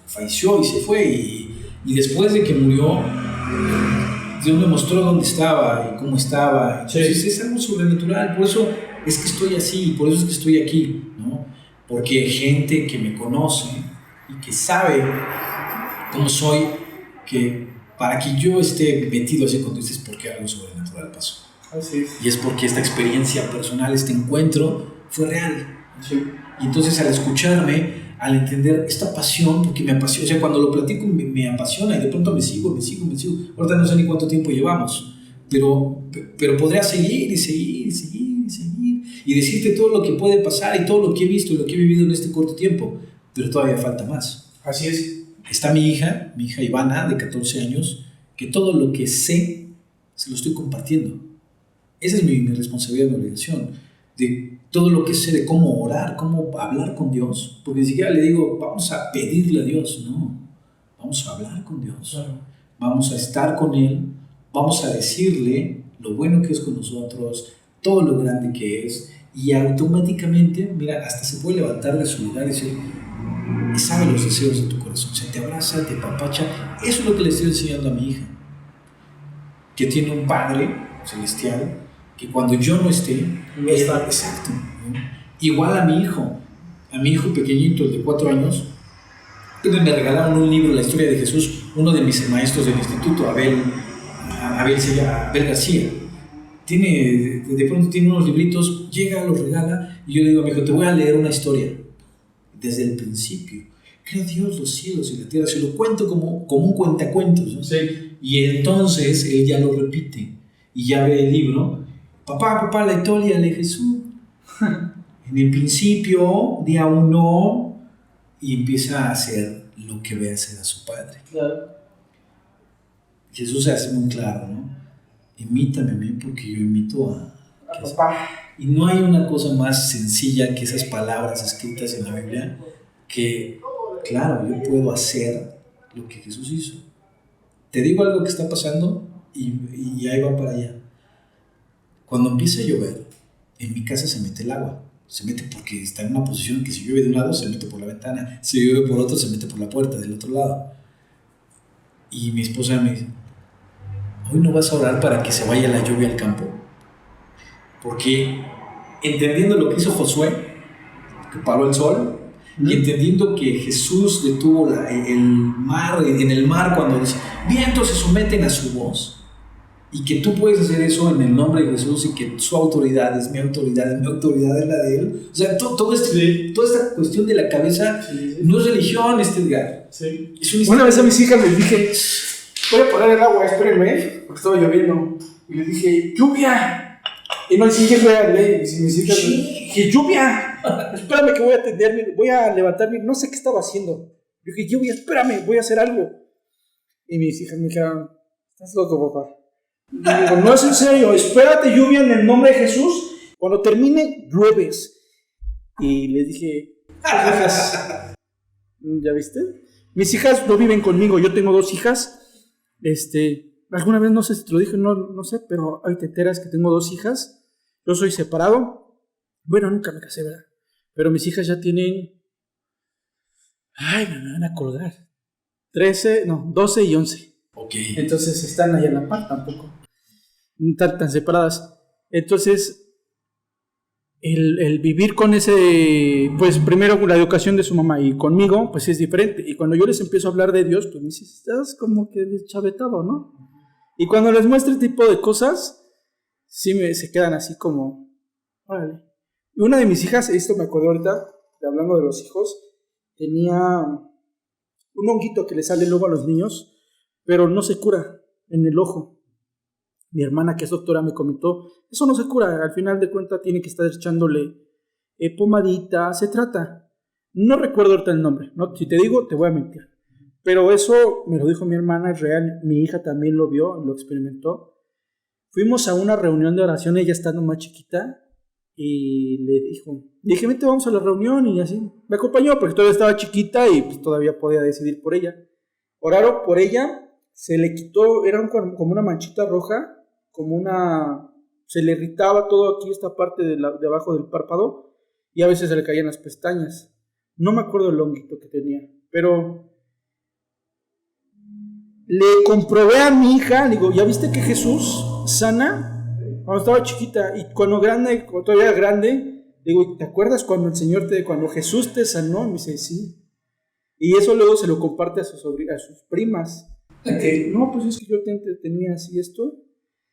falleció y se fue. Y después de que murió, Dios me mostró dónde estaba y cómo estaba. Entonces es algo sobrenatural, por eso es que estoy así, por eso es que estoy aquí, ¿no? Porque gente que me conoce y que sabe cómo soy, que para que yo esté metido así con Dios es porque algo sobrenatural pasó. Así es. Y es porque esta experiencia personal, este encuentro fue real. Sí. Y entonces al escucharme, al entender esta pasión, porque me apasiona, o sea, cuando lo platico me apasiona y de pronto me sigo. Ahorita no sé ni cuánto tiempo llevamos, pero podría seguir y decirte todo lo que puede pasar y todo lo que he visto y lo que he vivido en este corto tiempo, pero todavía falta más. Así es. Está mi hija Ivana, de 14 años, que todo lo que sé se lo estoy compartiendo. Esa es mi responsabilidad, mi obligación, de todo lo que sé, de cómo orar, cómo hablar con Dios, porque ni siquiera le digo, vamos a pedirle a Dios, no, vamos a hablar con Dios, Claro. Vamos a estar con Él, vamos a decirle lo bueno que es con nosotros, todo lo grande que es, y automáticamente, mira, hasta se puede levantar de su lugar y decir, y sabe los deseos de tu corazón, se te abraza, te apapacha. Eso es lo que le estoy enseñando a mi hija, que tiene un Padre celestial, que cuando yo no esté, no está. Exacto, ¿no? Igual a mi hijo pequeñito, el de 4 años, me regalaron un libro, La historia de Jesús, uno de mis maestros del instituto, Abel García. De pronto tiene unos libritos, llega, los regala, y yo le digo a mi hijo, te voy a leer una historia, desde el principio. Creó Dios los cielos y la tierra, se lo cuento como un cuentacuentos, ¿no? Sí. Y entonces él ya lo repite, y ya ve el libro, papá, la historia de Jesús. En el principio, día 1, y empieza a hacer lo que ve hacer a su padre. Claro. Jesús se hace muy claro, ¿no? Imítame a mí porque yo imito a papá. Y no hay una cosa más sencilla que esas palabras escritas en la Biblia, que, claro, yo puedo hacer lo que Jesús hizo. Te digo algo que está pasando y ahí va para allá. Cuando empieza a llover, en mi casa se mete el agua. Se mete porque está en una posición que si llueve de un lado, se mete por la ventana. Si llueve por otro, se mete por la puerta del otro lado. Y mi esposa me dice, ¿hoy no vas a orar para que se vaya la lluvia al campo? Porque entendiendo lo que hizo Josué, que paró el sol, y entendiendo que Jesús detuvo el mar, en el mar cuando dice, vientos se someten a su voz, y que tú puedes hacer eso en el nombre de Jesús y que su autoridad es mi autoridad es la de Él. O sea, toda esta cuestión de la cabeza no es religión, Edgar. Sí. Es una vez a mis hijas les dije, voy a parar el agua, espérenme, porque estaba lloviendo. Y les dije, lluvia. Y no, si es real, si mis hijas dije, lluvia, espérame que voy a levantarme, no sé qué estaba haciendo. Yo dije, lluvia, espérame, voy a hacer algo. Y mis hijas me dijeron, estás loco, papá. Y digo, no es en serio, espérate lluvia en el nombre de Jesús. Cuando termine, llueves. Y les dije, hijas, ¿ya viste? Mis hijas no viven conmigo, yo tengo 2 hijas. Alguna vez, no sé si te lo dije, no sé, pero ahí te enteras que tengo 2 hijas. Yo soy separado. Bueno, nunca me casé, ¿verdad? Pero mis hijas ya tienen... Ay, me van a colgar. 12 y 11. Ok. Entonces están ahí a la par tampoco. No tan separadas. Entonces, el vivir con ese, pues primero con la educación de su mamá y conmigo, pues es diferente. Y cuando yo les empiezo a hablar de Dios, pues me dices, estás como que deschavetado, ¿no? Y cuando les muestro este tipo de cosas, sí se quedan así como, órale. Y una de mis hijas, esto me acuerdo ahorita, hablando de los hijos, tenía un honguito que le sale luego a los niños, pero no se cura en el ojo. Mi hermana, que es doctora, me comentó, eso no se cura, al final de cuentas tiene que estar echándole pomadita, se trata. No recuerdo ahorita el nombre, ¿no? Si te digo, te voy a mentir. Pero eso me lo dijo mi hermana, es real, mi hija también lo vio, lo experimentó. Fuimos a una reunión de oración, ella estando más chiquita, y le dije, vete, vamos a la reunión, y así. Me acompañó porque todavía estaba chiquita y pues, todavía podía decidir por ella. Oraron por ella, se le quitó, era como una manchita roja, se le irritaba todo aquí, esta parte de abajo del párpado, y a veces se le caían las pestañas. No me acuerdo el honguito que tenía, pero le comprobé a mi hija, le digo, ¿ya viste que Jesús sana? Cuando estaba chiquita, y cuando todavía grande, digo, ¿te acuerdas cuando cuando Jesús te sanó? Me dice, sí. Y eso luego se lo comparte a sus primas. Okay. No, pues es que yo tenía así esto.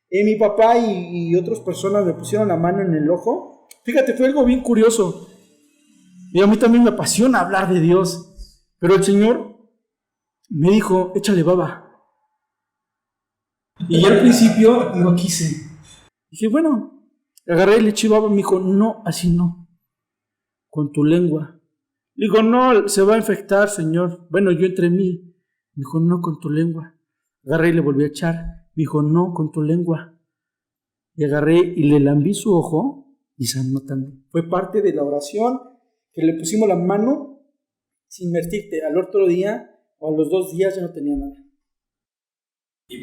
Mi papá y otras personas me pusieron la mano en el ojo. Fíjate, fue algo bien curioso. Y a mí también me apasiona hablar de Dios. Pero el Señor me dijo, échale baba. Y yo al principio no quise. Dije, bueno, agarré y le eché baba. Me dijo, no, así no. Con tu lengua. Le digo, no, se va a infectar, Señor. Bueno, yo entre mí. Me dijo, no, con tu lengua. Agarré y le volví a echar. Me dijo, no, con tu lengua. Y agarré y le lambí su ojo y sanó también. Fue parte de la oración que le pusimos la mano sin mentirte. Al otro día o a los 2 días ya no tenía nada.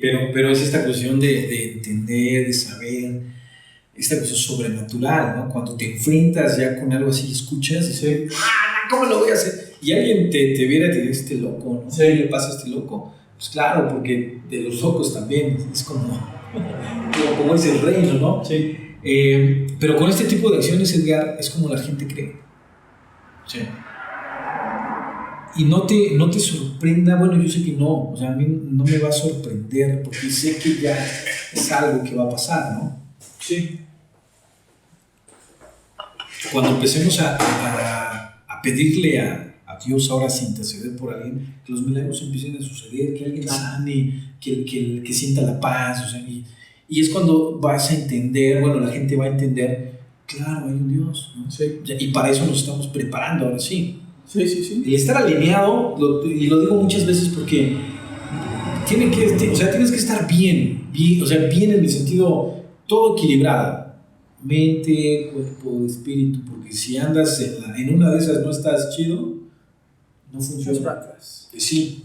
Pero es esta cuestión de entender, de saber, esta cuestión sobrenatural, ¿no? Cuando te enfrentas ya con algo así, escuchas y dices, ¿cómo lo voy a hacer? Y alguien te viera y te dice, este loco, ¿no? ¿Qué le pasa a este loco? Pues claro, porque de los locos también es como es el reino, ¿no? Sí. Pero con este tipo de acciones, Edgar, es como la gente cree. Sí. Y no te sorprenda, bueno, yo sé que no, o sea, a mí no me va a sorprender porque sé que ya es algo que va a pasar, ¿no? Sí. Cuando empecemos a pedirle a Dios ahora sin interceder por alguien, que los milagros empiecen a suceder, que alguien sane, que sienta la paz, o sea, y es cuando vas a entender, bueno, la gente va a entender, claro, hay un Dios, ¿no? Sí. Y para eso nos estamos preparando ahora sí. Sí. El estar alineado, y lo digo muchas veces porque tienes que estar bien, o sea, bien en el sentido todo equilibrado, mente, cuerpo, espíritu, porque si andas en una de esas no estás chido, no funciona. Sí.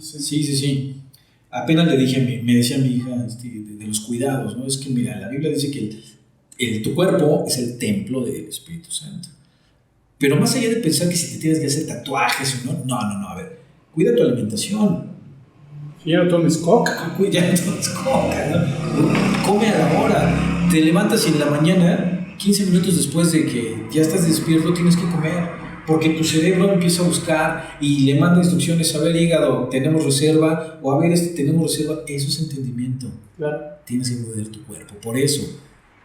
Apenas le dije me decía mi hija de los cuidados, ¿no? Es que mira, la Biblia dice que tu cuerpo es el templo del Espíritu Santo. Pero más allá de pensar que si te tienes que hacer tatuajes o no, a ver, cuida tu alimentación. Ya no tomes coca. Ya no tomes coca, ¿no? Come a la hora. Te levantas y en la mañana, 15 minutos después de que ya estás despierto, tienes que comer. Porque tu cerebro empieza a buscar y le manda instrucciones, a ver, hígado, tenemos reserva, o a ver, tenemos reserva. Eso es entendimiento. Claro. Tienes que mover tu cuerpo, por eso.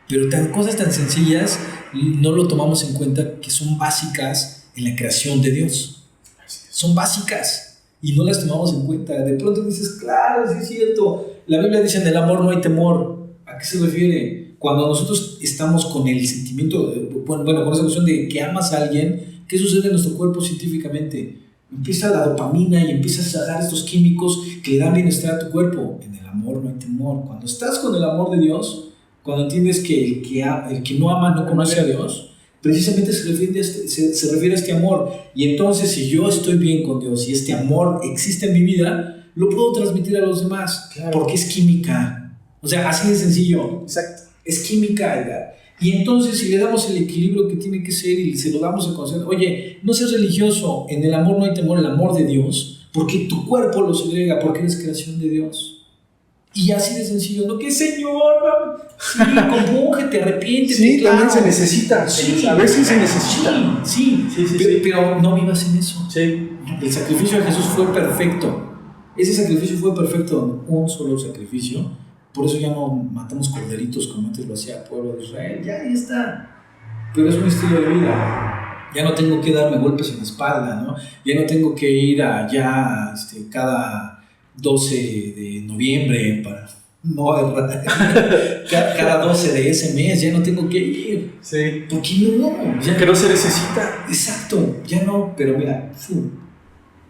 Pero cosas tan sencillas no lo tomamos en cuenta, que son básicas en la creación de Dios. Son básicas y no las tomamos en cuenta. De pronto dices, claro, sí es cierto. La Biblia dice, en el amor no hay temor. ¿A qué se refiere? Cuando nosotros estamos con el sentimiento, con esa cuestión de que amas a alguien, ¿qué sucede en nuestro cuerpo científicamente? Empieza la dopamina y empiezas a dar estos químicos que le dan bienestar a tu cuerpo. En el amor no hay temor. Cuando estás con el amor de Dios, cuando entiendes que el que no ama no conoce a Dios, precisamente se refiere a este amor. Y entonces, si yo estoy bien con Dios y este amor existe en mi vida, lo puedo transmitir a los demás. Claro. Porque es química. O sea, así de sencillo. Exacto. Es química, Edgar. Y entonces, si le damos el equilibrio que tiene que ser y se lo damos a conocer, oye, no seas religioso, en el amor no hay temor, el amor de Dios, porque tu cuerpo lo segrega, porque eres creación de Dios. Y así de sencillo, no que Señor, sí, compúngete, arrepiéntete. Sí, claro. también se necesita, sí, a veces se necesita. Sí, pero no vivas en eso. Sí. El sacrificio de Jesús fue perfecto. Ese sacrificio fue perfecto, un solo sacrificio. Por eso ya no matamos corderitos como antes lo hacía el pueblo de Israel. Ya está. Pero es un estilo de vida. Ya no tengo que darme golpes en la espalda, ¿no? Ya no tengo que ir allá cada 12 de noviembre para... No, cada 12 de ese mes ya no tengo que ir. Sí. ¿Por qué no? Ya que no se necesita. Exacto, ya no. Pero mira,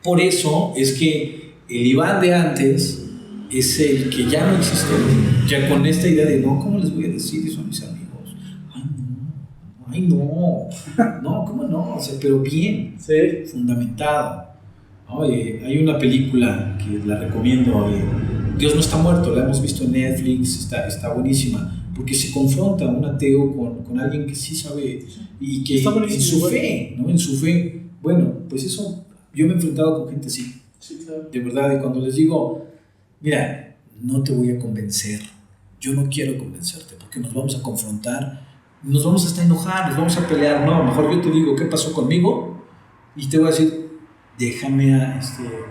por eso es que el Iván de antes... es el que ya no existe, ya con esta idea de no, ¿cómo les voy a decir eso a mis amigos? Ay no, ¿cómo no? O sea, pero bien, sí. Fundamentado. Oye, hay una película que la recomiendo, Dios no está muerto, la hemos visto en Netflix, está buenísima, porque se confronta un ateo con alguien que sí sabe y que en su fe, ¿no? En su fe, bueno, pues eso, yo me he enfrentado con gente así, sí, claro. De verdad, y cuando les digo, mira, no te voy a convencer, yo no quiero convencerte, porque nos vamos a confrontar, nos vamos hasta enojar, nos vamos a pelear, no, mejor yo te digo qué pasó conmigo y te voy a decir, déjame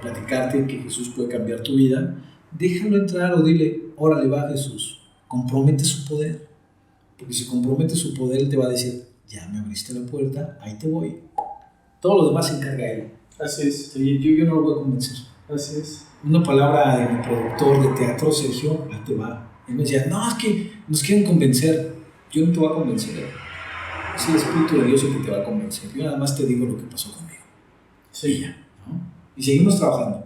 platicarte que Jesús puede cambiar tu vida, déjalo entrar o dile, órale va Jesús, compromete su poder, porque si compromete su poder, Él te va a decir, ya me abriste la puerta, ahí te voy, todo lo demás se encarga Él. Así es. Yo no lo voy a convencer. Así es. Una palabra de mi productor de teatro, Sergio, ahí te va. Él me decía, no, es que nos quieren convencer. Yo no te voy a convencer. Es el Espíritu de Dios el que te va a convencer. Yo nada más te digo lo que pasó conmigo. Sí, ya, ¿no? Y seguimos trabajando.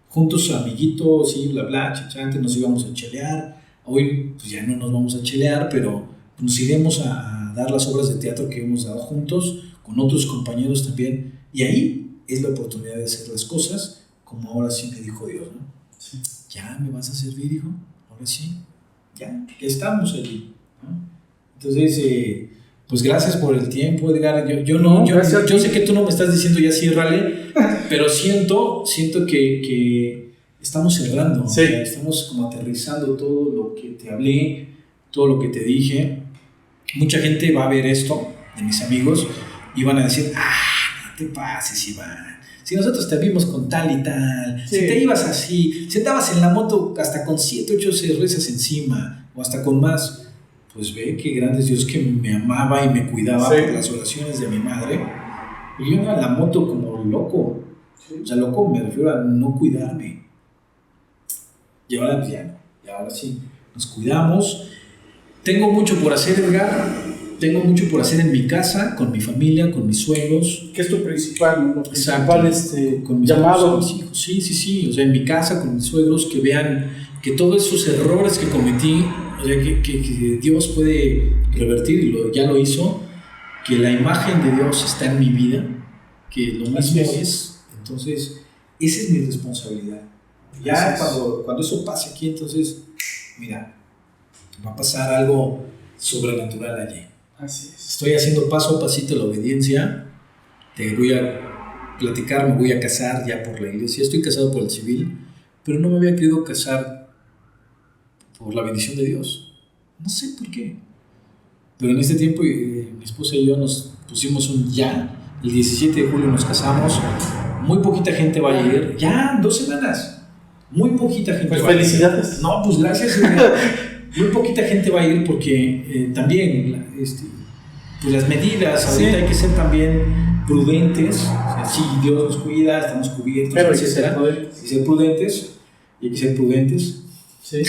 Juntos, amiguitos, sí, bla, bla, antes nos íbamos a chelear. Hoy, pues ya no nos vamos a chelear, pero nos iremos a dar las obras de teatro que hemos dado juntos, con otros compañeros también. Y ahí es la oportunidad de hacer las cosas como ahora sí me dijo Dios, ¿no? Sí. ¿Ya me vas a servir, hijo? Ahora sí, ya estamos allí, ¿no? Entonces, pues gracias por el tiempo, Edgar. Yo sé que tú no me estás diciendo ya ciérrale, pero siento que estamos cerrando, sí. O sea, estamos como aterrizando todo lo que te hablé, todo lo que te dije. Mucha gente va a ver esto, de mis amigos, y van a decir, no te pases, Iván. Si nosotros te vimos con tal y tal, sí. Si te ibas así, si andabas en la moto hasta con 7, 8 cervezas encima, o hasta con más, pues ve qué grande es Dios que me amaba y me cuidaba, sí. Por las oraciones de mi madre. Y yo iba en la moto como loco, sí. O sea, loco me refiero a no cuidarme. Y ahora ya, y ahora sí, nos cuidamos. Tengo mucho por hacer, Edgar. Tengo mucho por hacer en mi casa, con mi familia, con mis suegros. ¿Qué es tu principal? Lo principal, con mis llamado. Mis hijos. Sí. O sea, en mi casa, con mis suegros, que vean que todos esos errores que cometí, o sea, que Dios puede revertir, y ya lo hizo, que la imagen de Dios está en mi vida, que lo mismo es. Entonces, esa es mi responsabilidad. Ya cuando eso pase aquí, entonces, mira, va a pasar algo sobrenatural allí. Así es. Estoy haciendo paso a pasito la obediencia. Te voy a platicar, me voy a casar ya por la iglesia. Estoy casado por el civil, pero no me había querido casar por la bendición de Dios. No sé por qué. Pero en este tiempo mi esposa y yo nos pusimos un ya. El 17 de julio nos casamos. Muy poquita gente va a ir. Ya, en 2 semanas. Muy poquita gente pues va a ir. Pues felicidades. No, pues gracias. Muy poquita gente va a ir porque también pues las medidas, ahorita hay que ser también prudentes, o sea, sí, Dios nos cuida, estamos cubiertos, pero etcétera, hay que ser prudentes, y hay que ser prudentes. Sí.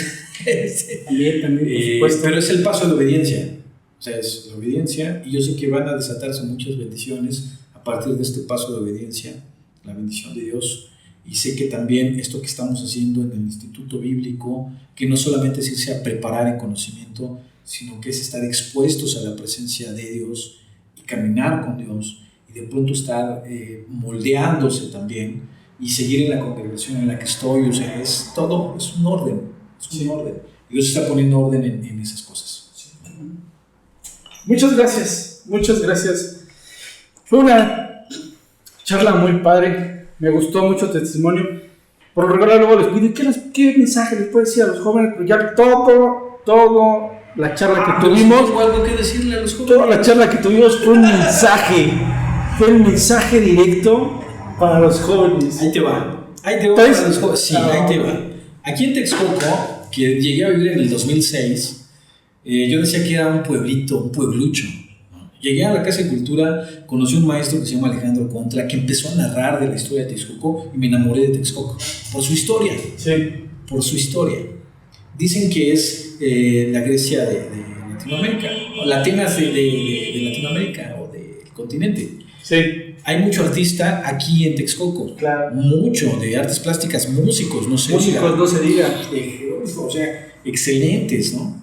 También, por supuesto. Pero es el paso de la obediencia, o sea, es la obediencia, y yo sé que van a desatarse muchas bendiciones a partir de este paso de obediencia, la bendición de Dios. Y sé que también esto que estamos haciendo en el Instituto Bíblico, que no solamente es irse a preparar en conocimiento, sino que es estar expuestos a la presencia de Dios y caminar con Dios y de pronto estar moldeándose también y seguir en la congregación en la que estoy. O sea, es todo, es un orden, es un orden. Y Dios está poniendo orden en esas cosas. Sí. Muchas gracias. Fue una charla muy padre, me gustó mucho tu testimonio. Por lo regular luego les pido, ¿qué mensaje les puedes decir a los jóvenes? Pero ya todo la charla que tuvimos, ¿Tengo algo que decirle a los jóvenes? Toda la charla que tuvimos fue un mensaje directo para los jóvenes. Ahí te va para los jóvenes. Sí, ahí te va. Aquí en Texcoco, que llegué a vivir en el 2006, yo decía que era un pueblucho. Llegué a la Casa de Cultura, conocí a un maestro que se llama Alejandro Contra, que empezó a narrar de la historia de Texcoco y me enamoré de Texcoco por su historia. Sí. Por su historia. Dicen que es la Grecia de Latinoamérica, o la Atenas de Latinoamérica o del continente. Sí. Hay mucho artista aquí en Texcoco. Claro. Mucho, de artes plásticas, músicos, no se diga. O sea, excelentes, ¿no?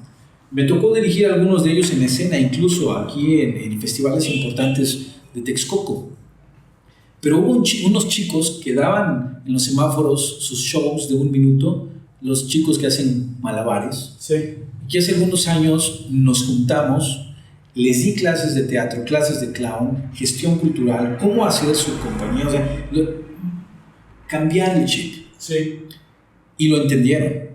Me tocó dirigir a algunos de ellos en escena, incluso aquí en festivales importantes de Texcoco. Pero hubo unos chicos que daban en los semáforos sus shows de 1 minuto, los chicos que hacen malabares. Sí. Que hace algunos años nos juntamos, les di clases de teatro, clases de clown, gestión cultural, cómo hacer su compañía, o sea, cambiar el chip. Sí. Y lo entendieron.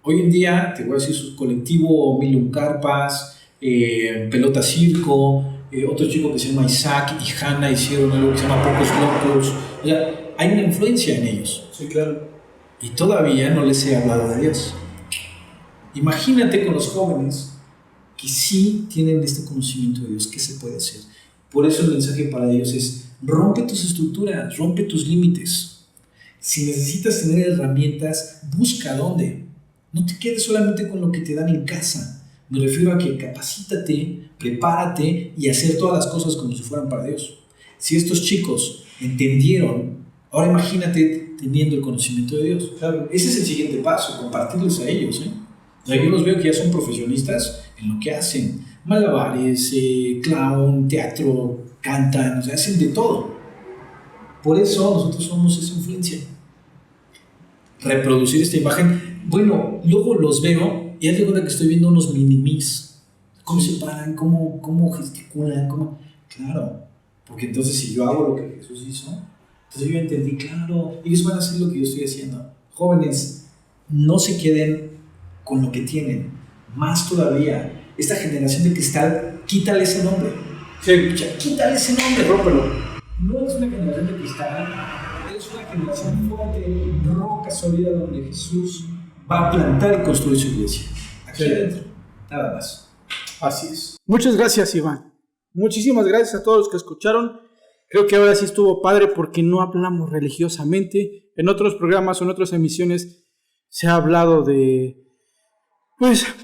Hoy en día, te voy a decir, su colectivo Milium Carpas, Pelota Circo, otro chico que se llama Isaac y Hanna hicieron algo que se llama Pocos Locos. O sea, hay una influencia en ellos. Sí, claro. Y todavía no les he hablado de Dios. Imagínate con los jóvenes que sí tienen este conocimiento de Dios, ¿qué se puede hacer? Por eso el mensaje para ellos es: rompe tus estructuras, rompe tus límites. Si necesitas tener herramientas, busca dónde. No te quedes solamente con lo que te dan en casa. Me refiero a que capacítate, prepárate y hacer todas las cosas como si fueran para Dios. Si estos chicos entendieron, ahora imagínate teniendo el conocimiento de Dios. Claro. Ese es el siguiente paso, compartirles a ellos. O sea, yo los veo que ya son profesionistas en lo que hacen. Malabares, clown, teatro, cantan, o sea, hacen de todo. Por eso nosotros somos esa influencia. Reproducir esta imagen. Bueno, luego los veo y haz de cuenta que estoy viendo unos minimis. ¿Cómo se paran? ¿Cómo gesticulan? Claro, porque entonces si yo hago lo que Jesús hizo, entonces yo entendí, claro, ellos van a hacer lo que yo estoy haciendo. Jóvenes, no se queden con lo que tienen. Más todavía, esta generación de cristal, quítale ese nombre. Sí. Quítale ese nombre. Rómpelo. No es una generación de cristal, es una generación fuerte, roca sólida, donde Jesús va a plantar y construir su iglesia. Aquí adentro, nada más. Así es. Muchas gracias, Iván. Muchísimas gracias a todos los que escucharon. Creo que ahora sí estuvo padre porque no hablamos religiosamente. En otros programas o en otras emisiones se ha hablado de,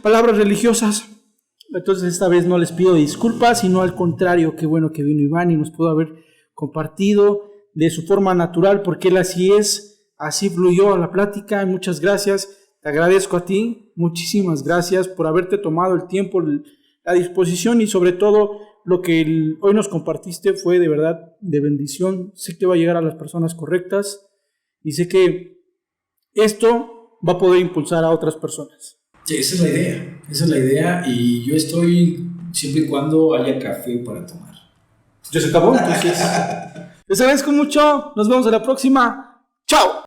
palabras religiosas. Entonces esta vez no les pido disculpas, sino al contrario, qué bueno que vino Iván y nos pudo haber compartido de su forma natural, porque él así es, así fluyó la plática. Muchas gracias, te agradezco a ti, muchísimas gracias por haberte tomado el tiempo, la disposición y sobre todo lo que hoy nos compartiste fue de verdad de bendición. Sé que va a llegar a las personas correctas y sé que esto va a poder impulsar a otras personas. Sí, esa es la idea y yo estoy siempre y cuando haya café para tomar. Ya se acabó, entonces les agradezco mucho, nos vemos en la próxima, ¡chao!